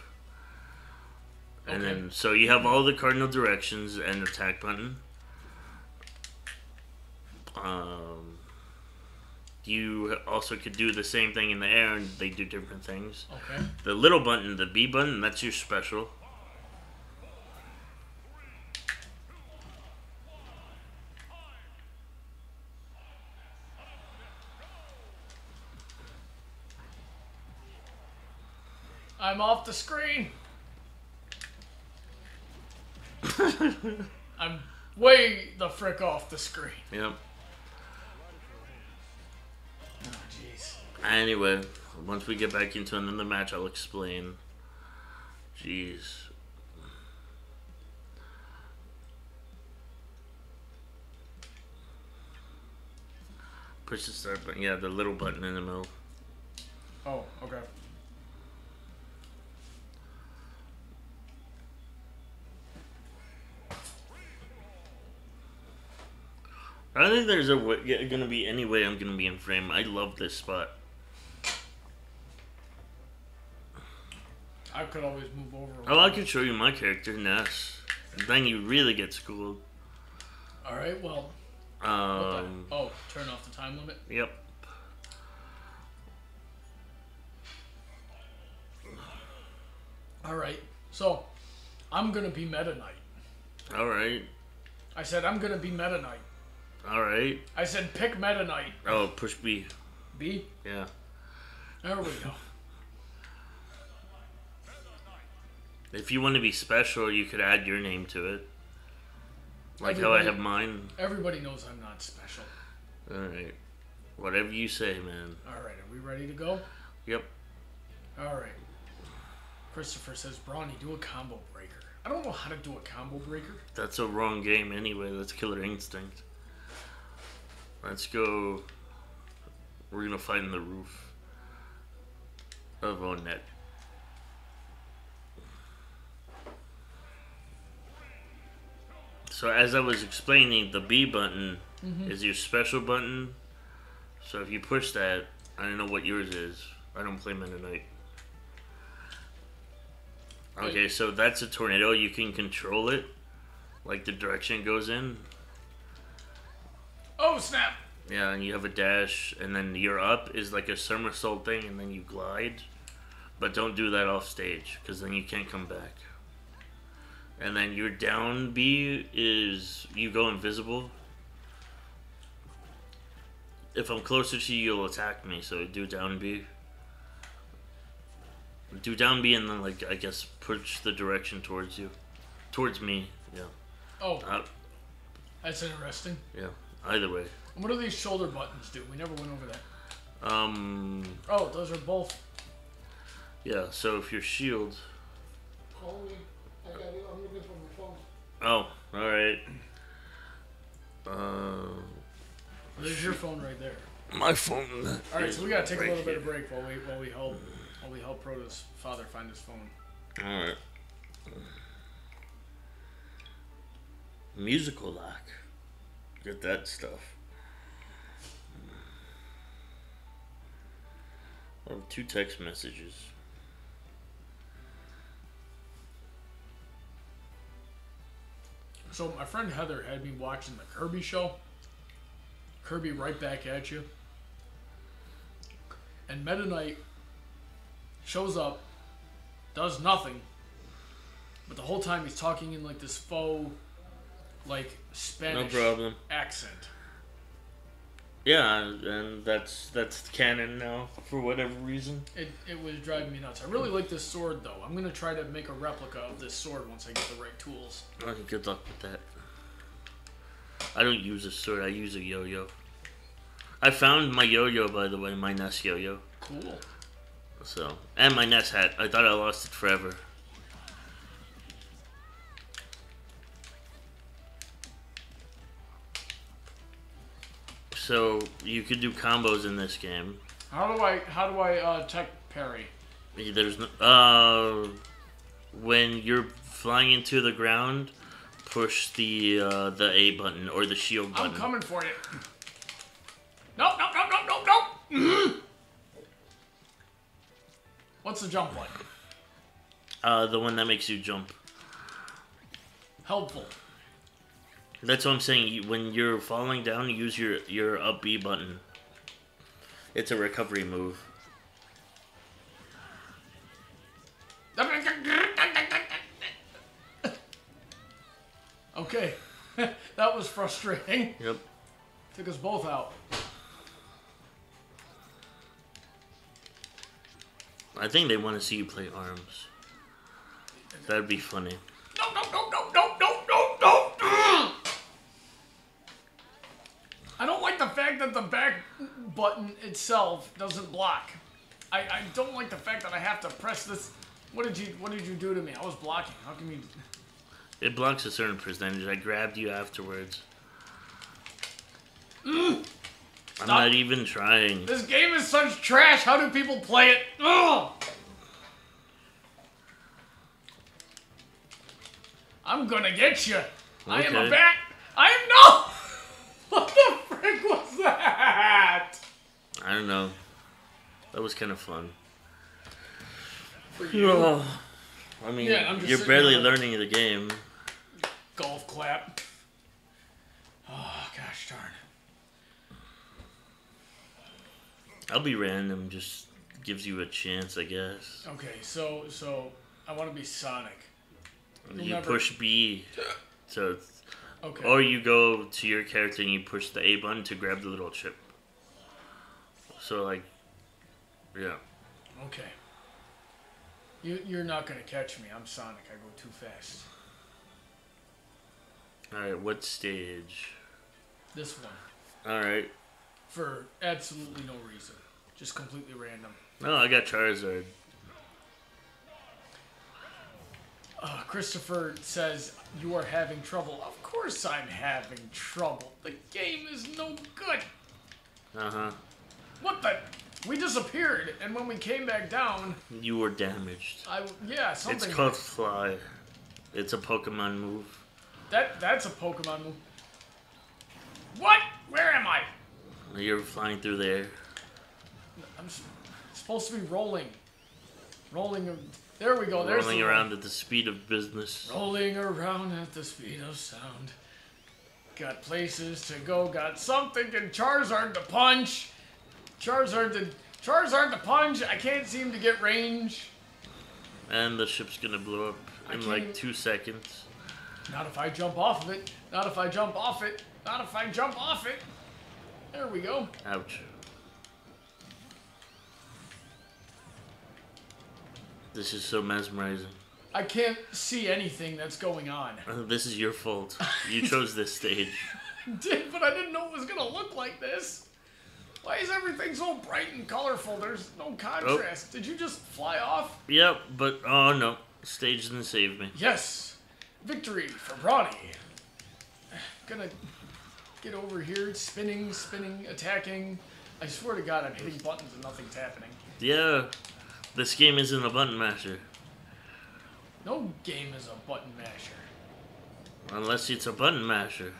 [SPEAKER 2] And then, so you have all the cardinal directions and attack button. You also could do the same thing in the air, and they do different things.
[SPEAKER 1] Okay.
[SPEAKER 2] The little button, the B button, that's your special.
[SPEAKER 1] I'm off the screen. I'm way the frick off the screen.
[SPEAKER 2] Yep.
[SPEAKER 1] Oh, jeez.
[SPEAKER 2] Anyway, once we get back into another match, I'll explain. Jeez. Push the start button. Yeah, the little button in the middle.
[SPEAKER 1] Oh, okay.
[SPEAKER 2] I don't think there's gonna be any way I'm gonna be in frame. I love this spot.
[SPEAKER 1] I could always move over.
[SPEAKER 2] Oh, I could show you my character, Ness. Then you really get schooled.
[SPEAKER 1] Alright, well. Oh, turn off the time limit?
[SPEAKER 2] Yep.
[SPEAKER 1] Alright, so I'm gonna be Meta Knight.
[SPEAKER 2] Alright.
[SPEAKER 1] I said I'm gonna be Meta Knight.
[SPEAKER 2] Alright.
[SPEAKER 1] I said pick Meta Knight.
[SPEAKER 2] Oh, push B.
[SPEAKER 1] B?
[SPEAKER 2] Yeah.
[SPEAKER 1] There we go.
[SPEAKER 2] If you want to be special, you could add your name to it. Like how I have mine.
[SPEAKER 1] Everybody knows I'm not special.
[SPEAKER 2] Alright. Whatever you say, man.
[SPEAKER 1] Alright, are we ready to go?
[SPEAKER 2] Yep.
[SPEAKER 1] Alright. Christopher says, Brawny, do a combo breaker. I don't know how to do a combo breaker.
[SPEAKER 2] That's a wrong game anyway. That's Killer Instinct. Let's go. We're gonna fight in the roof of Onet. So as I was explaining, the B button is your special button. So if you push that, I don't know what yours is. I don't play Meta Knight. Okay, so that's a tornado. You can control it, like the direction it goes in.
[SPEAKER 1] Oh, snap!
[SPEAKER 2] Yeah, and you have a dash, and then your up is like a somersault thing, and then you glide. But don't do that off stage, because then you can't come back. And then your down B is you go invisible. If I'm closer to you, you'll attack me, so do down B. Do down B and then, like, I guess, push the direction towards you. Towards me, yeah.
[SPEAKER 1] Oh, that's interesting.
[SPEAKER 2] Yeah, either way.
[SPEAKER 1] What do these shoulder buttons do? We never went over that.
[SPEAKER 2] Oh,
[SPEAKER 1] those are both.
[SPEAKER 2] Yeah, so if your shield...
[SPEAKER 3] Call me. I'm looking for my phone.
[SPEAKER 2] Oh, alright.
[SPEAKER 1] There's your phone right there.
[SPEAKER 2] My phone.
[SPEAKER 1] Alright, so we gotta take a little bit of break while we help Proto's father find his phone.
[SPEAKER 2] Alright. Musical lock. Get that stuff. I have 2 text messages.
[SPEAKER 1] So my friend Heather had me watching the Kirby show. Kirby Right Back at You. And Meta Knight shows up, does nothing, but the whole time he's talking in like this faux, like Spanish accent.
[SPEAKER 2] Yeah, and that's canon now for whatever reason.
[SPEAKER 1] It was driving me nuts. I really like this sword though. I'm gonna try to make a replica of this sword once I get the right tools.
[SPEAKER 2] Okay, good luck with that. I don't use a sword. I use a yo-yo. I found my yo-yo, by the way, my Nest yo-yo.
[SPEAKER 1] Cool.
[SPEAKER 2] So, and my Ness hat. I thought I lost it forever. So you could do combos in this game.
[SPEAKER 1] How do I tech parry?
[SPEAKER 2] There's no, when you're flying into the ground, push the A button or the shield button.
[SPEAKER 1] I'm coming for you. Nope. Mm-hmm. What's the jump like?
[SPEAKER 2] The one that makes you jump.
[SPEAKER 1] Helpful.
[SPEAKER 2] That's what I'm saying. When you're falling down, use your up B button. It's a recovery move.
[SPEAKER 1] Okay. That was frustrating.
[SPEAKER 2] Yep.
[SPEAKER 1] Took us both out.
[SPEAKER 2] I think they want to see you play arms. That'd be funny.
[SPEAKER 1] No. I don't like the fact that the back button itself doesn't block. I don't like the fact that I have to press this. What did you do to me? I was blocking. How can you?
[SPEAKER 2] It blocks a certain percentage. I grabbed you afterwards. I'm not even trying.
[SPEAKER 1] This game is such trash. How do people play it? Ugh! I'm gonna get you. Okay. I am a bat. I am no. What the frick was that?
[SPEAKER 2] I don't know. That was kind of fun.
[SPEAKER 1] For you.
[SPEAKER 2] I mean,
[SPEAKER 1] yeah,
[SPEAKER 2] you're barely learning the game.
[SPEAKER 1] Golf clap. Oh, gosh darn.
[SPEAKER 2] I'll be random, just gives you a chance, I guess.
[SPEAKER 1] Okay, so I want to be Sonic.
[SPEAKER 2] You push B, so it's,
[SPEAKER 1] okay.
[SPEAKER 2] Or you go to your character and you push the A button to grab the little chip. So like, yeah.
[SPEAKER 1] Okay. You're not gonna catch me. I'm Sonic. I go too fast.
[SPEAKER 2] All right, what stage?
[SPEAKER 1] This one.
[SPEAKER 2] All right.
[SPEAKER 1] For absolutely no reason. Just completely random.
[SPEAKER 2] No, I got Charizard.
[SPEAKER 1] Christopher says, you are having trouble. Of course I'm having trouble. The game is no good.
[SPEAKER 2] Uh-huh.
[SPEAKER 1] What the? We disappeared, and when we came back down...
[SPEAKER 2] You were damaged.
[SPEAKER 1] Yeah, something...
[SPEAKER 2] It's called Fly. It's a Pokemon move.
[SPEAKER 1] That's a Pokemon move. What? Where am I?
[SPEAKER 2] You're flying through the air.
[SPEAKER 1] I'm supposed to be rolling. There we go. There's
[SPEAKER 2] rolling around at the speed of business.
[SPEAKER 1] Rolling around at the speed of sound. Got places to go. Got something and Charizard to punch. Charizard to punch. I can't seem to get range.
[SPEAKER 2] And the ship's gonna blow up in like 2 seconds.
[SPEAKER 1] Not if I jump off of it. Not if I jump off it. Not if I jump off it. There we go.
[SPEAKER 2] Ouch. This is so mesmerizing.
[SPEAKER 1] I can't see anything that's going on.
[SPEAKER 2] This is your fault. You chose this stage.
[SPEAKER 1] I did, but I didn't know it was gonna look like this. Why is everything so bright and colorful? There's no contrast. Oh. Did you just fly off?
[SPEAKER 2] Yep, but oh no. Stage didn't save me.
[SPEAKER 1] Yes. Victory for Brawny. Gonna get over here, spinning, attacking. I swear to God, I'm hitting buttons and nothing's happening.
[SPEAKER 2] Yeah. This game isn't a button masher.
[SPEAKER 1] No game is a button masher.
[SPEAKER 2] Unless it's a button masher.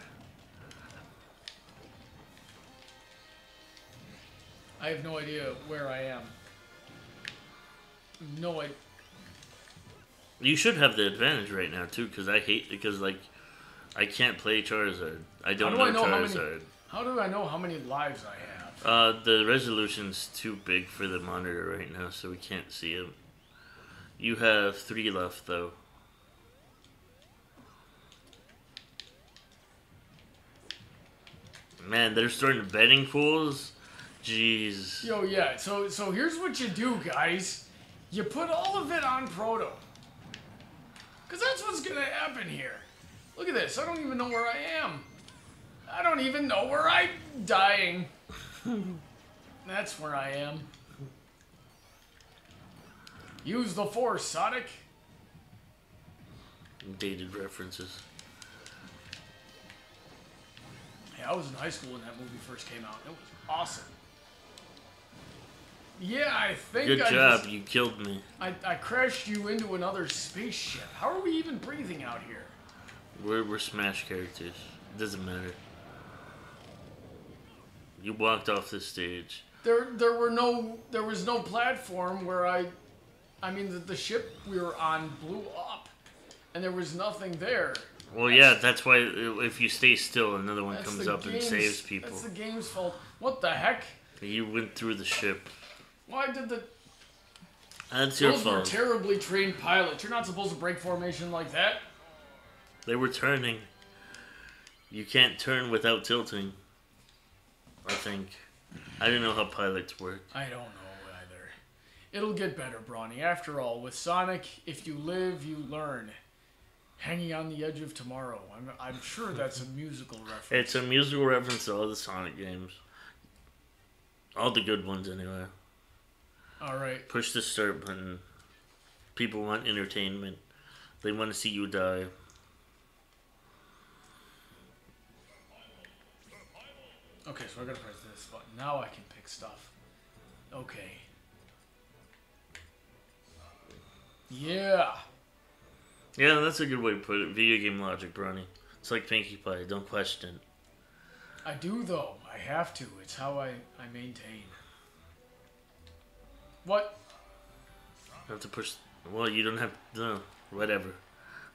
[SPEAKER 1] I have no idea where I am. No idea.
[SPEAKER 2] You should have the advantage right now too, because I can't play Charizard. I don't know Charizard.
[SPEAKER 1] How do I know how many lives I have?
[SPEAKER 2] The resolution's too big for the monitor right now, so we can't see him. You have 3 left, though. Man, they're starting betting pools? Jeez.
[SPEAKER 1] Yo, yeah, so here's what you do, guys. You put all of it on Proto. Because that's what's going to happen here. Look at this. I don't even know where I am. I don't even know where I'm dying. That's where I am. Use the Force, Sonic.
[SPEAKER 2] Dated references.
[SPEAKER 1] Yeah, I was in high school when that movie first came out. It was awesome. Yeah, I think
[SPEAKER 2] Good job, you killed me.
[SPEAKER 1] I crashed you into another spaceship. How are we even breathing out here?
[SPEAKER 2] We're Smash characters. It doesn't matter. You walked off the stage.
[SPEAKER 1] There was no platform where I mean the ship we were on blew up, and there was nothing there.
[SPEAKER 2] Well, yeah, that's why if you stay still, another one comes up and saves people.
[SPEAKER 1] That's the game's fault. What the heck?
[SPEAKER 2] You went through the ship.
[SPEAKER 1] Why did the...
[SPEAKER 2] That's your fault.
[SPEAKER 1] Those were terribly trained pilots. You're not supposed to break formation like that.
[SPEAKER 2] They were turning. You can't turn without tilting. I think. I don't know how pilots work.
[SPEAKER 1] I don't know either. It'll get better, Brawny. After all, with Sonic, if you live, you learn. Hanging on the Edge of Tomorrow. I'm sure that's a musical reference.
[SPEAKER 2] It's a musical reference to all the Sonic games. All the good ones, anyway.
[SPEAKER 1] Alright.
[SPEAKER 2] Push the start button. People want entertainment. They want to see you die.
[SPEAKER 1] Okay, so I gotta press this button. Now I can pick stuff. Okay. Yeah.
[SPEAKER 2] Yeah, that's a good way to put it. Video game logic, Brawny. It's like Pinkie Pie. Don't question.
[SPEAKER 1] I do, though. I have to. It's how I maintain. What?
[SPEAKER 2] You have to push... Well, you don't have... No, whatever.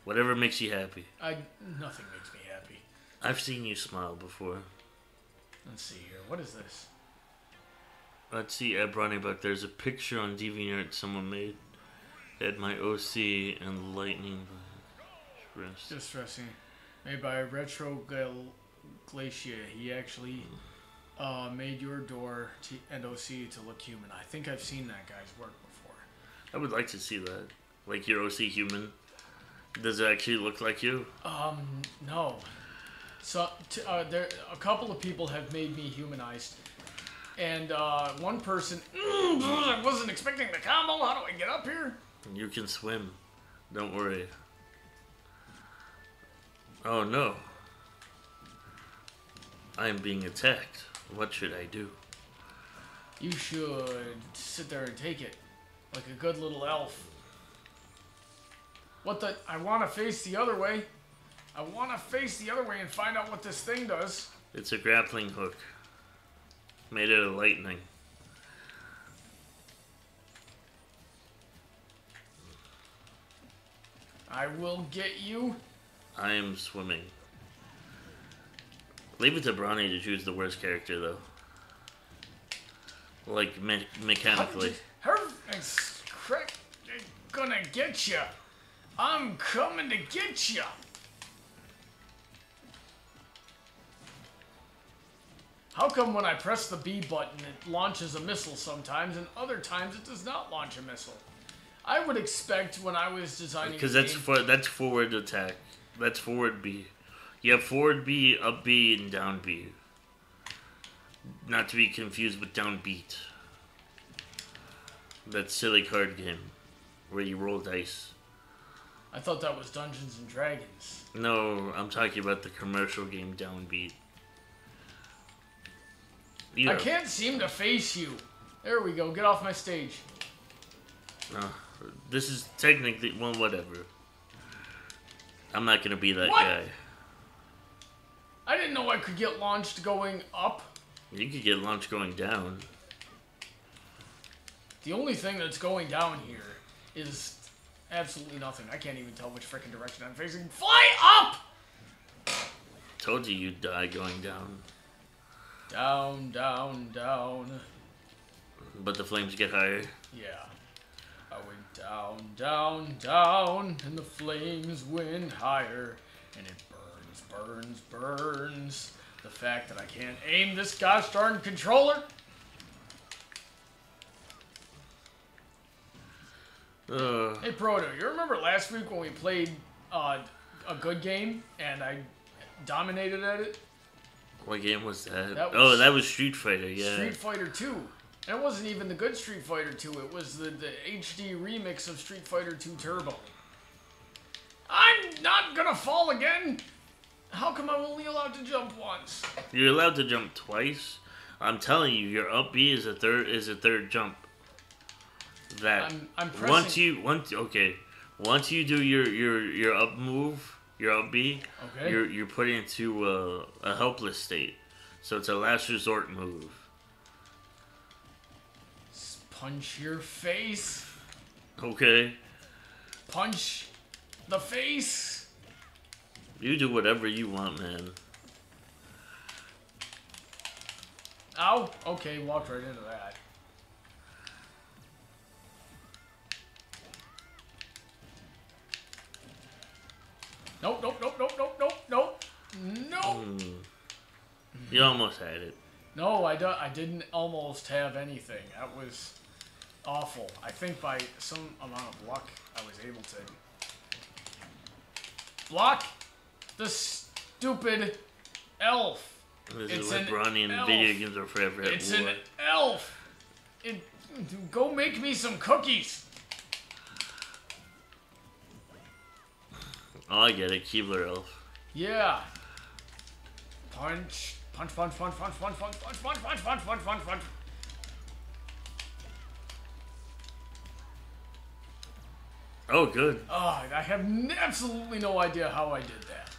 [SPEAKER 2] Whatever makes you happy.
[SPEAKER 1] Nothing makes me happy.
[SPEAKER 2] I've seen you smile before.
[SPEAKER 1] Let's see here. What is this?
[SPEAKER 2] Let's see, at Brony Buck, there's a picture on DeviantArt someone made. Had my OC and lightning...
[SPEAKER 1] Distressing. Made by Retro Glacier. He actually made your door and OC to look human. I think I've seen that guy's work before.
[SPEAKER 2] I would like to see that. Like your OC human. Does it actually look like you?
[SPEAKER 1] No. So, there a couple of people have made me humanized. And one person, I wasn't expecting the combo. How do I get up here?
[SPEAKER 2] You can swim. Don't worry. Oh no. I am being attacked. What should I do?
[SPEAKER 1] You should sit there and take it. Like a good little elf. What the? I want to face the other way. I want to face the other way and find out what this thing does.
[SPEAKER 2] It's a grappling hook. Made out of lightning.
[SPEAKER 1] I will get you.
[SPEAKER 2] I am swimming. Leave it to Brawny to choose the worst character, though. Like, mechanically.
[SPEAKER 1] It's gonna get you. I'm coming to get you. How come when I press the B button, it launches a missile sometimes, and other times it does not launch a missile? I would expect when I was designing
[SPEAKER 2] because that's forward attack. That's forward B. You have forward B, up B, and down B. Not to be confused with down beat. That silly card game where you roll dice.
[SPEAKER 1] I thought that was Dungeons and Dragons.
[SPEAKER 2] No, I'm talking about the commercial game Downbeat. Yeah.
[SPEAKER 1] I can't seem to face you. There we go. Get off my stage.
[SPEAKER 2] This is technically... Well, whatever. I'm not going to be that
[SPEAKER 1] What?
[SPEAKER 2] guy.
[SPEAKER 1] I didn't know I could get launched going up.
[SPEAKER 2] You could get launched going down.
[SPEAKER 1] The only thing that's going down here is absolutely nothing. I can't even tell which freaking direction I'm facing. Fly up!
[SPEAKER 2] Told you you'd die going down.
[SPEAKER 1] Down, down, down.
[SPEAKER 2] But the flames get higher.
[SPEAKER 1] Yeah. I went down, down, down, and the flames went higher. And it burns, burns, burns. The fact that I can't aim this gosh darn controller. Hey, Proto, you remember last week when we played a good game and I dominated at it?
[SPEAKER 2] What game was that?
[SPEAKER 1] That was
[SPEAKER 2] that was Street Fighter, yeah.
[SPEAKER 1] Street Fighter 2. It wasn't even the good Street Fighter 2. It was the HD remix of Street Fighter 2 Turbo. I'm not gonna fall again. How come I'm only allowed to jump once?
[SPEAKER 2] You're allowed to jump twice. I'm telling you, your up B is a third jump. That
[SPEAKER 1] I'm pressing.
[SPEAKER 2] Once you do your up move, your up B,
[SPEAKER 1] okay.
[SPEAKER 2] you're put into a helpless state. So it's a last resort move.
[SPEAKER 1] Punch your face.
[SPEAKER 2] Okay.
[SPEAKER 1] Punch the face.
[SPEAKER 2] You do whatever you want, man.
[SPEAKER 1] Ow. Okay, walked right into that. Nope, nope, nope, nope, nope, nope, nope. Nope.
[SPEAKER 2] You almost had it.
[SPEAKER 1] No, I didn't almost have anything. That was awful. I think by some amount of luck, I was able to block the stupid elf.
[SPEAKER 2] This is what Brawny and video games are forever at
[SPEAKER 1] It's
[SPEAKER 2] war.
[SPEAKER 1] an elf. Go make me some cookies.
[SPEAKER 2] Oh, I get it. Keebler elf.
[SPEAKER 1] Yeah. Punch. Punch, punch, punch, punch, punch, punch, punch, punch, punch, punch, punch, punch, punch.
[SPEAKER 2] Oh, good.
[SPEAKER 1] Oh, I have absolutely no idea how I did that.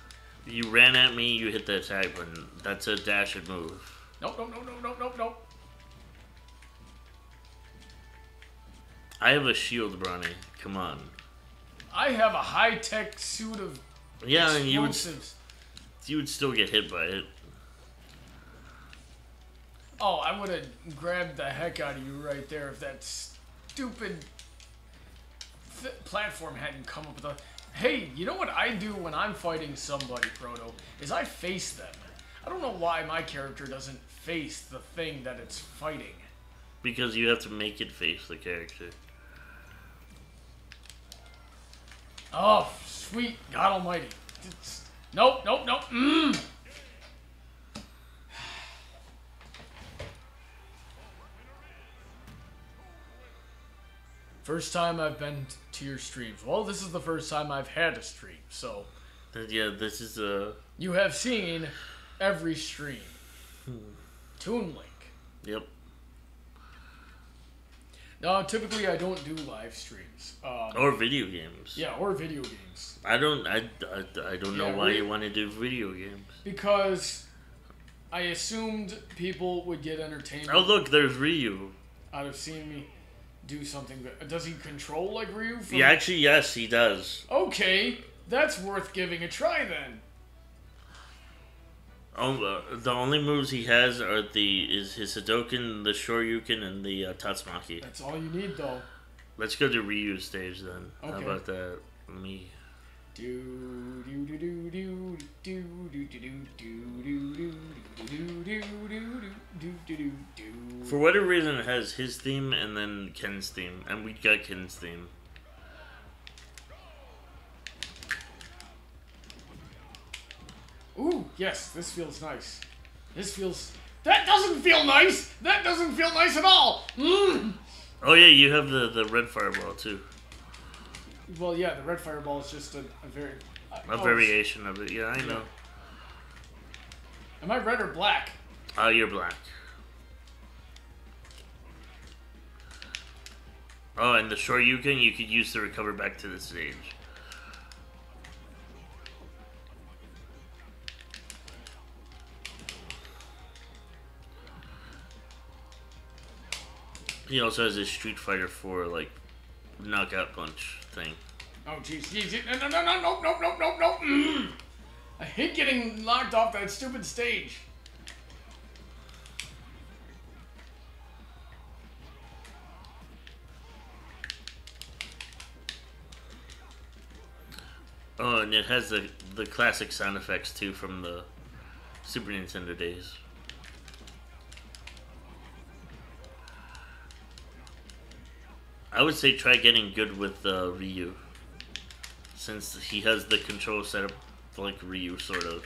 [SPEAKER 2] You ran at me, you hit the attack button. That's a dash and move.
[SPEAKER 1] Nope, nope, nope, nope, nope, nope, nope.
[SPEAKER 2] I have a shield, Brawny. Come on.
[SPEAKER 1] I have a high-tech suit of
[SPEAKER 2] Yeah, and
[SPEAKER 1] explosives.
[SPEAKER 2] you would still get hit by it.
[SPEAKER 1] Oh, I would have grabbed the heck out of you right there if that stupid platform hadn't come up with a... Hey, you know what I do when I'm fighting somebody, Proto? Is I face them. I don't know why my character doesn't face the thing that it's fighting.
[SPEAKER 2] Because you have to make it face the character.
[SPEAKER 1] Oh, sweet God almighty. Nope, nope, nope. First time I've been to your streams. Well, this is the first time I've had a stream, so...
[SPEAKER 2] Yeah, this is a...
[SPEAKER 1] You have seen every stream. Toon Link.
[SPEAKER 2] Yep.
[SPEAKER 1] No, typically I don't do live streams.
[SPEAKER 2] Or video games.
[SPEAKER 1] Yeah, or video games.
[SPEAKER 2] I don't know why you want to do video games.
[SPEAKER 1] Because I assumed people would get entertainment
[SPEAKER 2] Oh, look, there's Ryu.
[SPEAKER 1] out of seeing me do something. Does he control like Ryu?
[SPEAKER 2] Yeah, actually, yes, he does.
[SPEAKER 1] Okay, that's worth giving a try then.
[SPEAKER 2] The only moves he has are his Hadouken, the Shoryuken, and the Tatsumaki.
[SPEAKER 1] That's all you need, though.
[SPEAKER 2] Let's go to Ryu's stage then.
[SPEAKER 1] Okay.
[SPEAKER 2] How about that? Me. For whatever reason, it has his theme and then Ken's theme, and we got Ken's theme.
[SPEAKER 1] Ooh, yes, this feels nice. This feels... That doesn't feel nice! That doesn't feel nice at all!
[SPEAKER 2] Oh yeah, you have the red fireball too.
[SPEAKER 1] Well, yeah, the red fireball is just a very...
[SPEAKER 2] A variation of it, yeah, I know.
[SPEAKER 1] Am I red or black?
[SPEAKER 2] You're black. Oh, and the Shoryuken you could use to recover back to the stage. He also has his Street Fighter 4, like, knockout punch thing.
[SPEAKER 1] Oh, jeez. No. I hate getting knocked off that stupid stage.
[SPEAKER 2] Oh, and it has the classic sound effects, too, from the Super Nintendo days. I would say try getting good with Ryu, since he has the control setup like Ryu, sort of.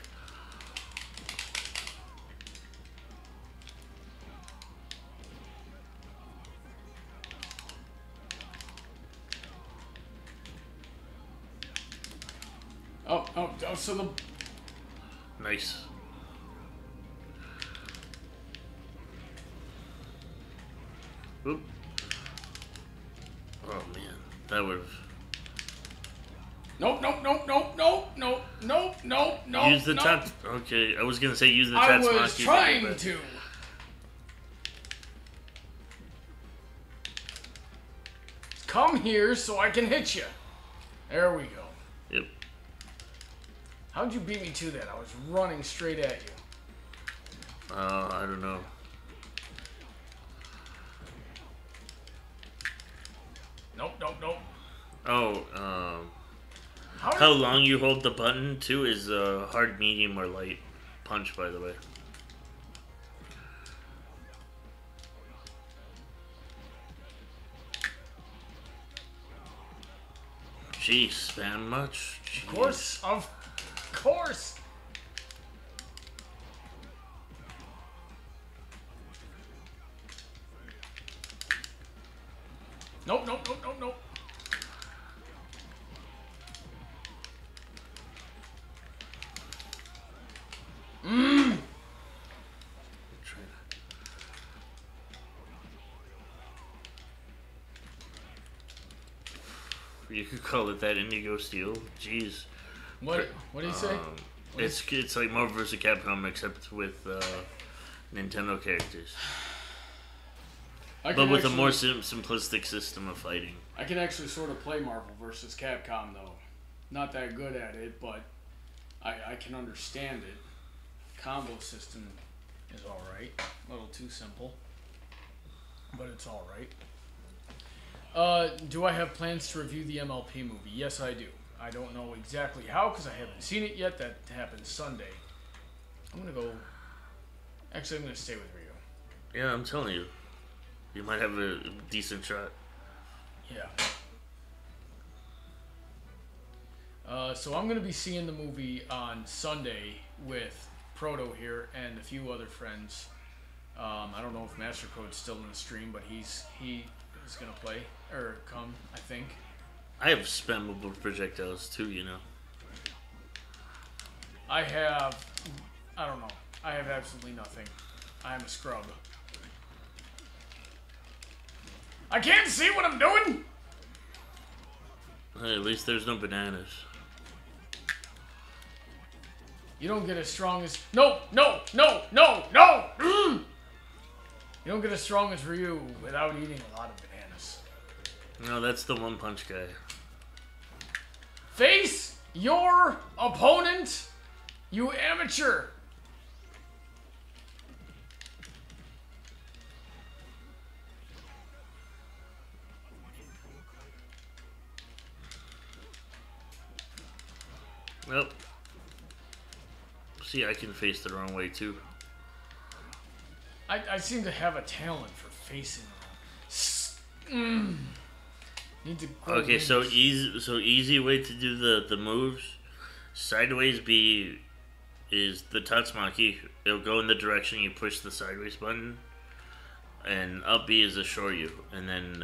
[SPEAKER 1] Oh, so the...
[SPEAKER 2] Nice. Oop. Oh man, that would have...
[SPEAKER 1] Nope.
[SPEAKER 2] Use the top... Okay, I was gonna say use the
[SPEAKER 1] I
[SPEAKER 2] Tatsumaki.
[SPEAKER 1] was trying to. Come here so I can hit you. There we go.
[SPEAKER 2] Yep.
[SPEAKER 1] How'd you beat me to that? I was running straight at you.
[SPEAKER 2] I don't know.
[SPEAKER 1] Nope.
[SPEAKER 2] Oh, how long you hold the button too is hard, medium, or light punch, by the way. Jeez, spam much? Jeez.
[SPEAKER 1] Of course. Nope.
[SPEAKER 2] You could call it that Indigo Steel. Jeez.
[SPEAKER 1] What do you say?
[SPEAKER 2] It's like Marvel vs. Capcom except with Nintendo characters. But with a more simplistic system of fighting.
[SPEAKER 1] I can actually sort of play Marvel vs. Capcom though. Not that good at it, but I can understand it. Combo system is alright. A little too simple. But it's alright. Do I have plans to review the MLP movie? Yes, I do. I don't know exactly how because I haven't seen it yet. That happens Sunday. I'm going to go... Actually, I'm going to stay with Rio.
[SPEAKER 2] Yeah, I'm telling you. You might have a decent shot.
[SPEAKER 1] Yeah. So I'm going to be seeing the movie on Sunday with Proto here and a few other friends. I don't know if Master Code's still in the stream, but he is going to play, or come, I think.
[SPEAKER 2] I have spammable projectiles too, you know.
[SPEAKER 1] I don't know. I have absolutely nothing. I am a scrub. I can't see what I'm doing!
[SPEAKER 2] Hey, at least there's no bananas.
[SPEAKER 1] You don't get as strong as... No! You don't get as strong as Ryu without eating a lot of bananas.
[SPEAKER 2] No, that's the one punch guy.
[SPEAKER 1] Face your opponent, you amateur!
[SPEAKER 2] Well, see, I can face the wrong way too.
[SPEAKER 1] I seem to have a talent for facing wrong. Need to
[SPEAKER 2] okay, so easy way to do the moves. Sideways B is the Tatsumaki. It'll go in the direction you push the sideways button, and up B is the Shoryu, and then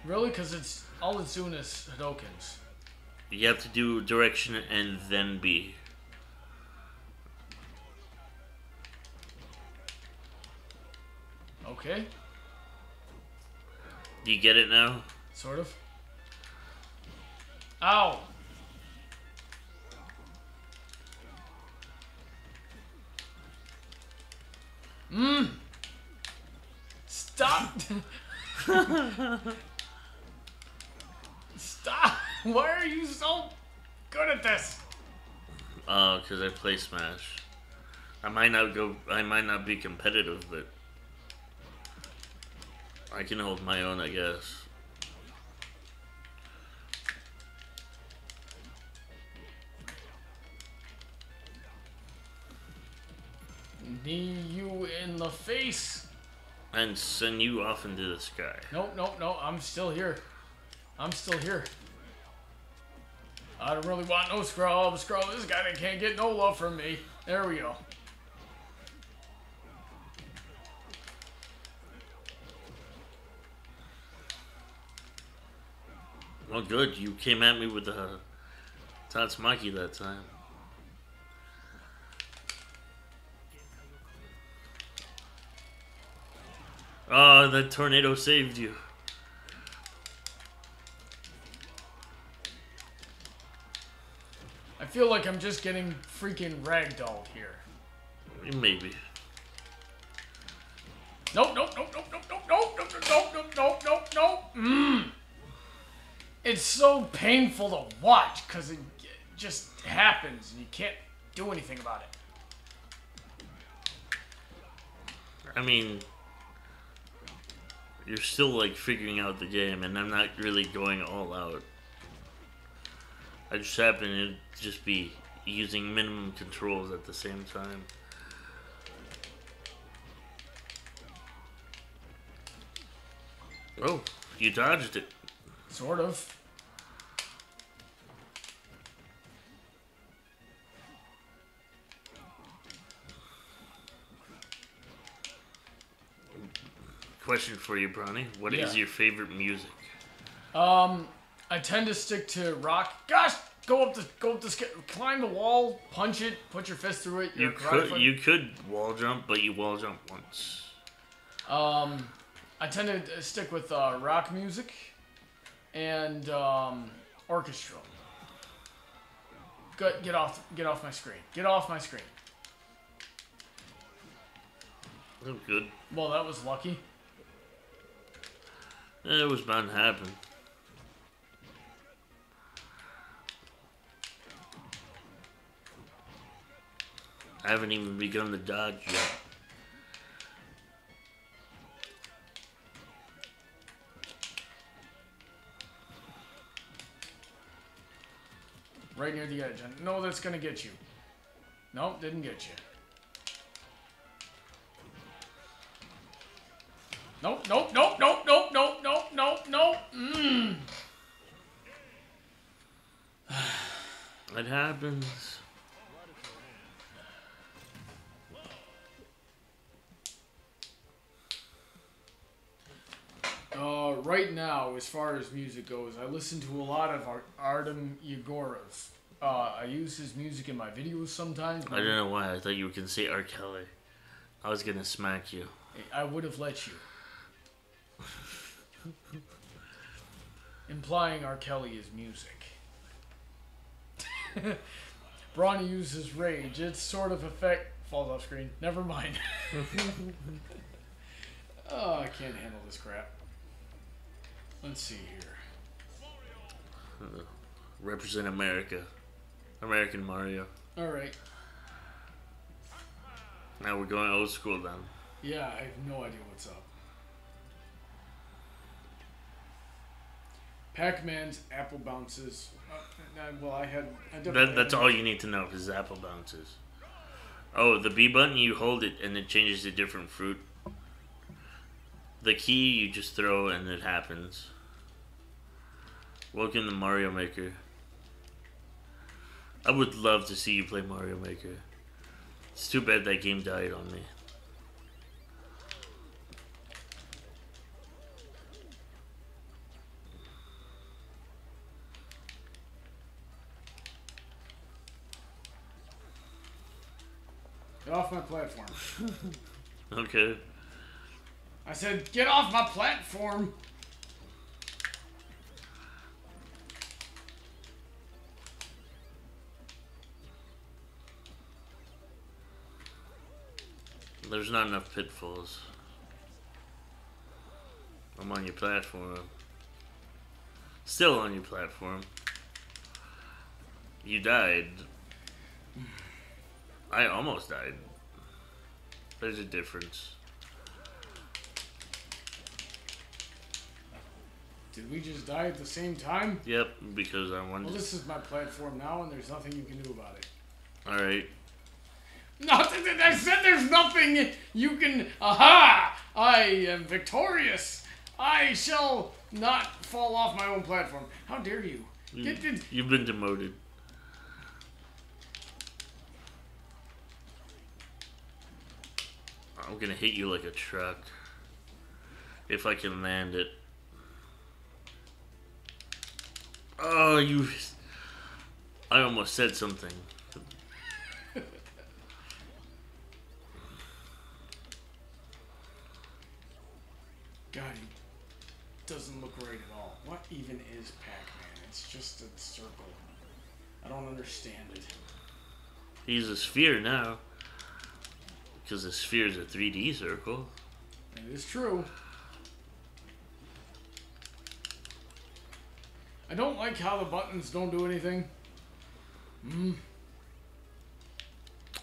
[SPEAKER 1] really, because it's all it's doing is Hadokens.
[SPEAKER 2] You have to do direction and then B.
[SPEAKER 1] Okay.
[SPEAKER 2] Do you get it now?
[SPEAKER 1] Sort of. Ow! Stop! Stop! Why are you so good at this?
[SPEAKER 2] Because I play Smash. I might not be competitive, but I can hold my own, I guess.
[SPEAKER 1] Knee you in the face.
[SPEAKER 2] And send you off into the sky.
[SPEAKER 1] Nope. I'm still here. I don't really want no scrub. This guy that can't get no love from me. There we go.
[SPEAKER 2] Well, good. You came at me with a Tatsumaki that time. Oh, that tornado saved you.
[SPEAKER 1] I feel like I'm just getting freaking ragdolled here.
[SPEAKER 2] Maybe.
[SPEAKER 1] Nope, nope, nope, nope, nope, nope, nope, nope, nope, nope, nope, nope, nope. It's so painful to watch because it just happens and you can't do anything about it.
[SPEAKER 2] I mean, you're still like figuring out the game, and I'm not really going all out. I just happen to just be using minimum controls at the same time. Oh, you dodged it.
[SPEAKER 1] Sort of.
[SPEAKER 2] Question for you, Brawny. What is your favorite music?
[SPEAKER 1] I tend to stick to rock. Gosh, go up the climb the wall, punch it, put your fist through it.
[SPEAKER 2] You could wall jump, but you wall jump once.
[SPEAKER 1] I tend to stick with rock music and orchestral. Get off my screen. Get off my screen.
[SPEAKER 2] Oh, good.
[SPEAKER 1] Well, that was lucky.
[SPEAKER 2] It was bound to happen. I haven't even begun to dodge yet.
[SPEAKER 1] Right near the edge. No, that's gonna get you. Nope, didn't get you. Nope, nope, nope, nope, nope, nope, nope, nope, nope.
[SPEAKER 2] It happens.
[SPEAKER 1] Right now, as far as music goes, I listen to a lot of Artem Yegorov. I use his music in my videos sometimes.
[SPEAKER 2] I don't know why. I thought you were going to say R. Kelly. I was going to smack you.
[SPEAKER 1] I would have let you. Implying R. Kelly is music. Brawny uses rage. It's sort of effect... Falls off screen. Never mind. Oh, I can't handle this crap. Let's see here.
[SPEAKER 2] Represent America. American Mario.
[SPEAKER 1] Alright.
[SPEAKER 2] Now we're going old school then.
[SPEAKER 1] Yeah, I have no idea what's up. Pac-Man's apple bounces. Well, I definitely
[SPEAKER 2] That's all you need to know is apple bounces. Oh, the B button, you hold it and it changes to different fruit. The key, you just throw and it happens. Welcome to Mario Maker. I would love to see you play Mario Maker. It's too bad that game died on me.
[SPEAKER 1] Get off my platform.
[SPEAKER 2] Okay.
[SPEAKER 1] I said, get off my platform.
[SPEAKER 2] There's not enough pitfalls. I'm on your platform. Still on your platform. You died. I almost died. There's a difference.
[SPEAKER 1] Did we just die at the same time?
[SPEAKER 2] Yep, because I wanted.
[SPEAKER 1] Well, this is my platform now, and there's nothing you can do about it.
[SPEAKER 2] Alright.
[SPEAKER 1] No, I said there's nothing you can... Aha! I am victorious. I shall not fall off my own platform. How dare you?
[SPEAKER 2] You've been demoted. I'm gonna hit you like a truck. If I can land it. Oh, you... I almost said something.
[SPEAKER 1] God, he doesn't look right at all. What even is Pac-Man? It's just a circle. I don't understand it.
[SPEAKER 2] He's a sphere now. Because the sphere is a 3D circle.
[SPEAKER 1] It is true. I don't like how the buttons don't do anything.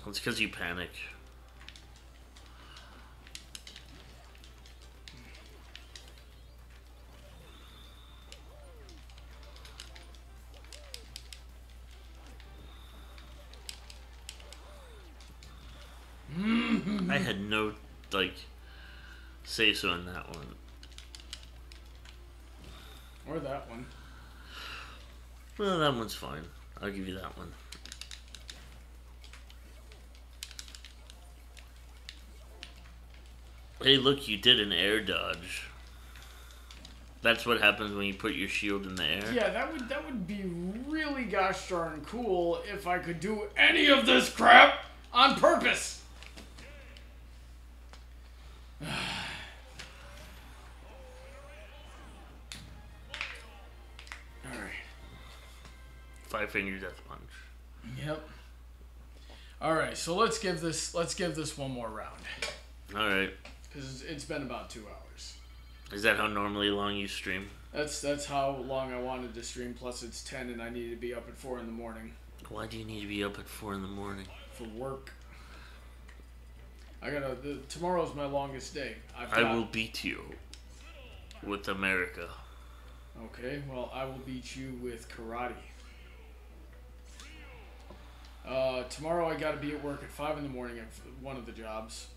[SPEAKER 2] It's because you panic. I had no, like, say-so in that one.
[SPEAKER 1] Or that one.
[SPEAKER 2] Well, that one's fine. I'll give you that one. Hey, look, you did an air dodge. That's what happens when you put your shield in the air.
[SPEAKER 1] Yeah, that would be really gosh darn cool if I could do any of this crap on purpose. Alright.
[SPEAKER 2] 5-finger death punch.
[SPEAKER 1] Yep. Alright, so let's give this one more round.
[SPEAKER 2] Alright.
[SPEAKER 1] Because it's been about 2 hours.
[SPEAKER 2] Is that how normally long you stream?
[SPEAKER 1] That's how long I wanted to stream, plus it's 10 and I need to be up at 4 in the morning.
[SPEAKER 2] Why do you need to be up at 4 in the morning?
[SPEAKER 1] For work. Tomorrow's my longest day.
[SPEAKER 2] I will beat you with America.
[SPEAKER 1] Okay, well, I will beat you with karate. Tomorrow I gotta be at work at 5 in the morning at one of the jobs.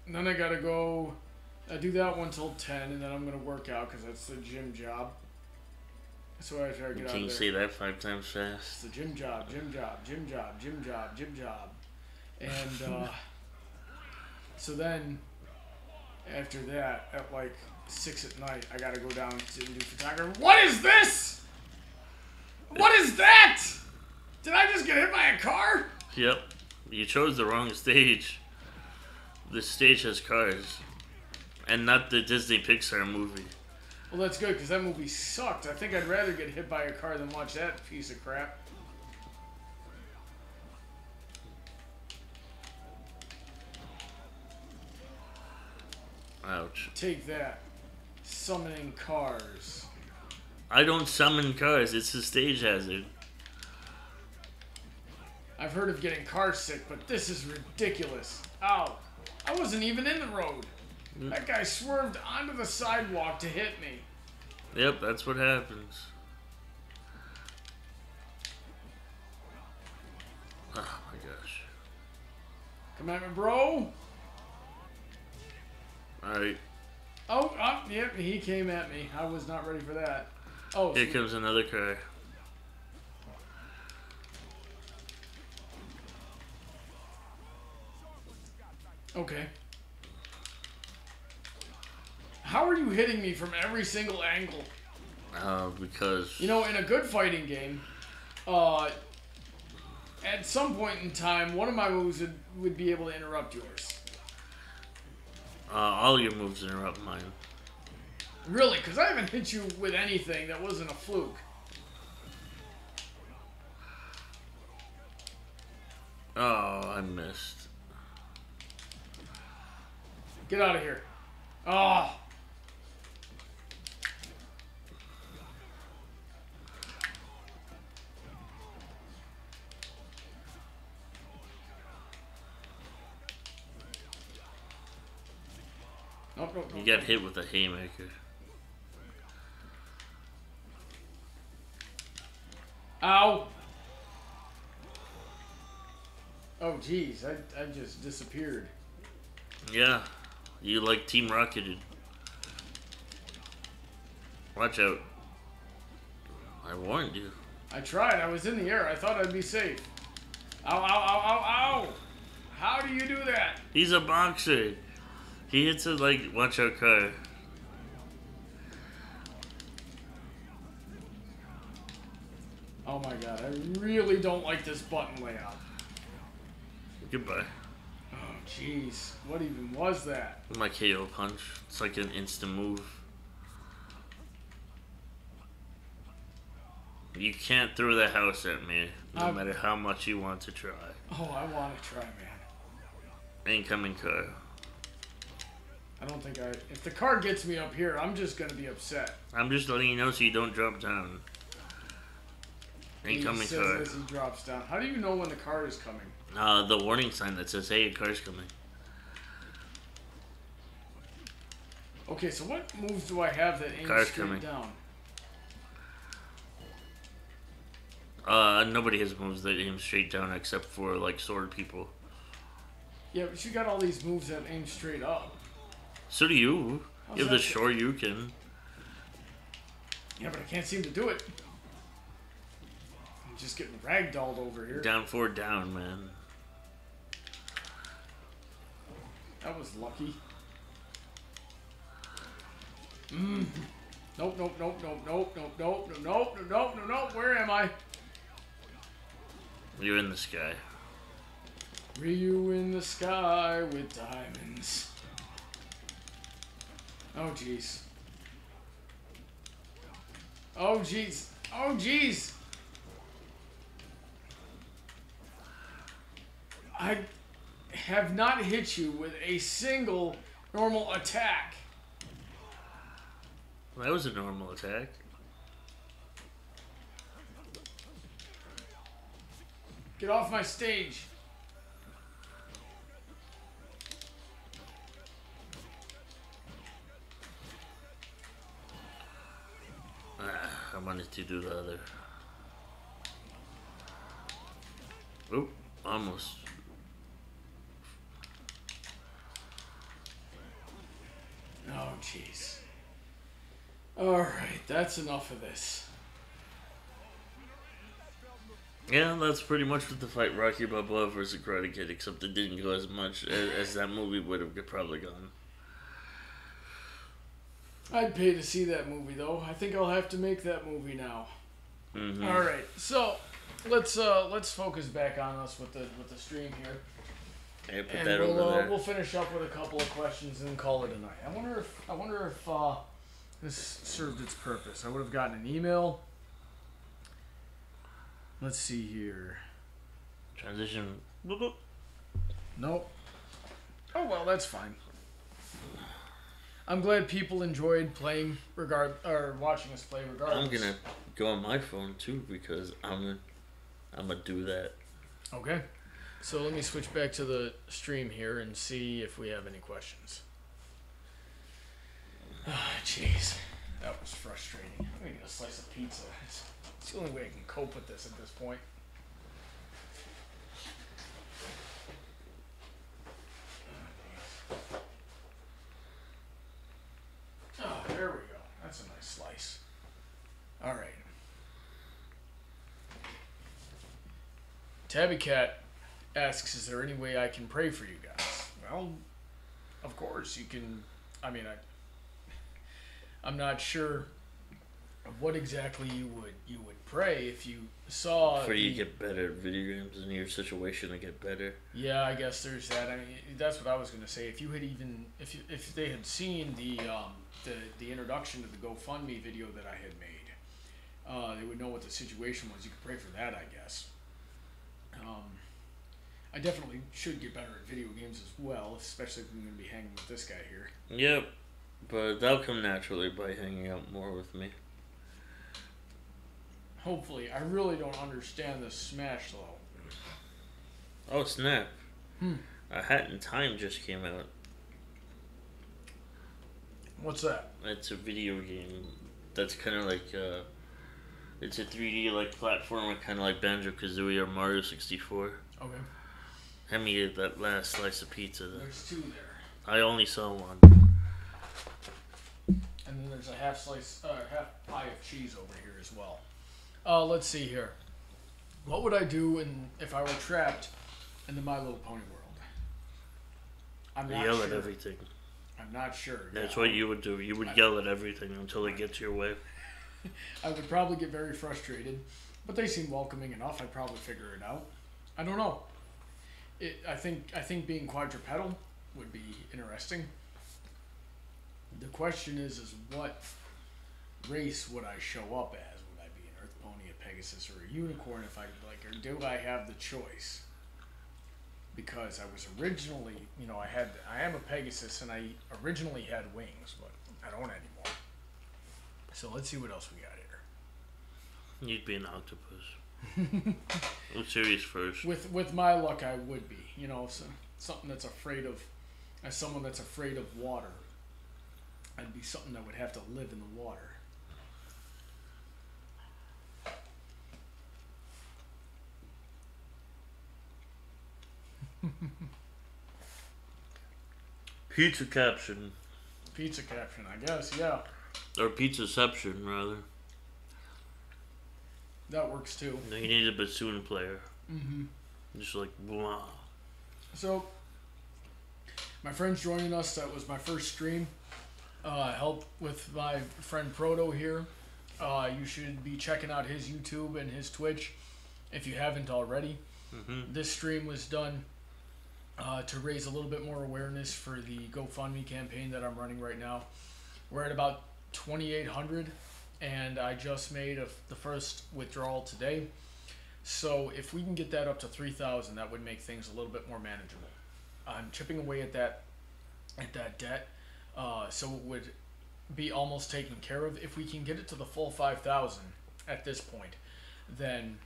[SPEAKER 1] And then I gotta go, I do that one till 10, and then I'm gonna work out because that's the gym job. So I try to get out of there.
[SPEAKER 2] Can you say that 5 times fast?
[SPEAKER 1] It's the gym job, gym job, gym job, gym job, gym job. And, so then, after that, at like 6 at night, I gotta go down to do photography. What is this? What is that? Did I just get hit by a car?
[SPEAKER 2] Yep. You chose the wrong stage. This stage has cars. And not the Disney Pixar movie.
[SPEAKER 1] Well, that's good, because that movie sucked. I think I'd rather get hit by a car than watch that piece of crap.
[SPEAKER 2] Ouch.
[SPEAKER 1] Take that. Summoning cars.
[SPEAKER 2] I don't summon cars. It's a stage hazard.
[SPEAKER 1] I've heard of getting car sick, but this is ridiculous. Ow. I wasn't even in the road. That guy swerved onto the sidewalk to hit me.
[SPEAKER 2] Yep, that's what happens. Oh my gosh.
[SPEAKER 1] Come at me, bro.
[SPEAKER 2] Alright.
[SPEAKER 1] Oh, yep, he came at me. I was not ready for that. Oh,
[SPEAKER 2] here comes another car.
[SPEAKER 1] Okay. How are you hitting me from every single angle?
[SPEAKER 2] Because...
[SPEAKER 1] You know, in a good fighting game, at some point in time, one of my moves would be able to interrupt yours.
[SPEAKER 2] all your moves interrupt mine.
[SPEAKER 1] Really? Because I haven't hit you with anything that wasn't a fluke.
[SPEAKER 2] Oh, I missed.
[SPEAKER 1] Get out of here. Oh. Nope, nope, nope.
[SPEAKER 2] You got hit with a haymaker.
[SPEAKER 1] Ow! Oh, jeez. I just disappeared.
[SPEAKER 2] Yeah. You like Team Rocketed. Watch out. I warned you.
[SPEAKER 1] I tried. I was in the air. I thought I'd be safe. Ow, ow, ow, ow, ow! How do you do that?
[SPEAKER 2] He's a boxer. He hits it like, watch out, car.
[SPEAKER 1] Oh, Oh my god, I really don't like this button layout.
[SPEAKER 2] Goodbye.
[SPEAKER 1] Oh jeez, what even was that?
[SPEAKER 2] My KO punch. It's like an instant move. You can't throw the house at me, no matter how much you want to try.
[SPEAKER 1] Oh, I want to try, man.
[SPEAKER 2] Incoming car.
[SPEAKER 1] I don't think if the car gets me up here, I'm just going to be upset.
[SPEAKER 2] I'm just letting you know so you don't drop down. Incoming car.
[SPEAKER 1] As he drops down. How do you know when the car is coming?
[SPEAKER 2] The warning sign that says, hey, a car's coming.
[SPEAKER 1] Okay, so what moves do I have that aim
[SPEAKER 2] Car's
[SPEAKER 1] straight
[SPEAKER 2] coming.
[SPEAKER 1] down?
[SPEAKER 2] Nobody has moves that aim straight down except for, like, sword people.
[SPEAKER 1] Yeah, but you got all these moves that aim straight up.
[SPEAKER 2] So do you.
[SPEAKER 1] How's
[SPEAKER 2] You have the
[SPEAKER 1] that
[SPEAKER 2] Shoryuken.
[SPEAKER 1] Yeah, but I can't seem to do it. I'm just getting ragdolled over here.
[SPEAKER 2] Down 4 down, man.
[SPEAKER 1] That was lucky. Nope, nope, nope, nope, nope, nope, nope, nope, nope, nope, nope, nope. Where am I?
[SPEAKER 2] You're in the sky.
[SPEAKER 1] Ryu in the sky with diamonds. Oh, jeez. Oh, jeez. Oh, jeez. I have not hit you with a single normal attack.
[SPEAKER 2] That was a normal attack.
[SPEAKER 1] Get off my stage.
[SPEAKER 2] I wanted to do the other. Oop, almost.
[SPEAKER 1] Oh, jeez. Alright, that's enough of this.
[SPEAKER 2] Yeah, that's pretty much what the fight Rocky Balboa versus Karate Kid, except it didn't go as much as that movie would have probably gone.
[SPEAKER 1] I'd pay to see that movie, though. I think I'll have to make that movie now.
[SPEAKER 2] Mm-hmm.
[SPEAKER 1] All right, so let's focus back on us with the stream here.
[SPEAKER 2] Hey, put
[SPEAKER 1] And
[SPEAKER 2] that over there.
[SPEAKER 1] We'll finish up with a couple of questions and call it a night. I wonder if this served its purpose. I would have gotten an email. Let's see here.
[SPEAKER 2] Transition. Boop, boop.
[SPEAKER 1] Nope. Oh well, that's fine. I'm glad people enjoyed playing or watching us play regardless.
[SPEAKER 2] I'm gonna go on my phone too because I'm gonna do that.
[SPEAKER 1] Okay. So let me switch back to the stream here and see if we have any questions. Ah, jeez. That was frustrating. I'm eating a slice of pizza. It's the only way I can cope with this at this point. Oh, there we go. That's a nice slice. All right. Tabby Cat asks, is there any way I can pray for you guys? Well, of course you can. I mean, I'm not sure what exactly you would pray if you saw.
[SPEAKER 2] For you to get better at video games in your situation to get better.
[SPEAKER 1] Yeah, I guess there's that. I mean, that's what I was gonna say. If you had even if they had seen the introduction to the GoFundMe video that I had made, they would know what the situation was. You could pray for that, I guess. I definitely should get better at video games as well, especially if I'm going to be hanging with this guy here.
[SPEAKER 2] Yep, but that'll come naturally by hanging out more with me.
[SPEAKER 1] Hopefully. I really don't understand this Smash, though.
[SPEAKER 2] Oh, snap. A Hat in Time just came out.
[SPEAKER 1] What's that?
[SPEAKER 2] It's a video game that's kind of like, it's a 3D like platformer, kind of like Banjo-Kazooie or Mario 64.
[SPEAKER 1] Okay.
[SPEAKER 2] Hand me that last slice of pizza.
[SPEAKER 1] There's two there.
[SPEAKER 2] I only saw one.
[SPEAKER 1] And then there's a half pie of cheese over here as well. Let's see here. What would I do if I were trapped in the My Little Pony world? I'm not
[SPEAKER 2] Yell
[SPEAKER 1] sure.
[SPEAKER 2] at everything.
[SPEAKER 1] I'm not sure.
[SPEAKER 2] That's what you would do. You would yell at everything until it gets your way.
[SPEAKER 1] I would probably get very frustrated, But they seem welcoming enough. I'd probably figure it out. I don't know. I think being quadrupedal would be interesting. The question is what race would I show up as? Would I be an Earth Pony, a Pegasus, or a Unicorn if I like, or do I have the choice? Because I was originally, you know, I am a Pegasus, and I originally had wings, but I don't anymore. So let's see what else we got here.
[SPEAKER 2] You'd be an octopus. I'm serious first.
[SPEAKER 1] With my luck, I would be. You know, something that's afraid of, as someone that's afraid of water, I'd be something that would have to live in the water.
[SPEAKER 2] Pizza caption.
[SPEAKER 1] Pizza caption, I guess, yeah.
[SPEAKER 2] Or pizzaception, rather.
[SPEAKER 1] That works too.
[SPEAKER 2] No, you need a bassoon player.
[SPEAKER 1] Mm-hmm.
[SPEAKER 2] Just like, blah.
[SPEAKER 1] So, my friend's joining us. That was my first stream. Help with my friend Proto here. You should be checking out his YouTube and his Twitch if you haven't already.
[SPEAKER 2] Mm-hmm.
[SPEAKER 1] This stream was done to raise a little bit more awareness for the GoFundMe campaign that I'm running right now. We're at about 2,800, and I just made the first withdrawal today. So if we can get that up to 3,000, that would make things a little bit more manageable. I'm chipping away at that debt, so it would be almost taken care of. If we can get it to the full 5,000 at this point, then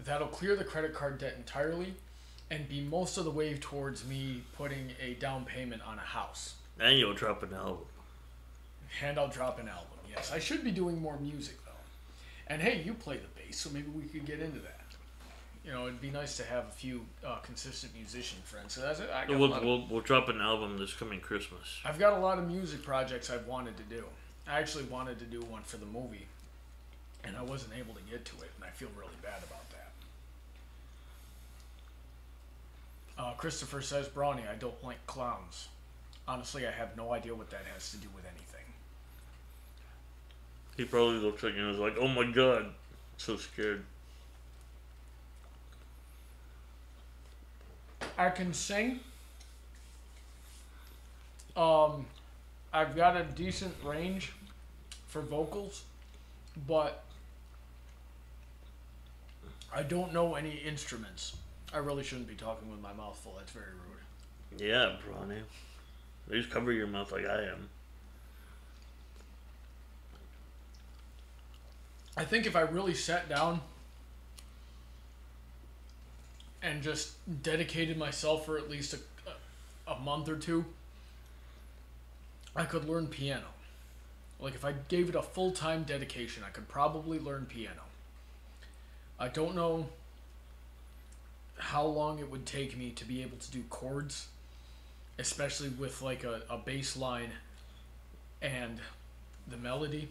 [SPEAKER 1] that'll clear the credit card debt entirely and be most of the way towards me putting a down payment on a house.
[SPEAKER 2] And you'll drop an album.
[SPEAKER 1] And I'll drop an album, yes. I should be doing more music, though. And hey, you play the bass, so maybe we could get into that. You know, it'd be nice to have a few consistent musician friends. So that's it.
[SPEAKER 2] We'll drop an album this coming Christmas.
[SPEAKER 1] I've got a lot of music projects I've wanted to do. I actually wanted to do one for the movie, and I wasn't able to get to it, and I feel really bad about that. Christopher says, Brawny, I don't like clowns. Honestly, I have no idea what that has to do with anything.
[SPEAKER 2] He probably looked at you and was like, oh my god, so scared.
[SPEAKER 1] I can sing. I've got a decent range for vocals, but I don't know any instruments. I really shouldn't be talking with my mouth full. That's very rude.
[SPEAKER 2] Yeah, Brawny. Just cover your mouth like I am.
[SPEAKER 1] I think if I really sat down and just dedicated myself for at least a month or two, I could learn piano. Like if I gave it a full-time dedication, I could probably learn piano. I don't know how long it would take me to be able to do chords, especially with like a bass line and the melody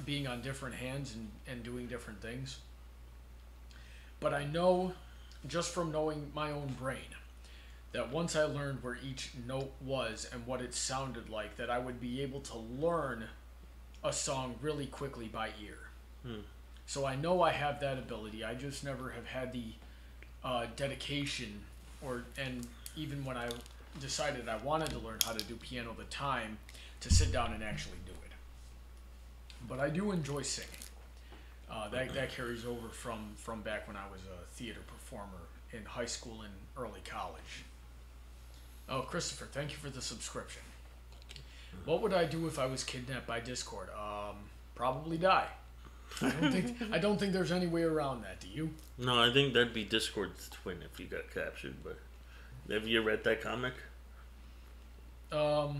[SPEAKER 1] being on different hands and doing different things. But I know, just from knowing my own brain, that once I learned where each note was and what it sounded like, that I would be able to learn a song really quickly by ear. So I know I have that ability. I just never have had the dedication, and even when I decided I wanted to learn how to do piano, the time to sit down and actually do it. But I do enjoy singing. That carries over from back when I was a theater performer in high school and early college. Oh, Christopher, thank you for the subscription. What would I do if I was kidnapped by Discord? Probably die. I don't think there's any way around that. Do you?
[SPEAKER 2] No, I think that'd be Discord's twin if you got captured. But have you read that comic?
[SPEAKER 1] The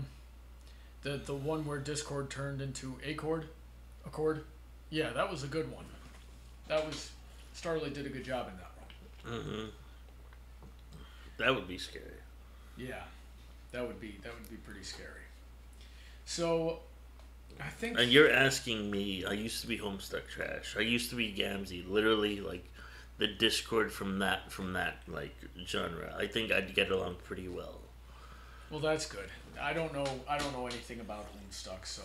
[SPEAKER 1] one where Discord turned into Accord? Yeah, that was a good one. Starlight did a good job in that one.
[SPEAKER 2] Mm-hmm. That would be scary.
[SPEAKER 1] Yeah, that would be pretty scary. So, I think.
[SPEAKER 2] And you're asking me. I used to be Homestuck Trash. I used to be Gamzee. Literally, like the Discord from that like genre. I think I'd get along pretty well.
[SPEAKER 1] Well, that's good. I don't know anything about Homestuck, so.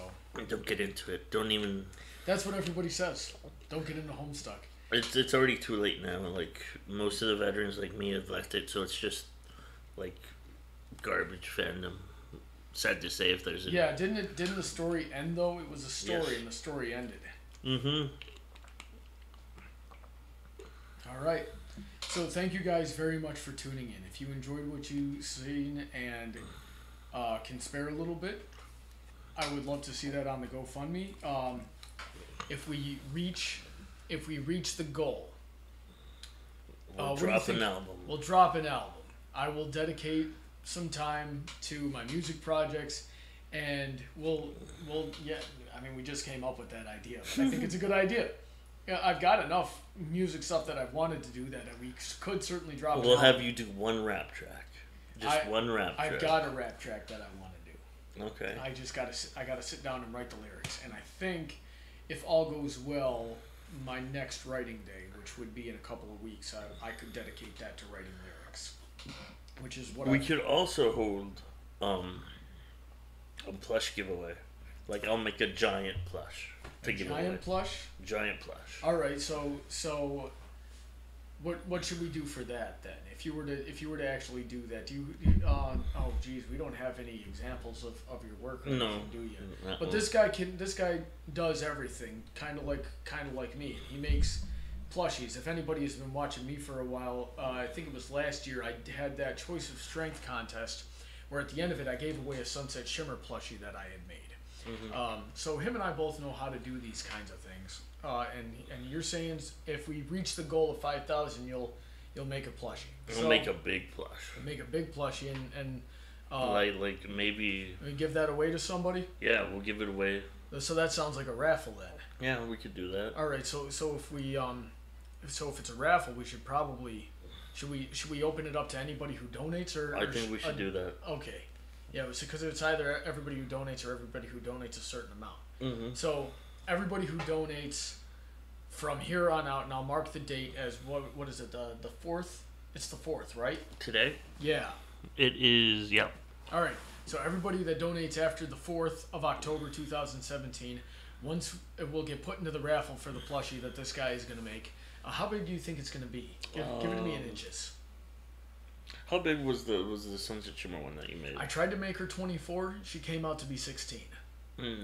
[SPEAKER 2] Don't get into it. Don't even.
[SPEAKER 1] That's what everybody says. Don't get into Homestuck.
[SPEAKER 2] It's already too late now. Like, most of the veterans like me have left it, so it's just like garbage fandom. Sad to say if there's a...
[SPEAKER 1] Yeah, didn't the story end though? It was a story,
[SPEAKER 2] Yes.
[SPEAKER 1] and the story ended.
[SPEAKER 2] Mm-hmm.
[SPEAKER 1] All right. So thank you guys very much for tuning in. If you enjoyed what you've seen and can spare a little bit, I would love to see that on the GoFundMe. If we reach the goal,
[SPEAKER 2] We'll
[SPEAKER 1] what do you
[SPEAKER 2] drop
[SPEAKER 1] think?
[SPEAKER 2] an album.
[SPEAKER 1] We'll drop an album. I will dedicate some time to my music projects, and we'll yeah. I mean, we just came up with that idea, but I think it's a good idea. Yeah, I've got enough music stuff that I've wanted to do that we could certainly drop.
[SPEAKER 2] We'll have you do one rap track. Just one rap track.
[SPEAKER 1] I've got a rap track that I want to do.
[SPEAKER 2] Okay.
[SPEAKER 1] I gotta sit down and write the lyrics, and I think if all goes well, my next writing day, which would be in a couple of weeks, I could dedicate that to writing lyrics, which is what
[SPEAKER 2] we could also hold a plush giveaway. Like, I'll make a giant plush to give away.
[SPEAKER 1] Giant plush.
[SPEAKER 2] Giant plush.
[SPEAKER 1] All right, so what should we do for that then? If you were to actually do that, do you oh geez, we don't have any examples of your work or anything, do you? But this guy does everything, kind of like me. He makes plushies. If anybody has been watching me for a while, I think it was last year, I had that Choice of Strength contest where at the end of it I gave away a Sunset Shimmer plushie that I had made. Mm-hmm. So him and I both know how to do these kinds of things. And you're saying if we reach the goal of 5,000, you'll make a plushie.
[SPEAKER 2] We'll make a big plush.
[SPEAKER 1] Make a big plushie and
[SPEAKER 2] like maybe
[SPEAKER 1] we give that away to somebody.
[SPEAKER 2] Yeah, we'll give it away.
[SPEAKER 1] So that sounds like a raffle then.
[SPEAKER 2] Yeah, we could do that.
[SPEAKER 1] All right. So if we if it's a raffle, we should probably should we open it up to anybody who donates or
[SPEAKER 2] I think we should do that.
[SPEAKER 1] Okay. Yeah, because it's either everybody who donates or everybody who donates a certain amount. Mm-hmm. So everybody who donates from here on out, and I'll mark the date as what is it, the 4th? It's the 4th, right?
[SPEAKER 2] Today?
[SPEAKER 1] Yeah.
[SPEAKER 2] It is, yeah.
[SPEAKER 1] All right. So everybody that donates after the 4th of October 2017, once it will get put into the raffle for the plushie that this guy is going to make. How big do you think it's going to be? Give it to me in inches.
[SPEAKER 2] How big was the Sunset Shimmer one that you made?
[SPEAKER 1] I tried to make her 24. She came out to be 16.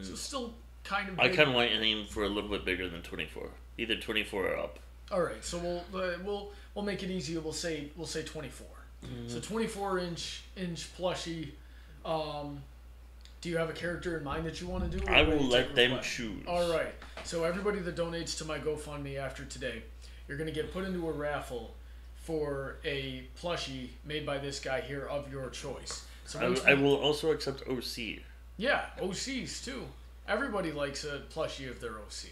[SPEAKER 1] So still kind of big.
[SPEAKER 2] I kind of want to aim for a little bit bigger than 24. Either 24 or up.
[SPEAKER 1] All right. So we'll make it easy. We'll say 24. Mm-hmm. So 24-inch plushie. Do you have a character in mind that you want to do?
[SPEAKER 2] I will let them choose.
[SPEAKER 1] All right. So everybody that donates to my GoFundMe after today, you're going to get put into a raffle for a plushie made by this guy here of your choice. So
[SPEAKER 2] I will also accept OC.
[SPEAKER 1] Yeah, OCs too. Everybody likes a plushie of their OC.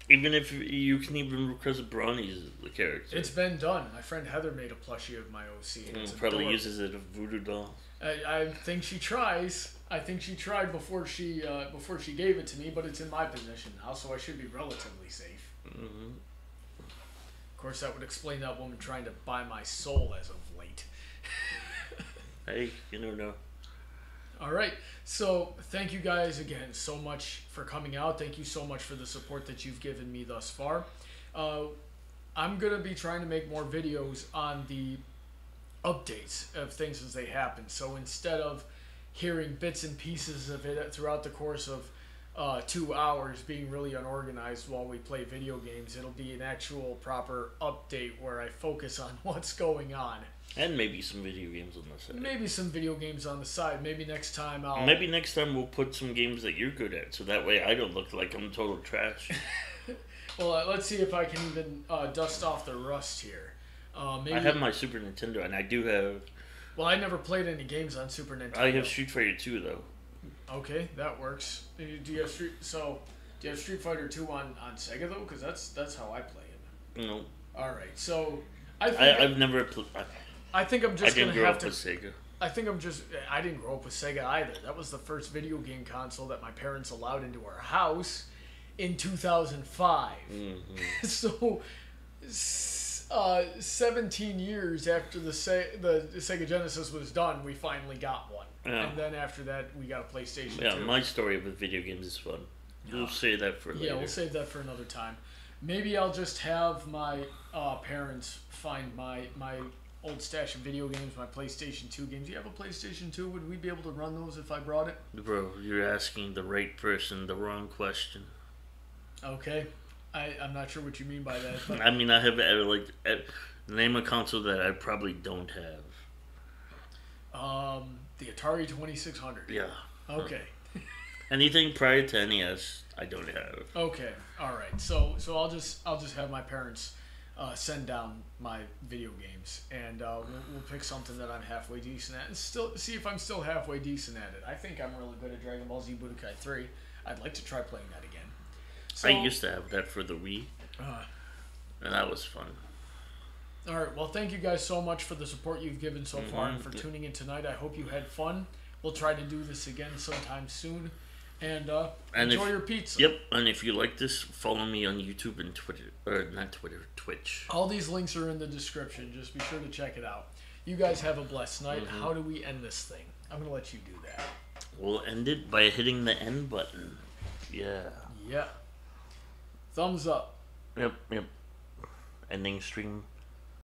[SPEAKER 2] Even if you can even request Brawny's character.
[SPEAKER 1] It's been done. My friend Heather made a plushie of my OC. And
[SPEAKER 2] probably uses it as a voodoo doll.
[SPEAKER 1] I think she tries. I think she tried before she gave it to me, but it's in my possession now, so I should be relatively safe. Mm-hmm. Of course, that would explain that woman trying to buy my soul as of late.
[SPEAKER 2] Hey, you never know.
[SPEAKER 1] All right. So thank you guys again so much for coming out. Thank you so much for the support that you've given me thus far. I'm going to be trying to make more videos on the updates of things as they happen. So instead of hearing bits and pieces of it throughout the course of 2 hours being really unorganized while we play video games, it'll be an actual proper update where I focus on what's going on.
[SPEAKER 2] And maybe some video games on the side.
[SPEAKER 1] Maybe some video games on the side. Maybe next time
[SPEAKER 2] we'll put some games that you're good at, so that way I don't look like I'm total trash.
[SPEAKER 1] Well, let's see if I can even dust off the rust here. Maybe...
[SPEAKER 2] I have my Super Nintendo, and I do have...
[SPEAKER 1] Well, I never played any games on Super Nintendo.
[SPEAKER 2] I have Street Fighter 2, though.
[SPEAKER 1] Okay, that works. Do you have Street Fighter 2 on Sega, though? Because that's how I play it.
[SPEAKER 2] No.
[SPEAKER 1] All right, so...
[SPEAKER 2] I've never...
[SPEAKER 1] I think I'm just going to have to...
[SPEAKER 2] I didn't grow up with Sega.
[SPEAKER 1] I didn't grow up with Sega either. That was the first video game console that my parents allowed into our house in 2005. Mm-hmm. So, 17 years after the Sega Genesis was done, we finally got one. Yeah. And then after that, we got a PlayStation 2.
[SPEAKER 2] Yeah, my story with video games is fun. We'll save that for later.
[SPEAKER 1] Yeah, we'll save that for another time. Maybe I'll just have my parents find my old stash of video games, my PlayStation 2 games. Do you have a PlayStation 2? Would we be able to run those if I brought it?
[SPEAKER 2] Bro, you're asking the right person the wrong question.
[SPEAKER 1] Okay. I'm not sure what you mean by that. But
[SPEAKER 2] I mean, I have, name a console that I probably don't have.
[SPEAKER 1] The Atari 2600.
[SPEAKER 2] Yeah.
[SPEAKER 1] Okay.
[SPEAKER 2] Anything prior to NES, I don't have.
[SPEAKER 1] Okay. All right. So I'll just have my parents send down my video games, and we'll pick something that I'm halfway decent at, and still see if I'm still halfway decent at it. I think I'm really good at Dragon Ball Z Budokai 3. I'd like to try playing that again. So,
[SPEAKER 2] I used to have that for the Wii, and that was fun.
[SPEAKER 1] All right. Well, thank you guys so much for the support you've given so far and for tuning in tonight. I hope you had fun. We'll try to do this again sometime soon. And enjoy your pizza.
[SPEAKER 2] Yep. And if you like this, follow me on YouTube and Twitter. Or not Twitter, Twitch.
[SPEAKER 1] All these links are in the description. Just be sure to check it out. You guys have a blessed night. How do we end this thing? I'm going to let you do that.
[SPEAKER 2] We'll end it by hitting the end button. Yeah.
[SPEAKER 1] Yeah. Thumbs up.
[SPEAKER 2] Yep. Ending stream.